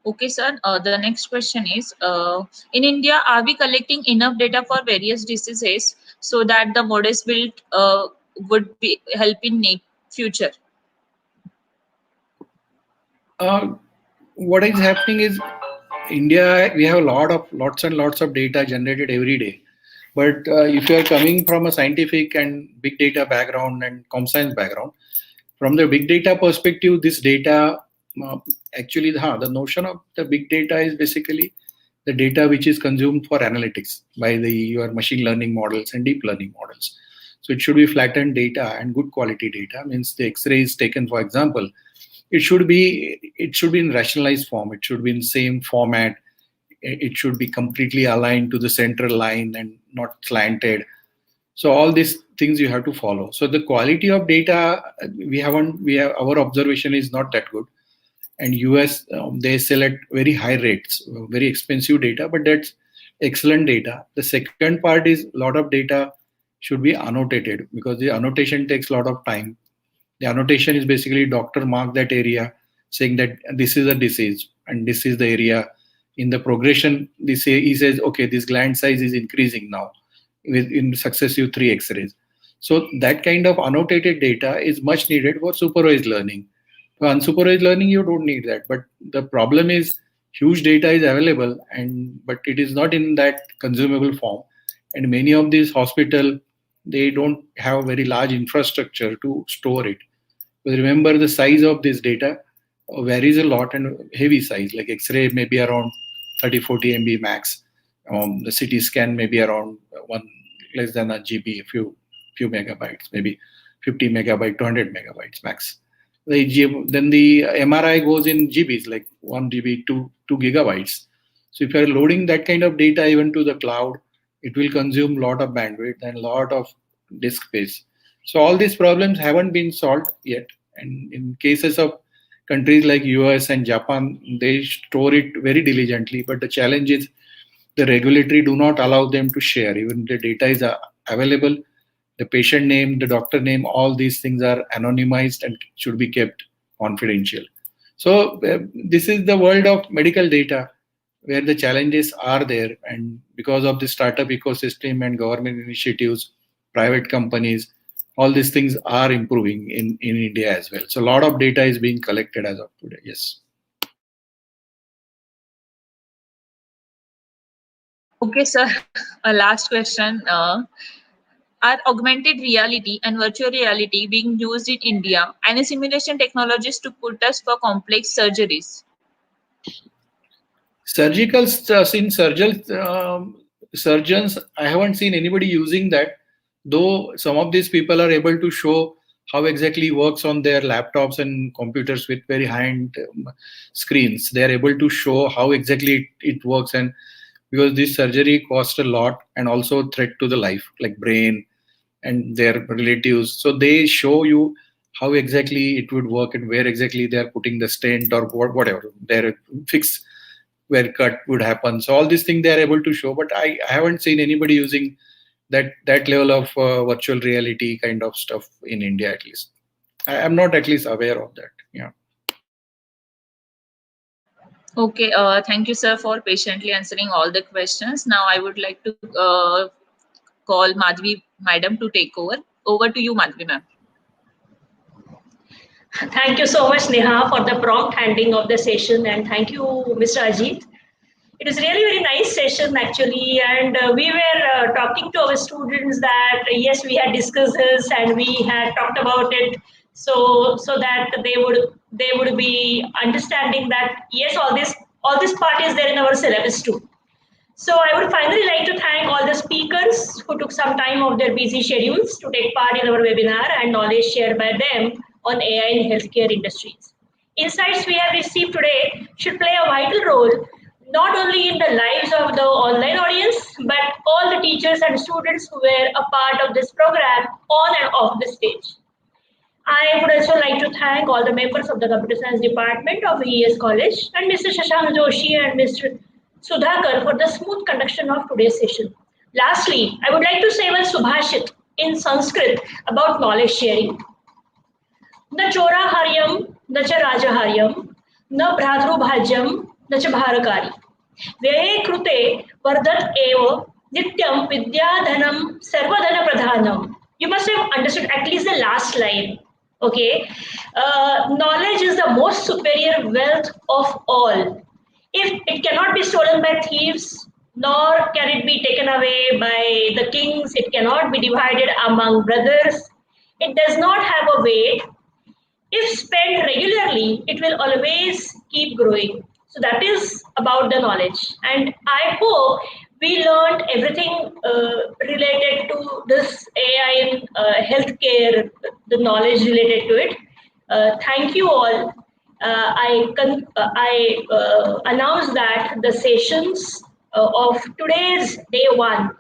Okay, sir. The next question is, in India, are we collecting enough data for various diseases so that the models built would be help in future? What is happening is India, we have lots and lots of data generated every day. But if you are coming from a scientific and big data background and comp science background, from the big data perspective, this data actually the notion of the big data is basically the data which is consumed for analytics by your machine learning models and deep learning models. So it should be flattened data and good quality data. Means the X-ray is taken, for example, it should be in rationalized form. It should be in same format. It should be completely aligned to the central line and not slanted. So all these things you have to follow. So the quality of data our observation is not that good. And US they sell at very high rates, very expensive data, but that's excellent data. The second part is a lot of data should be annotated because the annotation takes a lot of time. The annotation is basically doctor mark that area saying that this is a disease and this is the area. In the progression, he says, okay, this gland size is increasing now in successive 3 X-rays. So that kind of annotated data is much needed for supervised learning. For unsupervised learning, you don't need that. But the problem is huge data is available, but it is not in that consumable form. And many of these hospitals, they don't have very large infrastructure to store it. But remember, the size of this data varies a lot and heavy size, like X-ray may be around 30-40 MB max. The CT scan may be around less than a GB, a few megabytes, maybe 50 megabyte, 200 megabytes max. Then the MRI goes in GBs, like 1 GB, 2 gigabytes. So if you are loading that kind of data even to the cloud, it will consume a lot of bandwidth and a lot of disk space. So all these problems haven't been solved yet. And in cases of countries like US and Japan, they store it very diligently. But the challenge is the regulatory do not allow them to share. Even the data is available, the patient name, the doctor name, all these things are anonymized and should be kept confidential. So this is the world of medical data where the challenges are there. And because of the startup ecosystem and government initiatives, private companies, all these things are improving in India as well. So a lot of data is being collected as of today. Yes. Okay, sir. A last question. Are augmented reality and virtual reality being used in India? Any simulation technologies to put us for complex surgeries? Surgeons, I haven't seen anybody using that, though some of these people are able to show how exactly works on their laptops and computers with very high-end screens. They are able to show how exactly it works, and because this surgery costs a lot and also threat to the life, like brain and their relatives. So they show you how exactly it would work and where exactly they are putting the stent or whatever their fix where cut would happen. So all these things they are able to show, but I haven't seen anybody using that level of virtual reality kind of stuff in India, at least. I'm not at least aware of that. Yeah. Okay, thank you, sir, for patiently answering all the questions. Now I would like to call Madhvi Madam to take over. Over to you, Madhvi ma'am. Thank you so much, Neha, for the prompt handling of the session, and thank you, Mr. Ajit. It was really very nice session actually, and we were talking to our students that yes, we had discussed this and we had talked about it, so that they would be understanding that yes, all this part is there in our syllabus too. So I would finally like to thank all the speakers who took some time of their busy schedules to take part in our webinar and knowledge shared by them on AI in healthcare industries. Insights we have received today should play a vital role not only in the lives of the online audience, but all the teachers and students who were a part of this program on and off the stage. I would also like to thank all the members of the Computer Science Department of VES College and Mr. Shashank Joshi and Mr. Sudhakar for the smooth conduction of today's session. Lastly, I would like to say one subhashit in Sanskrit about knowledge sharing. Na chora haryam, na cha raja haryam, na bhradru bhajyam, न च भारकारि व्यये कृते वर्धत एव नित्यं विद्याधनं सर्वधन प्रधानम. You must have understood at least the last line. Okay, knowledge is the most superior wealth of all. If it cannot be stolen by thieves, nor can it be taken away by the kings, it cannot be divided among brothers, it does not have a weight. If spent regularly, it will always keep growing. So that is about the knowledge. And I hope we learned everything related to this AI in healthcare, the knowledge related to it. Thank you all. I announce that the sessions of today's day one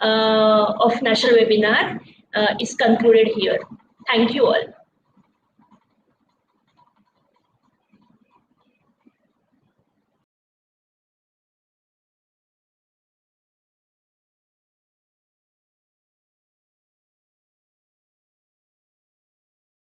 of national webinar is concluded here. Thank you all.